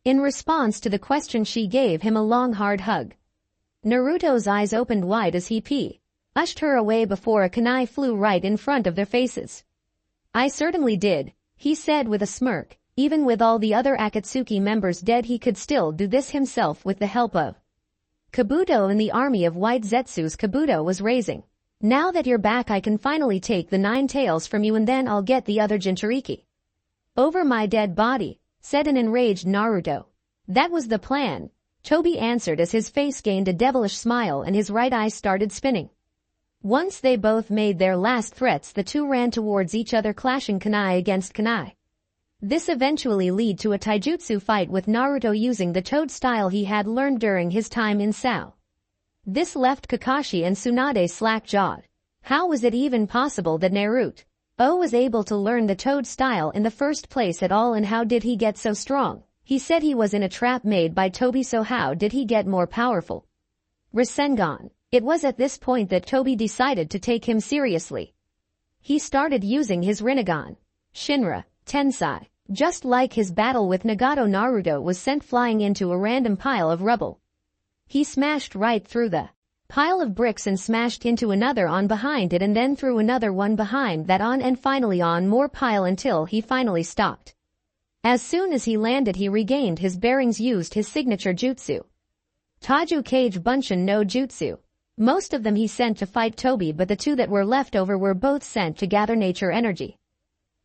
In response to the question she gave him a long hard hug. Naruto's eyes opened wide as he pushed her away before a kunai flew right in front of their faces. "I certainly did," he said with a smirk. Even with all the other Akatsuki members dead he could still do this himself with the help of Kabuto, and the army of White Zetsus Kabuto was raising. "Now that you're back I can finally take the 9 tails from you, and then I'll get the other Jinchuriki over my dead body," said an enraged Naruto. "That was the plan," Tobi answered as his face gained a devilish smile and his right eye started spinning. Once they both made their last threats, the two ran towards each other, clashing kunai against kunai. This eventually led to a taijutsu fight with Naruto using the toad style he had learned during his time in Sao. This left Kakashi and Tsunade slack-jawed. How was it even possible that Naruto was able to learn the toad style in the first place at all, and how did he get so strong? He said he was in a trap made by Tobi, so how did he get more powerful? Rasengan. It was at this point that Tobi decided to take him seriously. He started using his Rinnegan, Shinra, Tensai. Just like his battle with Nagato, Naruto was sent flying into a random pile of rubble. He smashed right through the pile of bricks and smashed into another on behind it, and then through another one behind that on, and finally on more pile until he finally stopped. As soon as he landed, he regained his bearings, used his signature jutsu, Taju Kage Bunshin no Jutsu. Most of them he sent to fight Tobi, but the two that were left over were both sent to gather nature energy.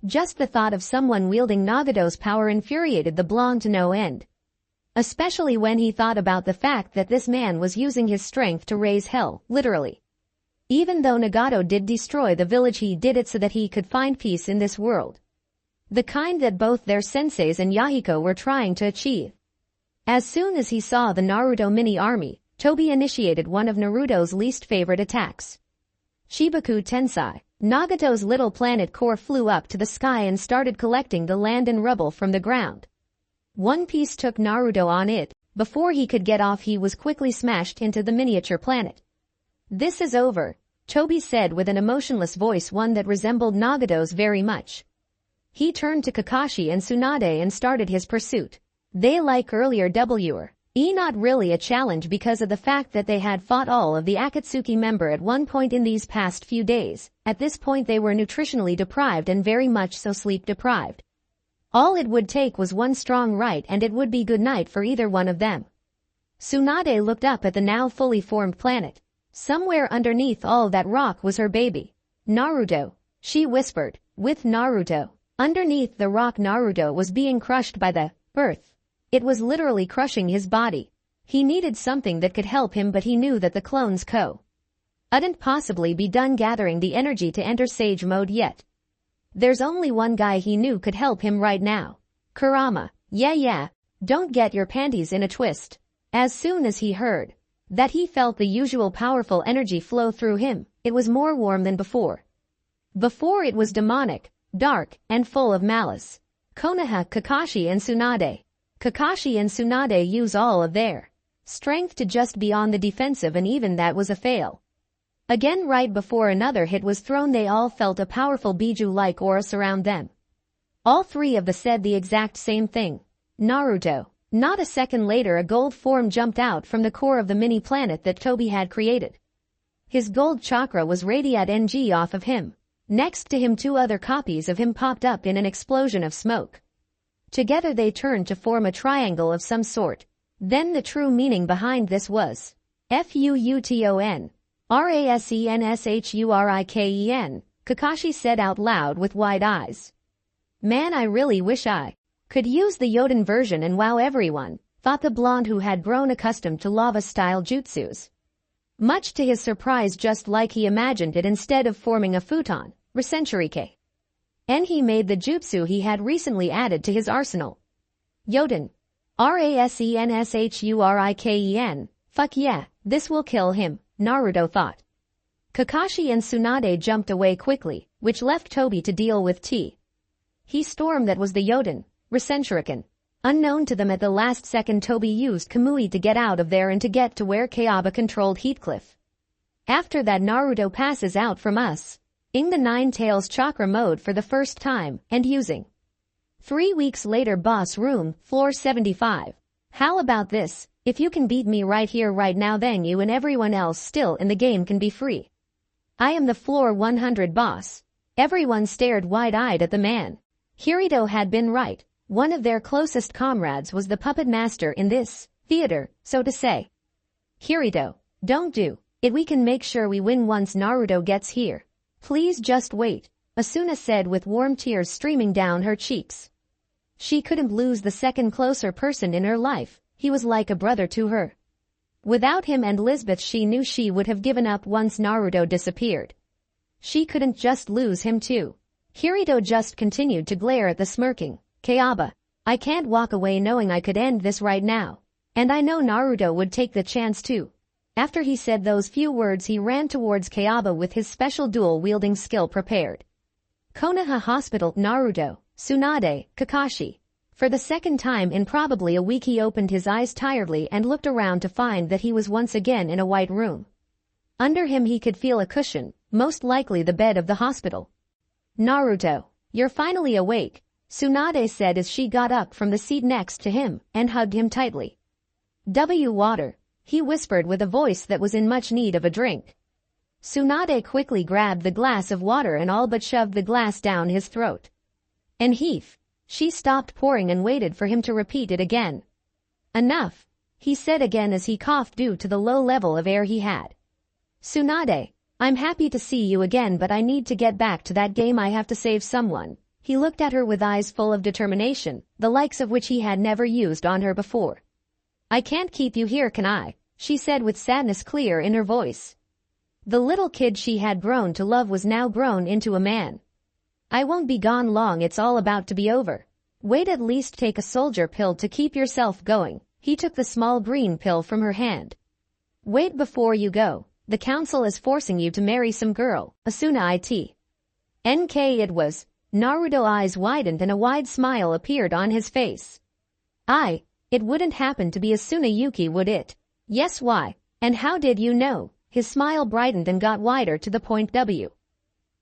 Just the thought of someone wielding Nagato's power infuriated the blonde to no end. Especially when he thought about the fact that this man was using his strength to raise hell, literally. Even though Nagato did destroy the village, he did it so that he could find peace in this world. The kind that both their senseis and Yahiko were trying to achieve. As soon as he saw the Naruto mini-army, Tobi initiated one of Naruto's least favorite attacks. Shibaku Tensai. Nagato's little planet core flew up to the sky and started collecting the land and rubble from the ground. One piece took Naruto on it. Before he could get off, he was quickly smashed into the miniature planet. "This is over," Tobi said with an emotionless voice, one that resembled Nagato's very much. He turned to Kakashi and Tsunade and started his pursuit. They, like earlier, were not really a challenge because of the fact that they had fought all of the Akatsuki member at one point in these past few days. At this point they were nutritionally deprived and very much so sleep deprived. All it would take was one strong right and it would be good night for either one of them. Tsunade looked up at the now fully formed planet. Somewhere underneath all that rock was her baby, Naruto, she whispered. With Naruto underneath the rock, Naruto was being crushed by the earth. It was literally crushing his body. He needed something that could help him, but he knew that the clones couldn't possibly be done gathering the energy to enter Sage mode yet. There's only one guy he knew could help him right now. Kurama. Yeah, don't get your panties in a twist. As soon as he heard that, he felt the usual powerful energy flow through him. It was more warm than before. Before it was demonic, dark, and full of malice. Konoha, Kakashi and Tsunade. Kakashi and Tsunade use all of their strength to just be on the defensive, and even that was a fail. Again, right before another hit was thrown, they all felt a powerful Biju-like aura surround them. All three of them said the exact same thing. Naruto. Not a second later, a gold form jumped out from the core of the mini planet that Tobi had created. His gold chakra was radiating off of him. Next to him, two other copies of him popped up in an explosion of smoke. Together they turned to form a triangle of some sort. Then the true meaning behind this was Fuuton. Rasenshuriken, Kakashi said out loud with wide eyes. Man, I really wish I could use the Yoden version and wow everyone, thought the blonde who had grown accustomed to lava-style jutsus. Much to his surprise, just like he imagined it, instead of forming a futon, Rasenshuriken, and he made the jutsu he had recently added to his arsenal. Yoden. Rasenshuriken. Fuck yeah, this will kill him, Naruto thought. Kakashi and Tsunade jumped away quickly, which left Tobi to deal with he stormed that was the Yoden, Rasenshuriken. Unknown to them, at the last second Tobi used Kamui to get out of there and to get to where Kayaba controlled Heathcliff. After that, Naruto passes out from us in the Nine Tails chakra mode for the first time, and using 3 weeks later, boss room, floor 75. How about this? If you can beat me right here right now, then you and everyone else still in the game can be free. I am the floor 100 boss. Everyone stared wide-eyed at the man. Kirito had been right. One of their closest comrades was the puppet master in this theater, so to say. Kirito, don't do it. We can make sure we win once Naruto gets here. Please just wait, Asuna said with warm tears streaming down her cheeks. She couldn't lose the second closer person in her life. He was like a brother to her. Without him and Lisbeth, she knew she would have given up once Naruto disappeared. She couldn't just lose him too. Kirito just continued to glare at the smirking Kayaba. I can't walk away knowing I could end this right now. And I know Naruto would take the chance too. After he said those few words, he ran towards Kayaba with his special dual-wielding skill prepared. Konoha Hospital, Naruto, Tsunade, Kakashi. For the second time in probably a week, he opened his eyes tiredly and looked around to find that he was once again in a white room. Under him he could feel a cushion, most likely the bed of the hospital. Naruto, you're finally awake, Tsunade said as she got up from the seat next to him and hugged him tightly. Water, he whispered with a voice that was in much need of a drink. Tsunade quickly grabbed the glass of water and all but shoved the glass down his throat. And she stopped pouring and waited for him to repeat it again. Enough, he said again as he coughed due to the low level of air he had. Tsunade, I'm happy to see you again, but I need to get back to that game. I have to save someone. He looked at her with eyes full of determination, the likes of which he had never used on her before. I can't keep you here, can I? She said with sadness clear in her voice. The little kid she had grown to love was now grown into a man. I won't be gone long, it's all about to be over. Wait, at least take a soldier pill to keep yourself going. He took the small green pill from her hand. Wait before you go. The council is forcing you to marry some girl, Asuna NK it was. Naruto's eyes widened and a wide smile appeared on his face. It wouldn't happen to be Asuna Yuki, would it? Yes, why? And how did you know? His smile brightened and got wider to the point W.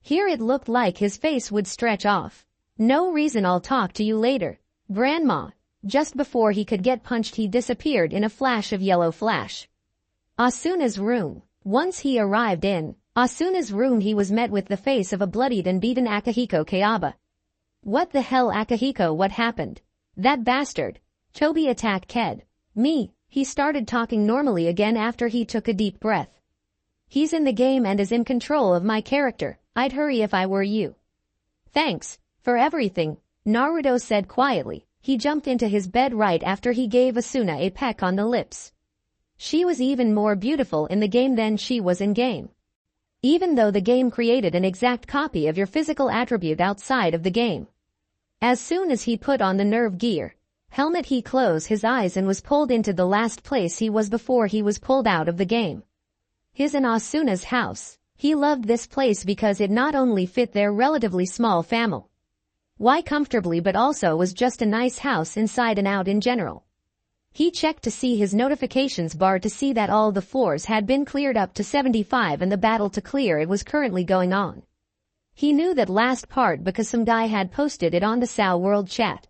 Here it looked like his face would stretch off. No reason, I'll talk to you later. Grandma. Just before he could get punched, he disappeared in a flash of yellow flash. Asuna's room. Once he arrived in Asuna's room, he was met with the face of a bloodied and beaten Akihiko Kayaba. What the hell, Akihiko, what happened? That bastard. Toby attacked Ked. Me. He started talking normally again after he took a deep breath. He's in the game and is in control of my character. I'd hurry if I were you. Thanks for everything, Naruto said quietly. He jumped into his bed right after he gave Asuna a peck on the lips. She was even more beautiful in the game than she was in game. Even though the game created an exact copy of your physical attribute outside of the game. As soon as he put on the nerve gear helmet, he closed his eyes and was pulled into the last place he was before he was pulled out of the game. His and Asuna's house. He loved this place because it not only fit their relatively small family, why comfortably, but also was just a nice house inside and out in general. He checked to see his notifications bar to see that all the floors had been cleared up to 75 and the battle to clear it was currently going on. He knew that last part because some guy had posted it on the Sao World chat.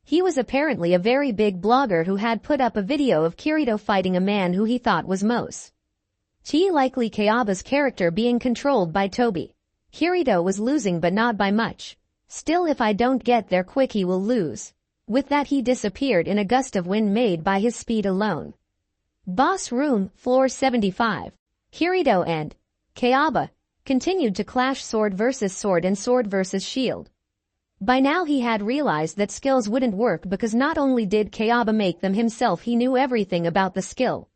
He was apparently a very big blogger who had put up a video of Kirito fighting a man who he thought was most likely Kayaba's character being controlled by Toby. Kirito was losing but not by much. Still, if I don't get there quick he will lose. With that he disappeared in a gust of wind made by his speed alone. Boss room, floor 75. Kirito and Kayaba continued to clash sword versus sword and sword versus shield. By now he had realized that skills wouldn't work because not only did Kayaba make them himself, he knew everything about the skill.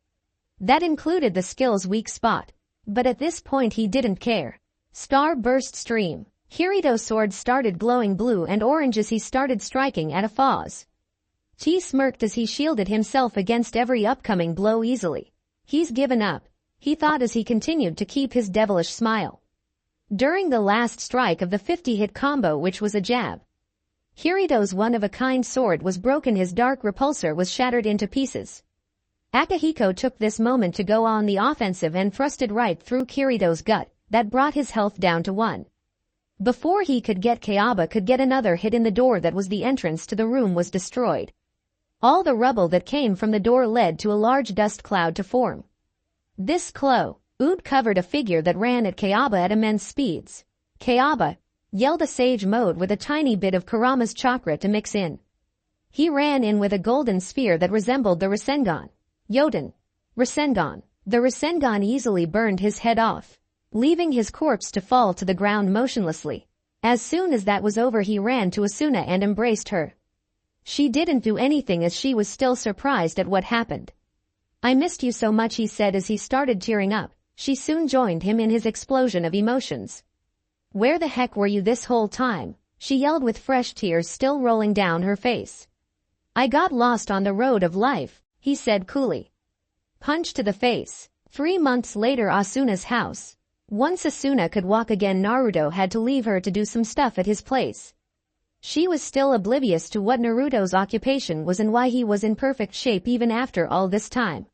That included the skill's weak spot. But at this point he didn't care. Star burst stream. Kirito's sword started glowing blue and orange as he started striking at a Foz. He smirked as he shielded himself against every upcoming blow easily. He's given up, he thought as he continued to keep his devilish smile. During the last strike of the 50-hit combo, which was a jab, Kirito's one-of-a-kind sword was broken. His dark repulsor was shattered into pieces. Akihiko took this moment to go on the offensive and thrusted right through Kirito's gut. That brought his health down to 1. Before he could get Kayaba could get another hit in the door that was the entrance to the room was destroyed. All the rubble that came from the door led to a large dust cloud to form. This cloud covered a figure that ran at Kayaba at immense speeds. Kayaba yelled a sage mode with a tiny bit of Kurama's chakra to mix in. He ran in with a golden sphere that resembled the Rasengan. Yoden. Rasengan. The Rasengan easily burned his head off, leaving his corpse to fall to the ground motionlessly. As soon as that was over he ran to Asuna and embraced her. She didn't do anything as she was still surprised at what happened. I missed you so much, he said as he started tearing up. She soon joined him in his explosion of emotions. Where the heck were you this whole time? She yelled with fresh tears still rolling down her face. I got lost on the road of life, he said coolly. Punch to the face. 3 months later, Asuna's house. Once Asuna could walk again, Naruto had to leave her to do some stuff at his place. She was still oblivious to what Naruto's occupation was and why he was in perfect shape even after all this time.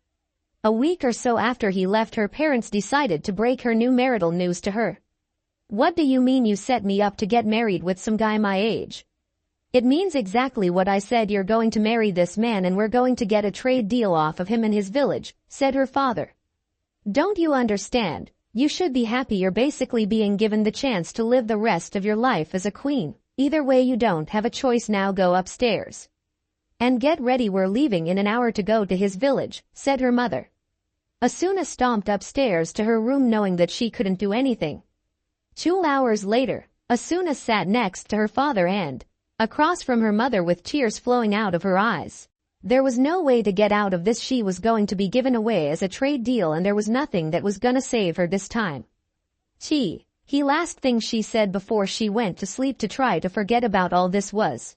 A week or so after he left, her parents decided to break her new marital news to her. What do you mean you set me up to get married with some guy my age? It means exactly what I said. You're going to marry this man and we're going to get a trade deal off of him and his village, said her father. Don't you understand? You should be happy you're basically being given the chance to live the rest of your life as a queen. Either way, you don't have a choice now. Go upstairs. And get ready, we're leaving in an hour to go to his village, said her mother. Asuna stomped upstairs to her room knowing that she couldn't do anything. 2 hours later, Asuna sat next to her father and across from her mother with tears flowing out of her eyes. There was no way to get out of this. She was going to be given away as a trade deal and there was nothing that was gonna save her this time. He last thing she said before she went to sleep to try to forget about all this was,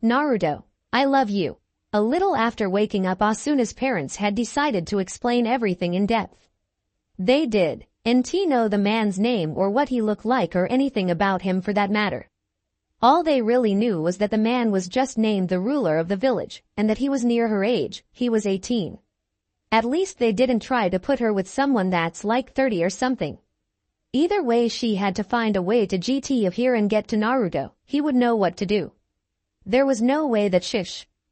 Naruto, I love you. A little after waking up, Asuna's parents had decided to explain everything in depth. They did. Didn't know the man's name or what he looked like or anything about him for that matter. All they really knew was that the man was just named the ruler of the village and that he was near her age. He was 18. At least they didn't try to put her with someone that's like 30 or something. Either way, she had to find a way to get of here and get to Naruto. He would know what to do. There was no way that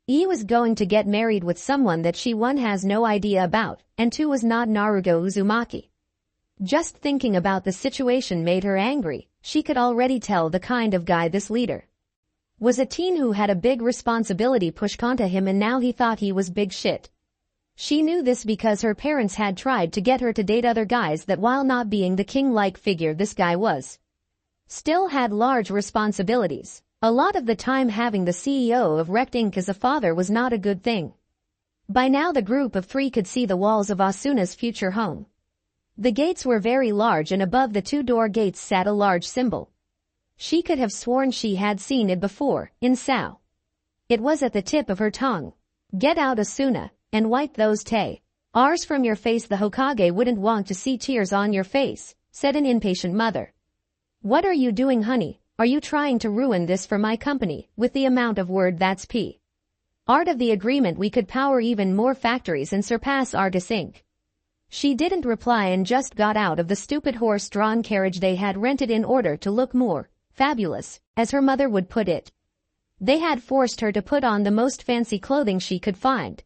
He was going to get married with someone that she, one, has no idea about, and 2, was not Naruto Uzumaki. Just thinking about the situation made her angry. She could already tell the kind of guy this leader was, a teen who had a big responsibility pushed onto him, and now he thought he was big shit. She knew this because her parents had tried to get her to date other guys that, while not being the king-like figure this guy was, still had large responsibilities. A lot of the time having the CEO of Rect Inc. as a father was not a good thing. By now the group of 3 could see the walls of Asuna's future home. The gates were very large and above the 2-door gates sat a large symbol. She could have sworn she had seen it before, in Sao. It was at the tip of her tongue. Get out, Asuna, and wipe those tears from your face. The Hokage wouldn't want to see tears on your face, said an impatient mother. What are you doing, honey? Are you trying to ruin this for my company? With the amount of word that's part of the agreement, we could power even more factories and surpass Artis Inc. She didn't reply and just got out of the stupid horse-drawn carriage they had rented in order to look more fabulous, as her mother would put it. They had forced her to put on the most fancy clothing she could find.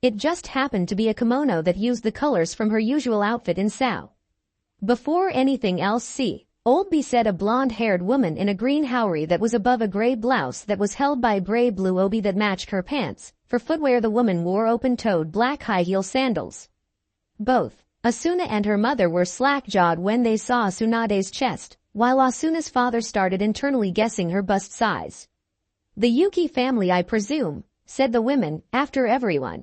It just happened to be a kimono that used the colors from her usual outfit in Sao. Before anything else, Old B said, a blonde-haired woman in a green houri that was above a gray blouse that was held by a gray blue obi that matched her pants. For footwear, the woman wore open-toed black high-heel sandals. Both Asuna and her mother were slack-jawed when they saw Tsunade's chest, while Asuna's father started internally guessing her bust size. The Yuki family, I presume, said the women, after everyone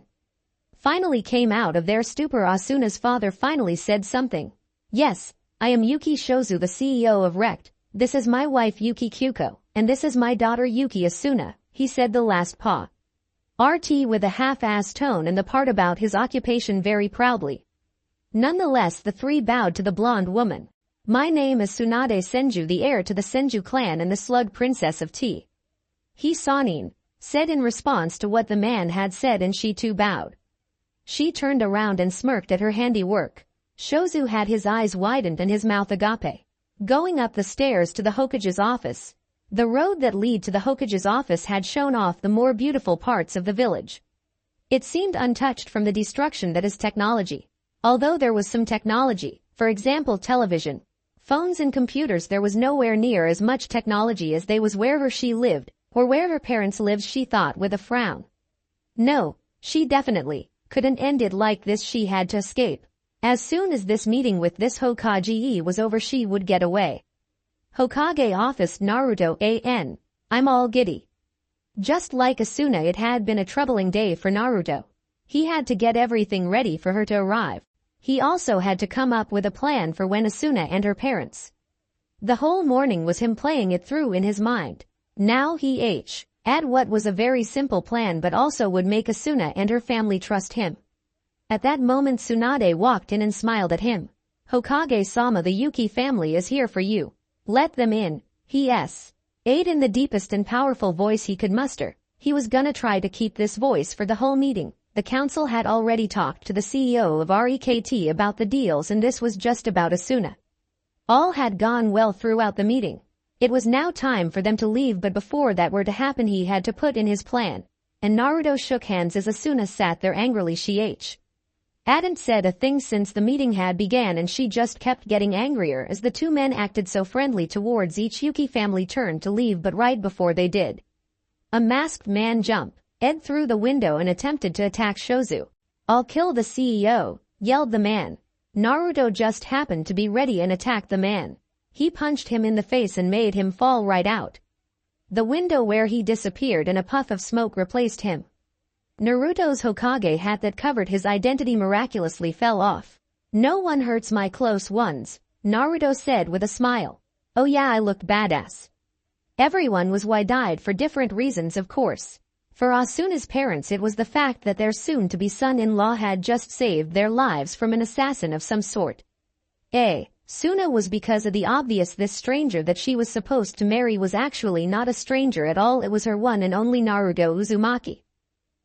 finally came out of their stupor. Asuna's father finally said something. Yes, I am Yuki Shozu, the CEO of Rect. This is my wife Yuki Kyuko, and this is my daughter Yuki Asuna, he said the last RT with a half-assed tone and the part about his occupation very proudly. Nonetheless, the 3 bowed to the blonde woman. My name is Tsunade Senju, the heir to the Senju clan and the Slug Princess of He Sanin, said in response to what the man had said, and she too bowed. She turned around and smirked at her handiwork. Shozu had his eyes widened and his mouth agape. Going up the stairs to the Hokage's office. The road that led to the Hokage's office had shown off the more beautiful parts of the village. It seemed untouched from the destruction that is technology. Although there was some technology, for example television, phones and computers, there was nowhere near as much technology as they was wherever she lived, or where her parents lived, she thought with a frown. No, she definitely couldn't end it like this. She had to escape. As soon as this meeting with this Hokage was over, she would get away. Hokage office, Naruto an. I'm all giddy. Just like Asuna, it had been a troubling day for Naruto. He had to get everything ready for her to arrive. He also had to come up with a plan for when Asuna and her parents. The whole morning was him playing it through in his mind. Now he had what was a very simple plan but also would make Asuna and her family trust him. At that moment Tsunade walked in and smiled at him. Hokage-sama, the Yuki family is here for you. Let them in. He ate in the deepest and powerful voice he could muster. He was gonna try to keep this voice for the whole meeting. The council had already talked to the CEO of REKT about the deals and this was just about Asuna. All had gone well throughout the meeting. It was now time for them to leave, but before that were to happen he had to put in his plan. And Naruto shook hands as Asuna sat there angrily. She hadn't said a thing since the meeting had began and she just kept getting angrier as the two men acted so friendly towards each. Yuki family turned to leave, but right before they did, a masked man jumped through the window and attempted to attack Shozu. I'll kill the CEO, yelled the man. Naruto just happened to be ready and attacked the man. He punched him in the face and made him fall right out the window, where he disappeared and a puff of smoke replaced him. Naruto's Hokage hat that covered his identity miraculously fell off. No one hurts my close ones, Naruto said with a smile. Oh yeah, I look badass. Everyone was wide-eyed for different reasons, of course. For Asuna's parents it was the fact that their soon-to-be son-in-law had just saved their lives from an assassin of some sort. Suna was because of the obvious this stranger that she was supposed to marry was actually not a stranger at all, it was her one and only Naruto Uzumaki.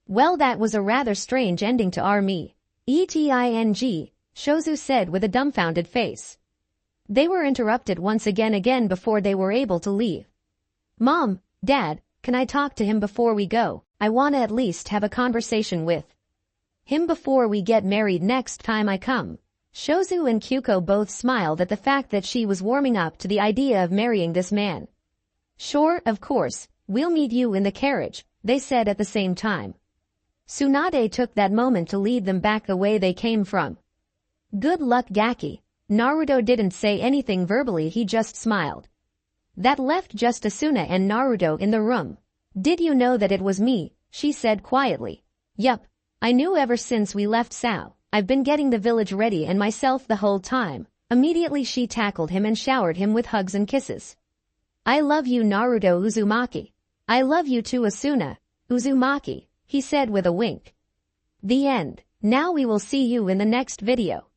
Well, that was a rather strange ending to our meeting, Shozu said with a dumbfounded face. They were interrupted once again before they were able to leave. Mom, Dad, can I talk to him before we go? I wanna at least have a conversation with him before we get married next time I come. Shozu and Kyuko both smiled at the fact that she was warming up to the idea of marrying this man. Sure, of course, we'll meet you in the carriage, they said at the same time. Tsunade took that moment to lead them back the way they came from. Good luck, Gaki. Naruto didn't say anything verbally, he just smiled. That left just Asuna and Naruto in the room. Did you know that it was me? She said quietly. Yup, I knew ever since we left Sao. I've been getting the village ready and myself the whole time. Immediately she tackled him and showered him with hugs and kisses. I love you, Naruto Uzumaki. I love you too, Asuna Uzumaki, he said with a wink. The end. Now we will see you in the next video.